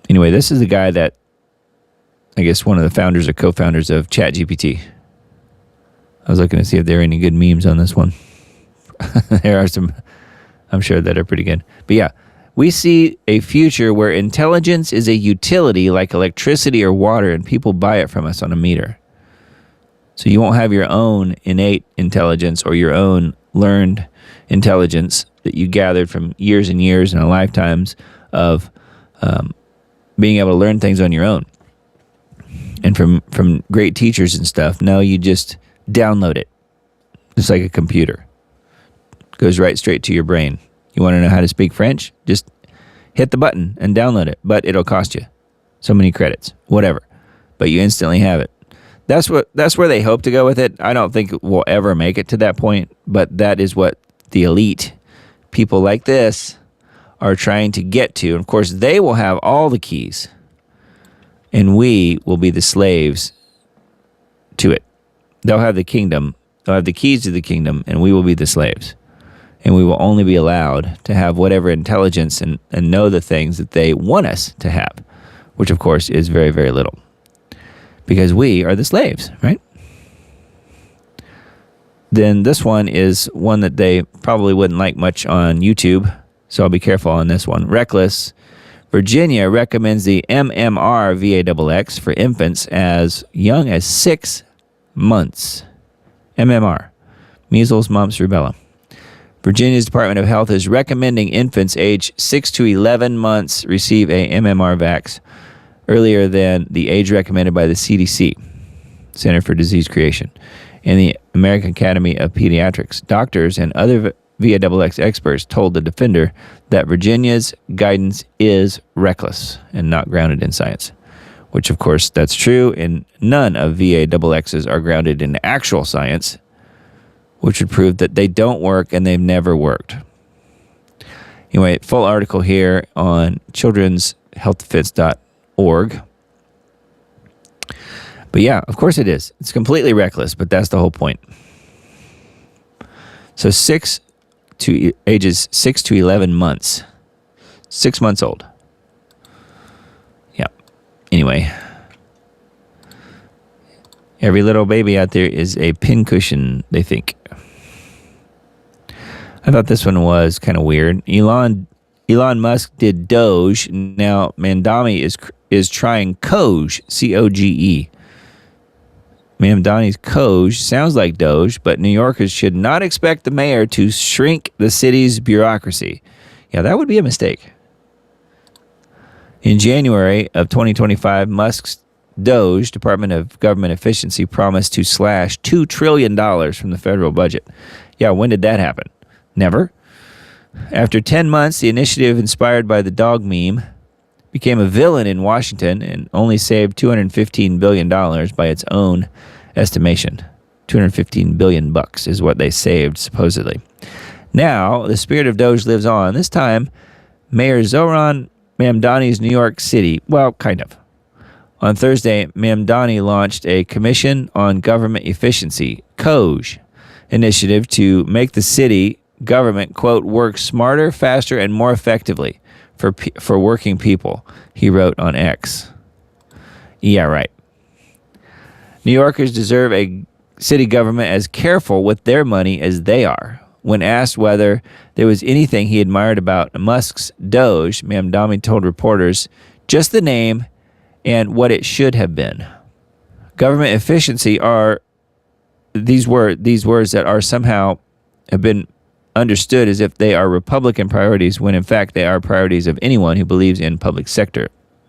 Anyway, this is the guy that, I guess, one of the founders or co-founders of ChatGPT. I was looking to see if there are any good memes on this one. There are some, I'm sure, that are pretty good. But yeah, We see a future where intelligence is a utility like electricity or water, and people buy it from us on a meter. So you won't have your own innate intelligence or your own learned intelligence that you gathered from years and years and lifetimes of being able to learn things on your own and from great teachers and stuff. No, you just download it, just like a computer. It goes right straight to your brain. You want to know how to speak French? Just hit the button and download it, but it'll cost you so many credits, whatever. But you instantly have it. That's where they hope to go with it. I don't think we'll ever make it to that point, but that is what the elite, people like this, are trying to get to. And of course, they will have all the keys, and we will be the slaves to it. They'll have the kingdom, they'll have the keys to the kingdom, and we will be the slaves. And we will only be allowed to have whatever intelligence and know the things that they want us to have, which of course is very, very little. Because we are the slaves, right? Then this one is one that they probably wouldn't like much on YouTube, so I'll be careful on this one. Reckless. Virginia recommends the MMR VAXX for infants as young as 6 months. MMR, measles, mumps, rubella. Virginia's Department of Health is recommending infants aged 6 to 11 months receive a MMR vax earlier than the age recommended by the CDC, Center for Disease Creation, and the American Academy of Pediatrics. Doctors and other VAXX experts told the Defender that Virginia's guidance is reckless and not grounded in science, which of course that's true, and none of VAXXs are grounded in actual science, which would prove that they don't work and they've never worked. Anyway, full article here on children'shealthdefense.org. But yeah, of course it is. It's completely reckless, but that's the whole point. So ages 6 to 11 months. 6 months old. Yeah. Anyway. Every little baby out there is a pincushion, they think. I thought this one was kind of weird. Elon Musk did Doge. Now Mamdani is trying Coge, C-O-G-E. Mamdani's Coge sounds like Doge, but New Yorkers should not expect the mayor to shrink the city's bureaucracy. Yeah, that would be a mistake. In January of 2025, Musk's Doge, Department of Government Efficiency, promised to slash $2 trillion from the federal budget. Yeah, when did that happen? Never. After 10 months, the initiative, inspired by the dog meme, became a villain in Washington and only saved $215 billion by its own estimation. $215 billion is what they saved, supposedly. Now, the spirit of Doge lives on. This time, Mayor Zohran Mamdani's New York City. Well, kind of. On Thursday, Mamdani launched a Commission on Government Efficiency, COGE, initiative to make the city government, quote, work smarter, faster, and more effectively for working people, he wrote on X. Yeah, right. New Yorkers deserve a city government as careful with their money as they are. When asked whether there was anything he admired about Musk's Doge, Mamdani told reporters just the name and what it should have been. Government efficiency are these words that are somehow have been understood as if they are Republican priorities, when in fact they are priorities of anyone who believes in public sector,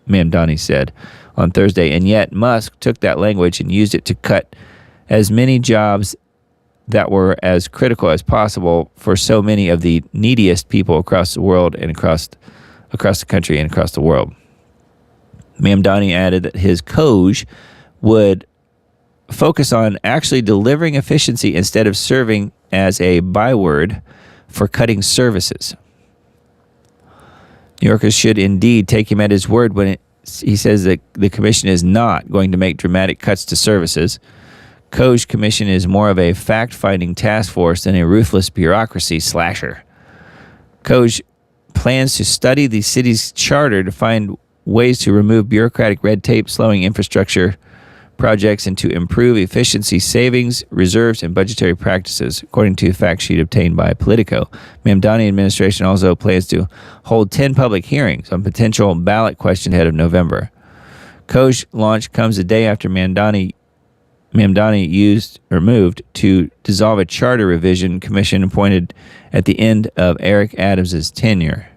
Mamdani said on Thursday. And yet Musk took that language and used it to cut as many jobs that were as critical as possible for so many of the neediest people across the world and across the country and across the world. Mamdani added that his COGE would focus on actually delivering efficiency instead of serving as a byword for cutting services. New Yorkers should indeed take him at his word when he says that the commission is not going to make dramatic cuts to services. COGE commission is more of a fact-finding task force than a ruthless bureaucracy slasher. COGE plans to study the city's charter to find ways to remove bureaucratic red tape, slowing infrastructure projects and to improve efficiency, savings, reserves, and budgetary practices, according to a fact sheet obtained by Politico. Mamdani administration also plans to hold 10 public hearings on potential ballot question ahead of November. COJ launch comes a day after Mamdani moved to dissolve a charter revision commission appointed at the end of Eric Adams' tenure.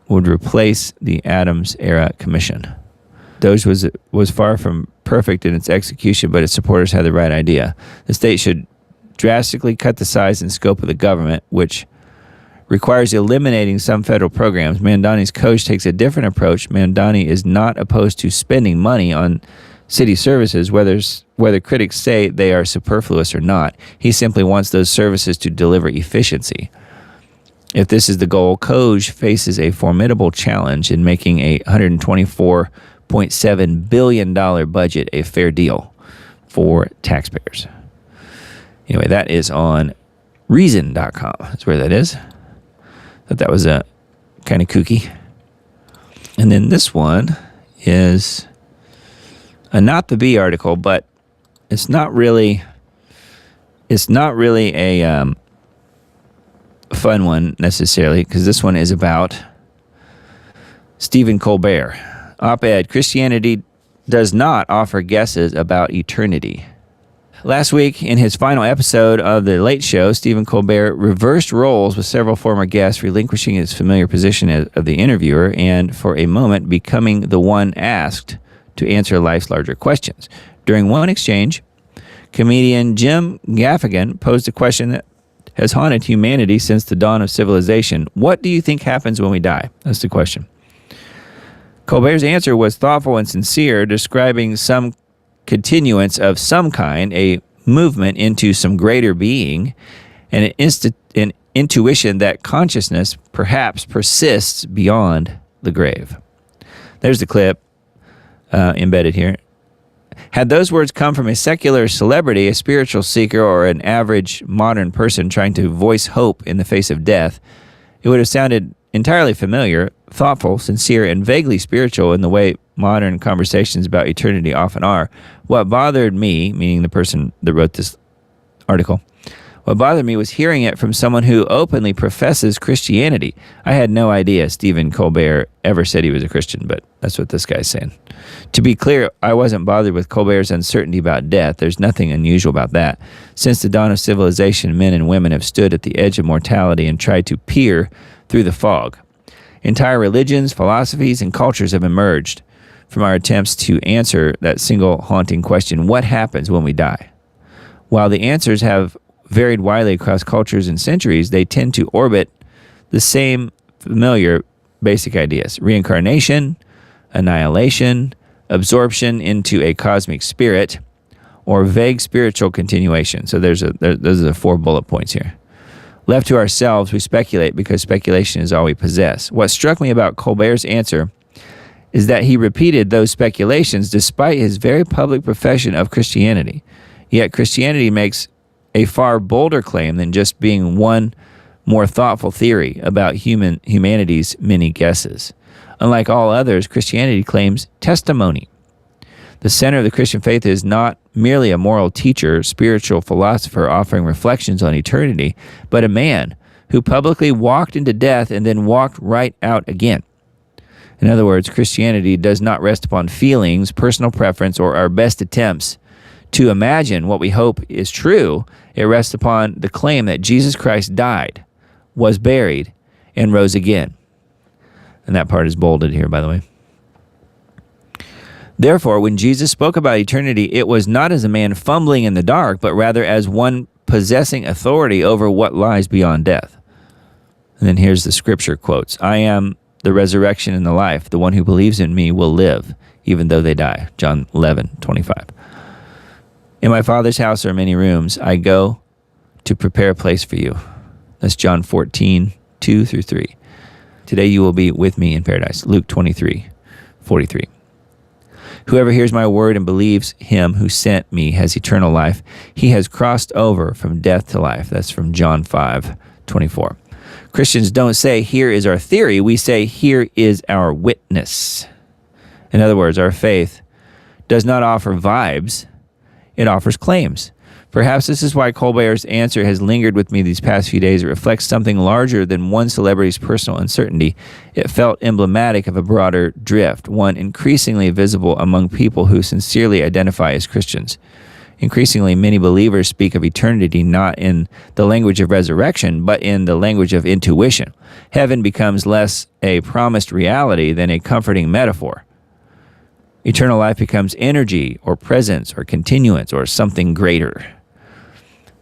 Would replace the Adams-era commission. DOJ was far from perfect in its execution, but its supporters had the right idea. The state should drastically cut the size and scope of the government, which requires eliminating some federal programs. Mamdani's COJ takes a different approach. Mamdani is not opposed to spending money on city services, whether critics say they are superfluous or not. He simply wants those services to deliver efficiency. If this is the goal, COJ faces a formidable challenge in making a $124.7 billion budget a fair deal for taxpayers. Anyway, that is on Reason.com. That's where that is. Thought that was a kind of kooky. And then this one is a Not the Bee article, but it's not really a fun one necessarily, because this one is about Stephen Colbert. Op-ed, Christianity does not offer guesses about eternity. Last week, in his final episode of The Late Show, Stephen Colbert reversed roles with several former guests, relinquishing his familiar position of the interviewer and, for a moment, becoming the one asked to answer life's larger questions. During one exchange, comedian Jim Gaffigan posed a question that has haunted humanity since the dawn of civilization. What do you think happens when we die? That's the question. Colbert's answer was thoughtful and sincere, describing some continuance of some kind, a movement into some greater being, and an intuition that consciousness perhaps persists beyond the grave. There's the clip embedded here. Had those words come from a secular celebrity, a spiritual seeker, or an average modern person trying to voice hope in the face of death, it would have sounded entirely familiar, thoughtful, sincere, and vaguely spiritual in the way modern conversations about eternity often are. What bothered me, meaning the person that wrote this article, what bothered me was hearing it from someone who openly professes Christianity. I had no idea Stephen Colbert ever said he was a Christian, but that's what this guy's saying. To be clear, I wasn't bothered with Colbert's uncertainty about death. There's nothing unusual about that. Since the dawn of civilization, men and women have stood at the edge of mortality and tried to peer through the fog. Entire religions, philosophies, and cultures have emerged from our attempts to answer that single haunting question, what happens when we die? While the answers have varied widely across cultures and centuries, they tend to orbit the same familiar basic ideas: reincarnation, annihilation, absorption into a cosmic spirit, or vague spiritual continuation. So those are the 4 bullet points here. Left to ourselves, we speculate because speculation is all we possess. What struck me about Colbert's answer is that he repeated those speculations despite his very public profession of Christianity. Yet Christianity makes a far bolder claim than just being one more thoughtful theory about humanity's many guesses. Unlike all others, Christianity claims testimony. The center of the Christian faith is not merely a moral teacher, spiritual philosopher offering reflections on eternity, but a man who publicly walked into death and then walked right out again. In other words, Christianity does not rest upon feelings, personal preference, or our best attempts to imagine what we hope is true. It rests upon the claim that Jesus Christ died, was buried, and rose again. And that part is bolded here, by the way. Therefore, when Jesus spoke about eternity, it was not as a man fumbling in the dark, but rather as one possessing authority over what lies beyond death. And then here's the scripture quotes. I am the resurrection and the life. The one who believes in me will live, even though they die. John 11:25. In my Father's house are many rooms. I go to prepare a place for you. That's John 14:2-3. Today you will be with me in paradise. Luke 23:43. Whoever hears my word and believes him who sent me has eternal life. He has crossed over from death to life. That's from John 5:24. Christians don't say, here is our theory. We say, here is our witness. In other words, our faith does not offer vibes, it offers claims. Perhaps this is why Colbert's answer has lingered with me these past few days. It reflects something larger than one celebrity's personal uncertainty. It felt emblematic of a broader drift, one increasingly visible among people who sincerely identify as Christians. Increasingly, many believers speak of eternity not in the language of resurrection, but in the language of intuition. Heaven becomes less a promised reality than a comforting metaphor. Eternal life becomes energy or presence or continuance or something greater.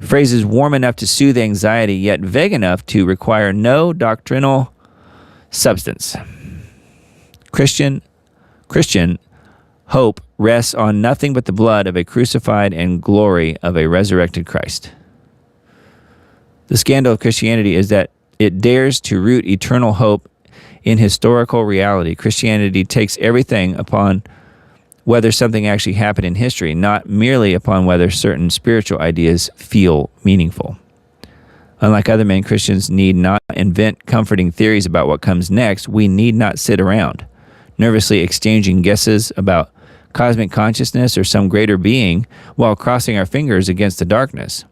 Phrases warm enough to soothe anxiety, yet vague enough to require no doctrinal substance. Christian hope rests on nothing but the blood of a crucified and glory of a resurrected Christ. The scandal of Christianity is that it dares to root eternal hope in historical reality. Christianity takes everything upon whether something actually happened in history, not merely upon whether certain spiritual ideas feel meaningful. Unlike other men, Christians need not invent comforting theories about what comes next. We need not sit around, nervously exchanging guesses about cosmic consciousness or some greater being while crossing our fingers against the darkness.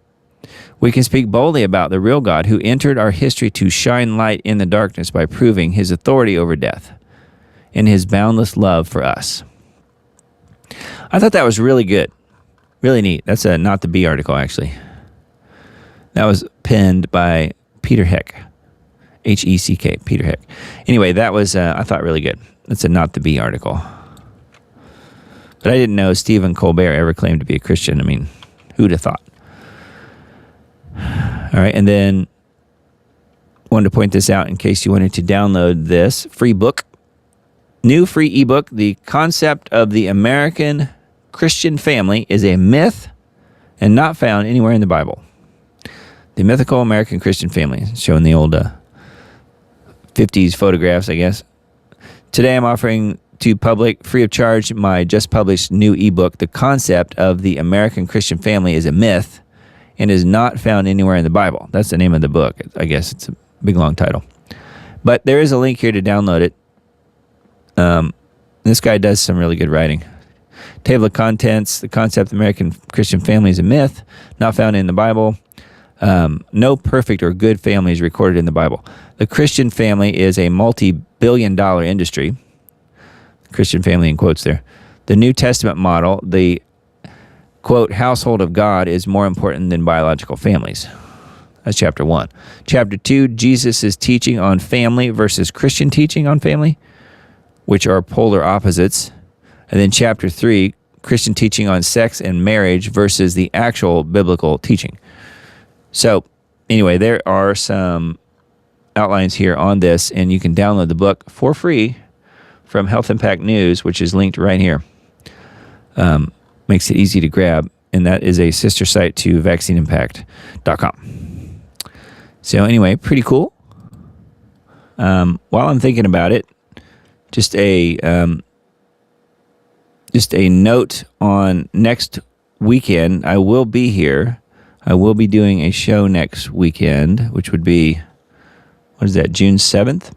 We can speak boldly about the real God who entered our history to shine light in the darkness by proving his authority over death and his boundless love for us. I thought that was really good. Really neat. That's a Not the Bee article, actually. That was penned by Peter Heck. H-E-C-K, Peter Heck. Anyway, that was, I thought, really good. That's a Not the Bee article. But I didn't know Stephen Colbert ever claimed to be a Christian. I mean, who'd have thought? All right, and then wanted to point this out in case you wanted to download this free book. New free ebook, The Concept of the American Christian Family is a Myth and Not Found Anywhere in the Bible. The Mythical American Christian Family, showing the old 50s photographs, I guess. Today I'm offering to public, free of charge, my just published new ebook, The Concept of the American Christian Family is a Myth and is Not Found Anywhere in the Bible. That's the name of the book. I guess it's a big, long title. But there is a link here to download it. This guy does some really good writing. Table of contents, The Concept of the American Christian Family is a Myth, Not Found in the Bible. No perfect or good family is recorded in the Bible. The Christian family is a multi-billion-dollar industry. Christian family in quotes there. The New Testament model, the, quote, household of God is more important than biological families. That's chapter 1. Chapter 2, Jesus' teaching on family versus Christian teaching on family, which are polar opposites. And then chapter 3, Christian teaching on sex and marriage versus the actual biblical teaching. So, anyway, there are some outlines here on this, and you can download the book for free from Health Impact News, which is linked right here. Makes it easy to grab, and that is a sister site to vaccineimpact.com. So, anyway, pretty cool. While I'm thinking about it, just a note on next weekend. I will be here. I will be doing a show next weekend, which would be, what is that, June 7th?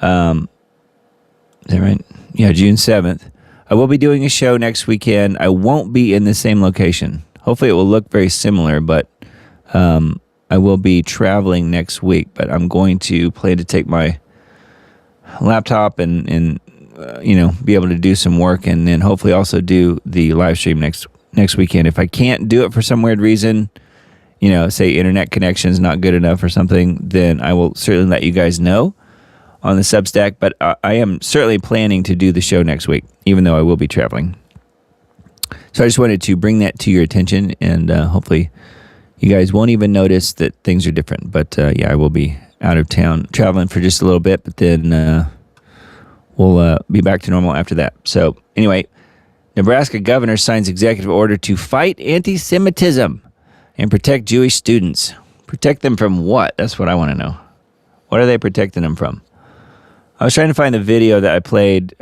Is that right? Yeah, June 7th. I will be doing a show next weekend. I won't be in the same location. Hopefully it will look very similar, but I will be traveling next week. But I'm going to plan to take my laptop and be able to do some work, and then hopefully also do the live stream next weekend. If I can't do it for some weird reason, say internet connection is not good enough or something, then I will certainly let you guys know on the Substack. But I am certainly planning to do the show next week, even though I will be traveling. So I just wanted to bring that to your attention, and hopefully you guys won't even notice that things are different. But yeah, I will be out of town traveling for just a little bit, but then we'll be back to normal after that. So anyway, Nebraska governor signs executive order to fight anti-Semitism and protect Jewish students. Protect them from what? That's what I want to know. What are they protecting them from? I was trying to find the video that I played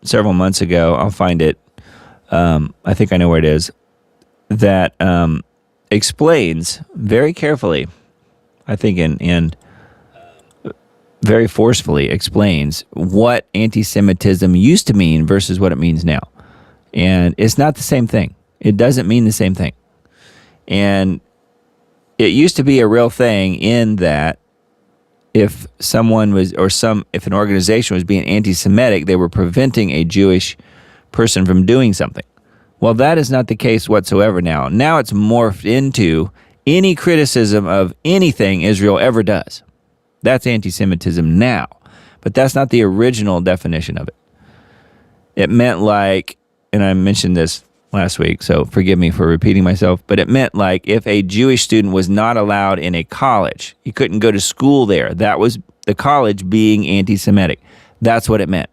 several months ago. I'll find it. I think I know where it is. That explains very carefully, I think, and very forcefully explains what anti-Semitism used to mean versus what it means now. And it's not the same thing. It doesn't mean the same thing. And it used to be a real thing in that if someone was, if an organization was being anti-Semitic, they were preventing a Jewish person from doing something. Well, that is not the case whatsoever now. Now it's morphed into any criticism of anything Israel ever does. That's anti-Semitism now. But that's not the original definition of it. It meant like, and I mentioned this last week, so forgive me for repeating myself, but it meant like if a Jewish student was not allowed in a college, he couldn't go to school there. That was the college being anti-Semitic. That's what it meant.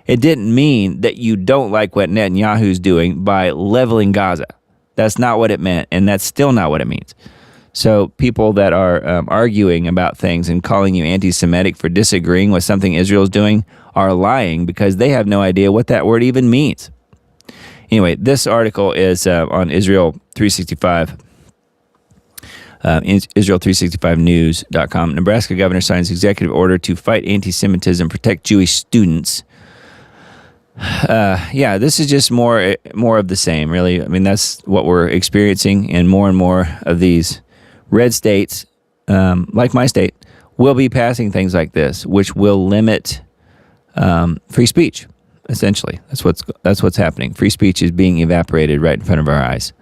It didn't mean that you don't like what Netanyahu's doing by leveling Gaza. That's not what it meant, and that's still not what it means. So people that are arguing about things and calling you anti-Semitic for disagreeing with something Israel's doing are lying because they have no idea what that word even means. Anyway, this article is on Israel 365, Israel365news.com. Nebraska governor signs executive order to fight anti-Semitism, protect Jewish students. This is just more of the same, really. I mean, that's what we're experiencing, and more of these red states, like my state, will be passing things like this, which will limit free speech. Essentially, that's what's happening. Free speech is being evaporated right in front of our eyes.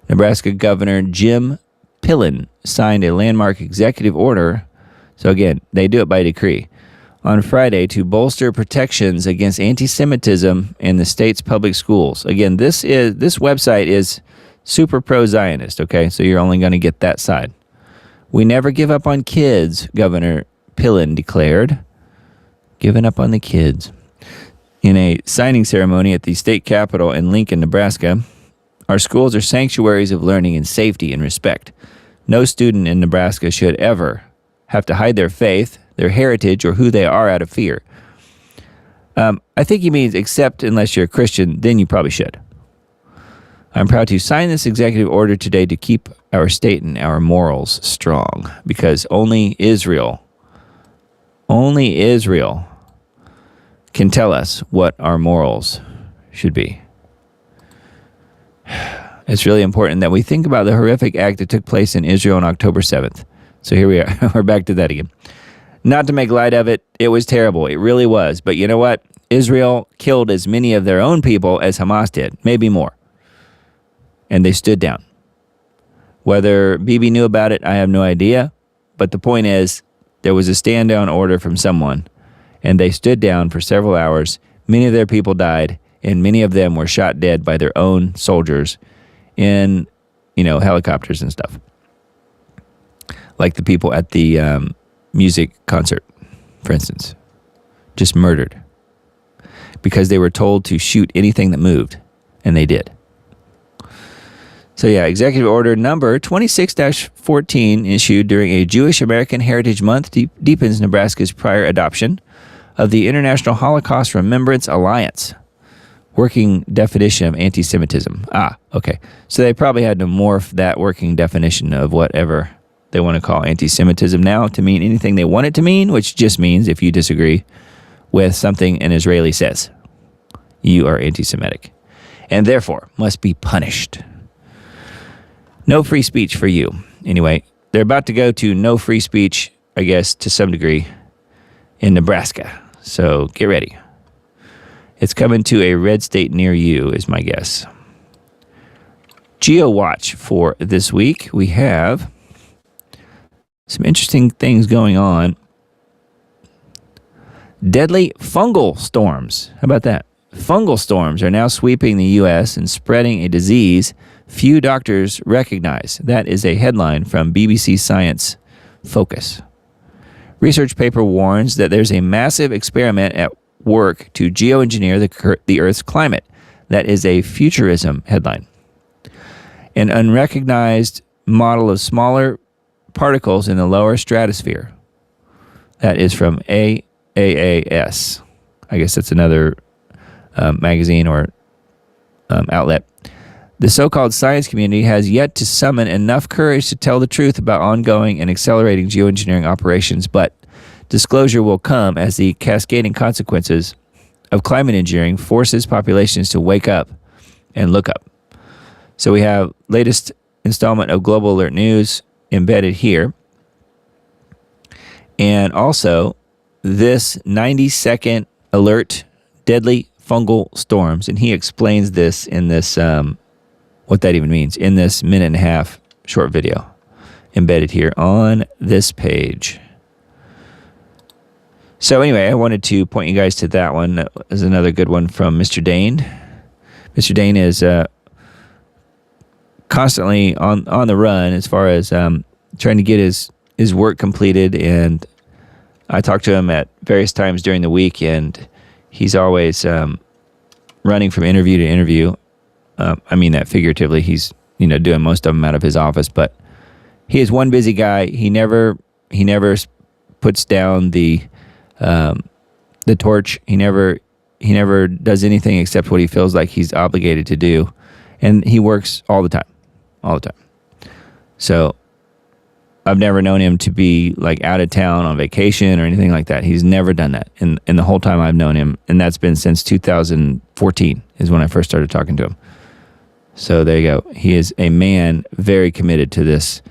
Nebraska Governor Jim Pillen signed a landmark executive order. So again, they do it by decree on Friday to bolster protections against anti-Semitism in the state's public schools. Again, this website is super pro-Zionist, okay? So you're only going to get that side. We never give up on kids, Governor Pillen declared. Giving up on the kids. In a signing ceremony at the state capitol in Lincoln, Nebraska, our schools are sanctuaries of learning and safety and respect. No student in Nebraska should ever have to hide their faith, their heritage, or who they are out of fear. I think he means except unless you're a Christian, then you probably should. I'm proud to sign this executive order today to keep our state and our morals strong, because only Israel can tell us what our morals should be. It's really important that we think about the horrific act that took place in Israel on October 7th. So here we are. We're back to that again. Not to make light of it, it was terrible. It really was. But you know what? Israel killed as many of their own people as Hamas did, maybe more. And they stood down. Whether Bibi knew about it, I have no idea. But the point is, there was a stand-down order from someone, and they stood down for several hours. Many of their people died, and many of them were shot dead by their own soldiers in, helicopters and stuff. Like the people at the music concert, for instance. Just murdered. Because they were told to shoot anything that moved, and they did. So Executive Order number 26-14 issued during a Jewish American Heritage Month deepens Nebraska's prior adoption of the International Holocaust Remembrance Alliance working definition of anti-Semitism. Okay. So they probably had to morph that working definition of whatever they want to call anti-Semitism now to mean anything they want it to mean, which just means if you disagree with something an Israeli says, you are anti-Semitic and therefore must be punished. No free speech for you. Anyway, they're about to go to no free speech, I guess, to some degree, in Nebraska. So get ready. It's coming to a red state near you, is my guess. GeoWatch for this week. We have some interesting things going on. Deadly fungal storms. How about that? Fungal storms are now sweeping the U.S. and spreading a disease few doctors recognize. That is a headline from BBC Science Focus. Research paper warns that there's a massive experiment at work to geoengineer the Earth's climate. That is a futurism headline. An unrecognized model of smaller particles in the lower stratosphere. That is from AAAS. I guess that's another magazine or outlet. The so-called science community has yet to summon enough courage to tell the truth about ongoing and accelerating geoengineering operations, but Disclosure will come as the cascading consequences of climate engineering forces populations to wake up and look up. So we have latest installment of Global Alert News embedded here. And also this 90-second alert, deadly fungal storms. And he explains this in this, what that even means, in this 1.5-minute short video embedded here on this page. So anyway, I wanted to point you guys to that one. That is another good one from Mr. Dane. Mr. Dane is constantly on the run as far as trying to get his work completed, and I talk to him at various times during the week, and he's always running from interview to interview. I mean that figuratively. He's doing most of them out of his office, but he is one busy guy. He never puts down the torch. He never does anything except what he feels like he's obligated to do, and he works all the time. So I've never known him to be like out of town on vacation or anything like that. He's never done that in the whole time I've known him, and that's been since 2014 is when I first started talking to him. So there you go. He is a man very committed to this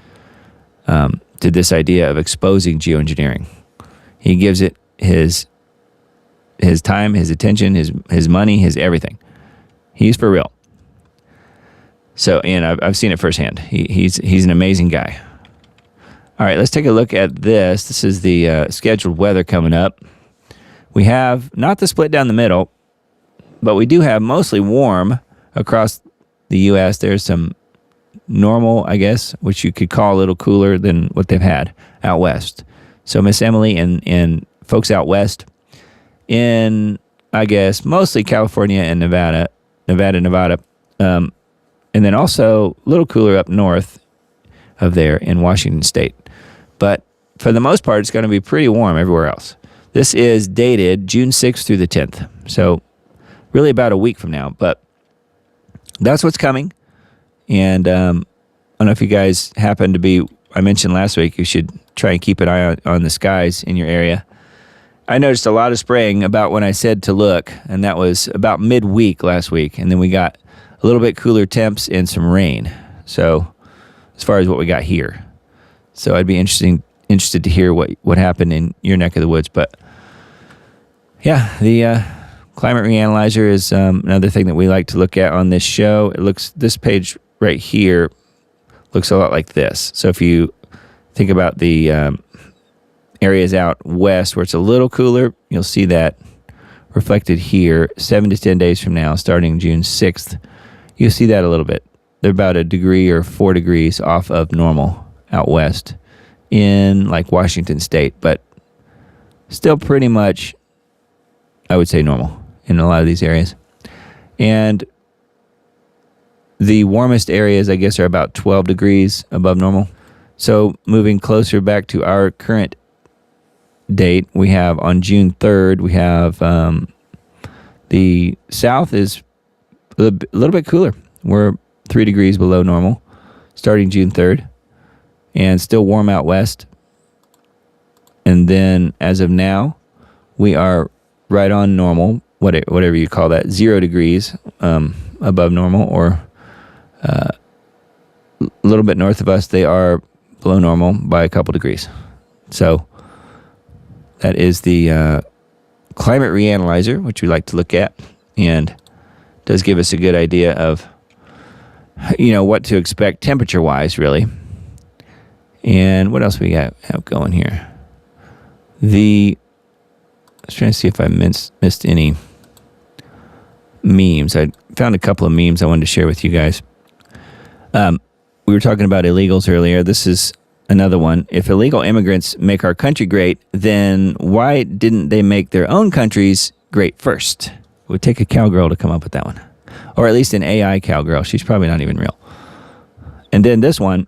idea of exposing geoengineering. He gives it his time, his attention, his money, his everything. He's for real. So, and I've seen it firsthand. He's an amazing guy. All right, let's take a look at this. This is the scheduled weather coming up. We have not the split down the middle, but we do have mostly warm across the U.S. There's some normal, I guess, which you could call a little cooler than what they've had out west. So Miss Emily and folks out west in, I guess, mostly California and Nevada, and then also a little cooler up north of there in Washington State. But for the most part, it's going to be pretty warm everywhere else. This is dated June 6th through the 10th. So really about a week from now. But that's what's coming. And I don't know if you guys happen to be, I mentioned last week, you should try and keep an eye on the skies in your area. I noticed a lot of spraying about when I said to look, and that was about midweek last week. And then we got a little bit cooler temps and some rain. So as far as what we got here. So I'd be interested to hear what happened in your neck of the woods. But yeah, the climate reanalyzer is another thing that we like to look at on this show. This page right here looks a lot like this. So if you think about the areas out west where it's a little cooler, you'll see that reflected here 7 to 10 days from now, starting June 6th. You'll see that a little bit. They're about a degree or 4 degrees off of normal out west in like Washington State, but still pretty much, I would say, normal in a lot of these areas. And the warmest areas, I guess, are about 12 degrees above normal. So moving closer back to our current date, we have on June 3rd, we have the south is a little bit cooler. We're 3 degrees below normal starting June 3rd, and still warm out west. And then as of now, we are right on normal, whatever you call that, 0 degrees above normal, or a little bit north of us, they are below normal by a couple degrees. So that is the climate reanalyzer, which we like to look at, and does give us a good idea of what to expect temperature-wise, really. And what else we have going here? I was trying to see if I missed any memes. I found a couple of memes I wanted to share with you guys. We were talking about illegals earlier. This is another one. If illegal immigrants make our country great, then why didn't they make their own countries great first? It would take a cowgirl to come up with that one. Or at least an AI cowgirl. She's probably not even real. And then this one,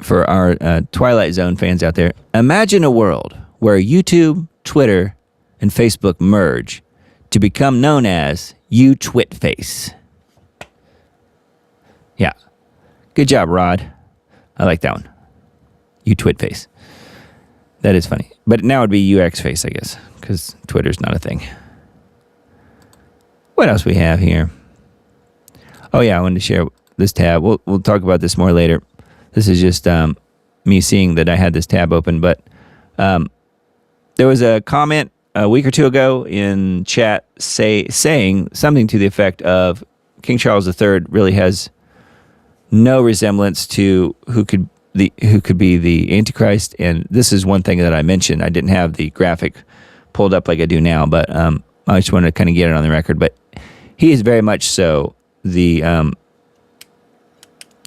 for our Twilight Zone fans out there. Imagine a world where YouTube, Twitter, and Facebook merge to become known as UTwitface. Yeah. Good job, Rod. I like that one. UTwitface. That is funny. But now it'd be UX face, I guess, because Twitter's not a thing. What else we have here? Oh, yeah, I wanted to share this tab. We'll talk about this more later. This is just me seeing that I had this tab open. But there was a comment a week or two ago in chat saying something to the effect of King Charles III really has no resemblance to who could be the Antichrist. And this is one thing that I mentioned. I didn't have the graphic pulled up like I do now, but I just wanted to kind of get it on the record. But he is very much so the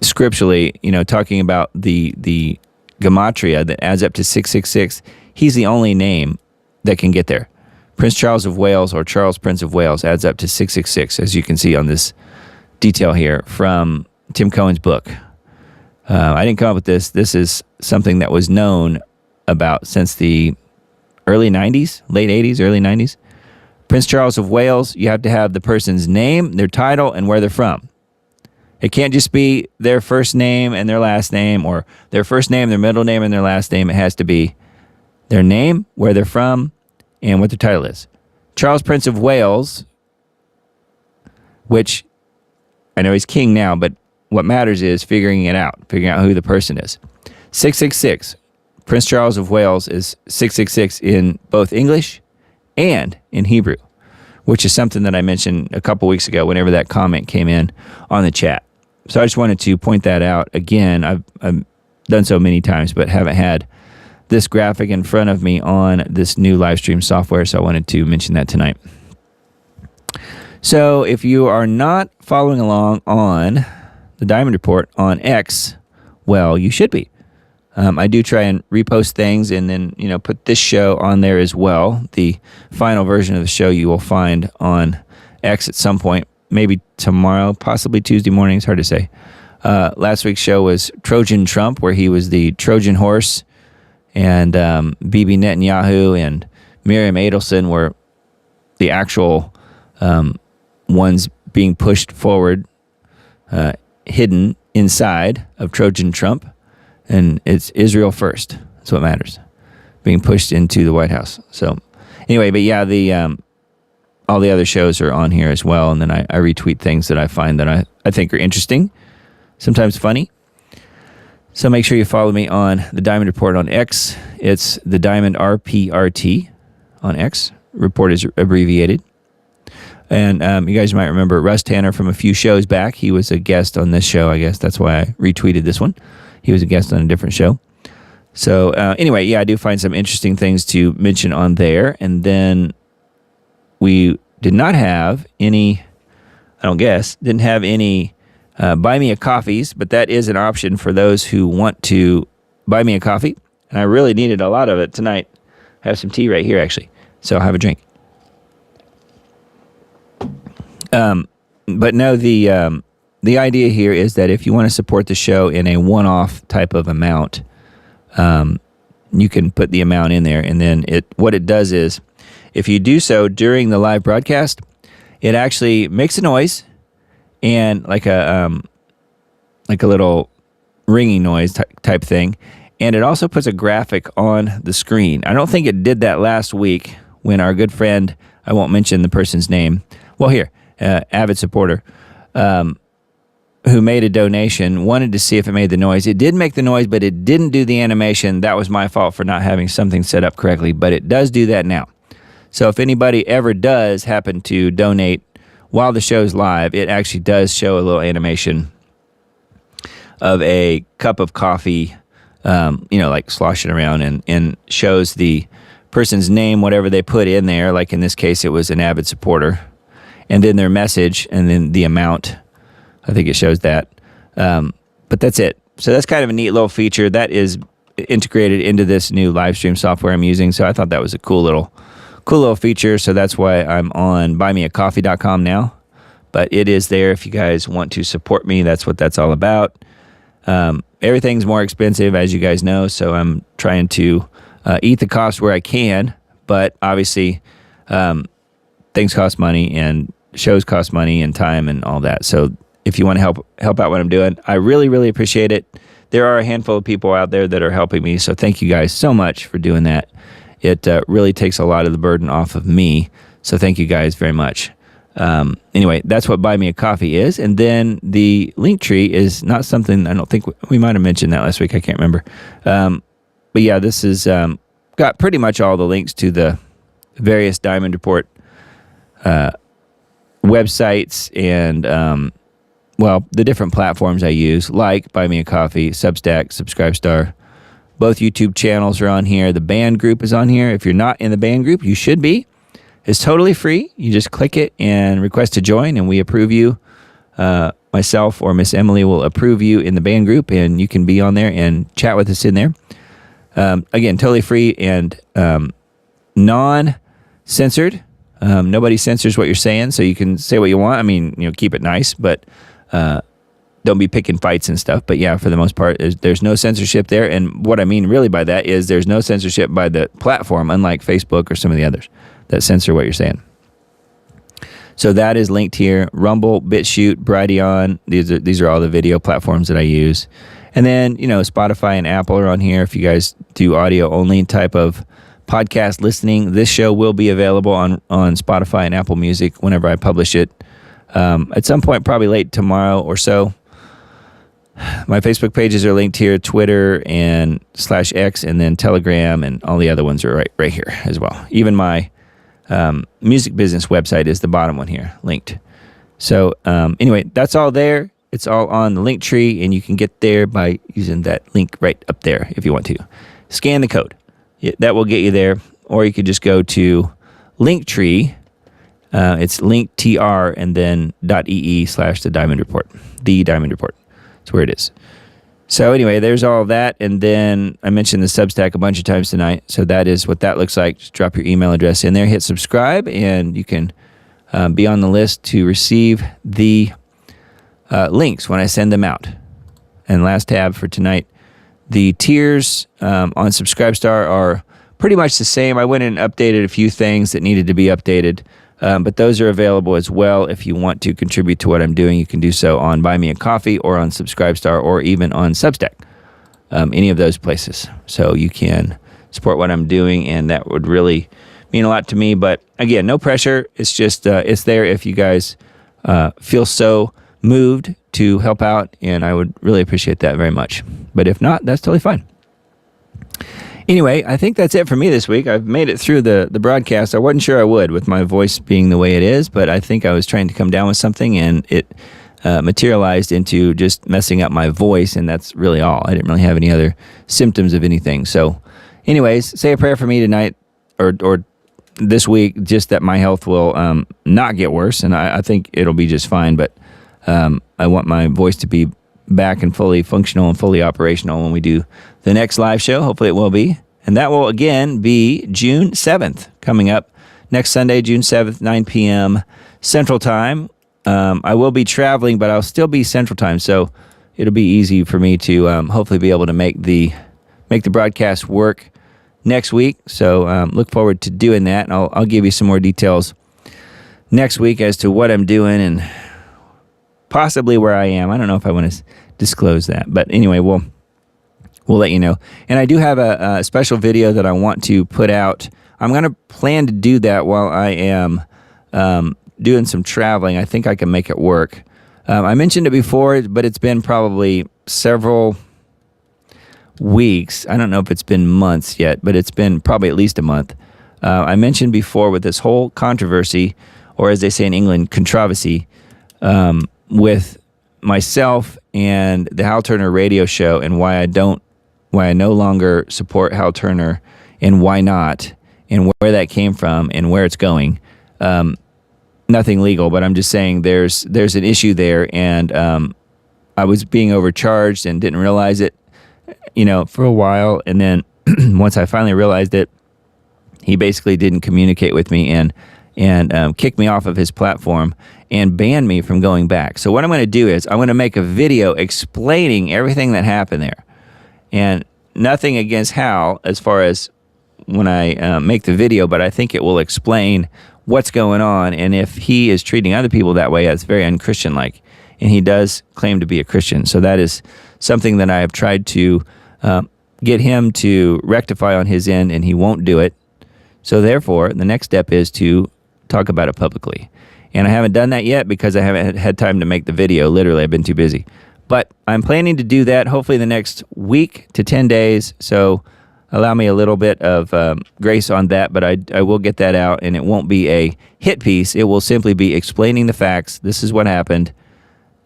scripturally, talking about the gematria that adds up to 666. He's the only name that can get there. Prince Charles of Wales, or Charles Prince of Wales, adds up to 666, as you can see on this detail here from Tim Cohen's book. I didn't come up with this. This is something that was known about since the early 90s, late 80s, early 90s. Prince Charles of Wales, you have to have the person's name, their title, and where they're from. It can't just be their first name and their last name, or their first name, their middle name, and their last name. It has to be their name, where they're from, and what their title is. Charles Prince of Wales, which I know he's king now, but what matters is figuring out who the person is. 666. Prince Charles of Wales is 666 in both English and in Hebrew, which is something that I mentioned a couple weeks ago whenever that comment came in on the chat. So I just wanted to point that out. Again, I've done so many times, but haven't had this graphic in front of me on this new live stream software, so I wanted to mention that tonight. So if you are not following along on the Diamond Report on X, well, you should be. I do try and repost things and then, put this show on there as well. The final version of the show you will find on X at some point, maybe tomorrow, possibly Tuesday morning. It's hard to say. Last week's show was Trojan Trump, where he was the Trojan horse, and Bibi Netanyahu and Miriam Adelson were the actual ones being pushed forward, hidden inside of Trojan Trump. And it's Israel first. That's what matters. Being pushed into the White House. So anyway, but yeah, all the other shows are on here as well. And then I retweet things that I find that I think are interesting, sometimes funny. So make sure you follow me on the Diamond Report on X. It's the Diamond RPRT on X. Report is abbreviated. And you guys might remember Russ Tanner from a few shows back. He was a guest on this show, I guess. That's why I retweeted this one. He was a guest on a different show. So anyway, yeah, I do find some interesting things to mention on there. And then we did not have any, didn't have any buy me a coffees, but that is an option for those who want to buy me a coffee. And I really needed a lot of it tonight. I have some tea right here, actually. So I'll have a drink. But no, the idea here is that if you want to support the show in a one-off type of amount, you can put the amount in there, and then what it does is, if you do so during the live broadcast, it actually makes a noise and like a little ringing noise type thing, and it also puts a graphic on the screen. I don't think it did that last week when our good friend, I won't mention the person's name, avid supporter, who made a donation, wanted to see if it made the noise. It did make the noise, but it didn't do the animation. That was my fault for not having something set up correctly, but it does do that now. So if anybody ever does happen to donate while the show's live, it actually does show a little animation of a cup of coffee, like sloshing around, and shows the person's name, whatever they put in there. Like in this case, it was an avid supporter, and then their message, and then the amount. I think it shows that. But that's it. So that's kind of a neat little feature that is integrated into this new live stream software I'm using. So I thought that was a cool little feature. So that's why I'm on buymeacoffee.com now. But it is there if you guys want to support me. That's what that's all about. Everything's more expensive, as you guys know. So I'm trying to eat the cost where I can. But obviously, things cost money, and shows cost money and time and all that. So if you want to help out what I'm doing, I really, really appreciate it. there are a handful of people out there that are helping me. So thank you guys so much for doing that. It really takes a lot of the burden off of me. So thank you guys very much. Anyway, that's what Buy Me a Coffee is. And then the link tree is not something, I don't think we might have mentioned that last week. I can't remember. But yeah, this is got pretty much all the links to the various Diamond Report websites and, the different platforms I use, like Buy Me a Coffee, Substack, Subscribestar. Both YouTube channels are on here. The band group is on here. If you're not in the band group, you should be. It's totally free. You just click it and request to join, and we approve you. Myself or Miss Emily will approve you in the band group, and you can be on there and chat with us in there. Again, totally free and non-censored. Nobody censors what you're saying, so you can say what you want. I mean, keep it nice, but don't be picking fights and stuff. But yeah, for the most part, there's no censorship there. And what I mean really by that is there's no censorship by the platform, unlike Facebook or some of the others that censor what you're saying. So that is linked here. Rumble, BitChute, Brighteon. These are all the video platforms that I use. And then, Spotify and Apple are on here. If you guys do audio only type of podcast listening, this show will be available on Spotify and Apple Music whenever I publish it. At some point, probably late tomorrow or so. My Facebook pages are linked here, Twitter and /X, and then Telegram, and all the other ones are right here as well. Even my music business website is the bottom one here, linked. So anyway, that's all there. It's all on the link tree, and you can get there by using that link right up there if you want to. Scan the code. That will get you there. Or you could just go to Linktree. It's linktr and then .ee/the Diamond Report. The Diamond Report. That's where it is. So anyway, there's all of that. And then I mentioned the Substack a bunch of times tonight. So that is what that looks like. Just drop your email address in there, hit subscribe, and you can be on the list to receive the links when I send them out. And last tab for tonight, the tiers on Subscribestar are pretty much the same. I went and updated a few things that needed to be updated. But those are available as well. If you want to contribute to what I'm doing, you can do so on Buy Me a Coffee or on Subscribestar or even on Substack, any of those places. So you can support what I'm doing, and that would really mean a lot to me. But again, no pressure. It's just it's there if you guys feel so moved to help out, and I would really appreciate that very much. But if not, that's totally fine. Anyway, I think that's it for me this week. I've made it through the broadcast. I wasn't sure I would with my voice being the way it is, but I think I was trying to come down with something, and it materialized into just messing up my voice, and that's really all. I didn't really have any other symptoms of anything. So anyways, say a prayer for me tonight or this week, just that my health will not get worse, and I think it'll be just fine, but I want my voice to be back and fully functional and fully operational when we do the next live show. Hopefully it will be. And that will again be June 7th coming up next Sunday, June 7th, 9 p.m. Central Time. I will be traveling, but I'll still be Central Time. So it'll be easy for me to hopefully be able to make the broadcast work next week. So look forward to doing that. And I'll give you some more details next week as to what I'm doing and possibly where I am. I don't know if I want to disclose that, but anyway, we'll let you know. And I do have a special video that I want to put out. I'm going to plan to do that while I am doing some traveling. I think I can make it work. I mentioned it before, but it's been probably several weeks. I don't know if it's been months yet, but it's been probably at least a month. I mentioned before with this whole controversy, or as they say in England, controversy, with myself and the Hal Turner radio show, and why I no longer support Hal Turner, and why not, and where that came from, and where it's going. Nothing legal, but I'm just saying there's an issue there, and I was being overcharged and didn't realize it, for a while, and then once I finally realized it, he basically didn't communicate with me and kicked me off of his platform and banned me from going back. So what I'm going to do is I'm going to make a video explaining everything that happened there. And nothing against Hal as far as when I make the video, but I think it will explain what's going on. And if he is treating other people that way, that's very unchristian-like. And he does claim to be a Christian. So that is something that I have tried to get him to rectify on his end, and he won't do it. So therefore, the next step is to talk about it publicly. And I haven't done that yet because I haven't had time to make the video. Literally, I've been too busy. But I'm planning to do that hopefully the next week to 10 days. So allow me a little bit of grace on that, but I will get that out, and it won't be a hit piece. It will simply be explaining the facts. This is what happened,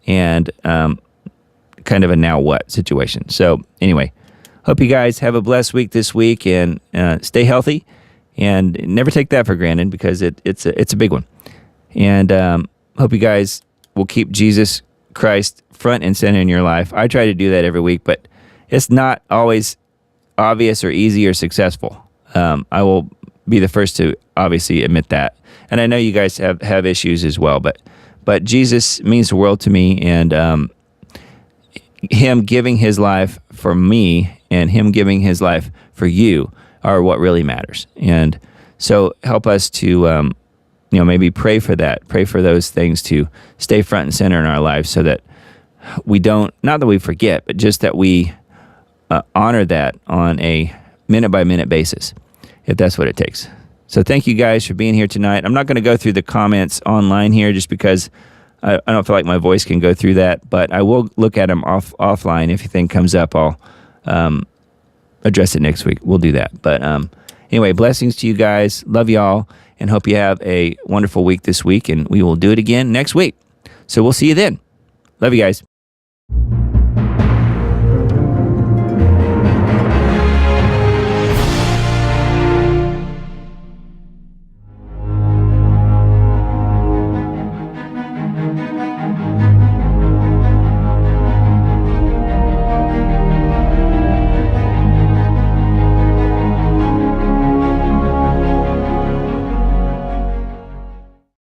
and kind of a now what situation. So anyway, hope you guys have a blessed week this week, and stay healthy, and never take that for granted because it's a big one. And hope you guys will keep Jesus Christ front and center in your life. I try to do that every week, but it's not always obvious or easy or successful. I will be the first to obviously admit that. And I know you guys have issues as well, but Jesus means the world to me, and him giving his life for me and him giving his life for you are what really matters. And so help us to maybe pray for that, pray for those things to stay front and center in our lives, so that we don't, not that we forget, but just that we honor that on a minute-by-minute basis, if that's what it takes. So thank you guys for being here tonight. I'm not going to go through the comments online here just because I don't feel like my voice can go through that, but I will look at them offline. If anything comes up, I'll address it next week. We'll do that. But anyway, blessings to you guys. Love y'all, and hope you have a wonderful week this week, and we will do it again next week. So we'll see you then. Love you guys.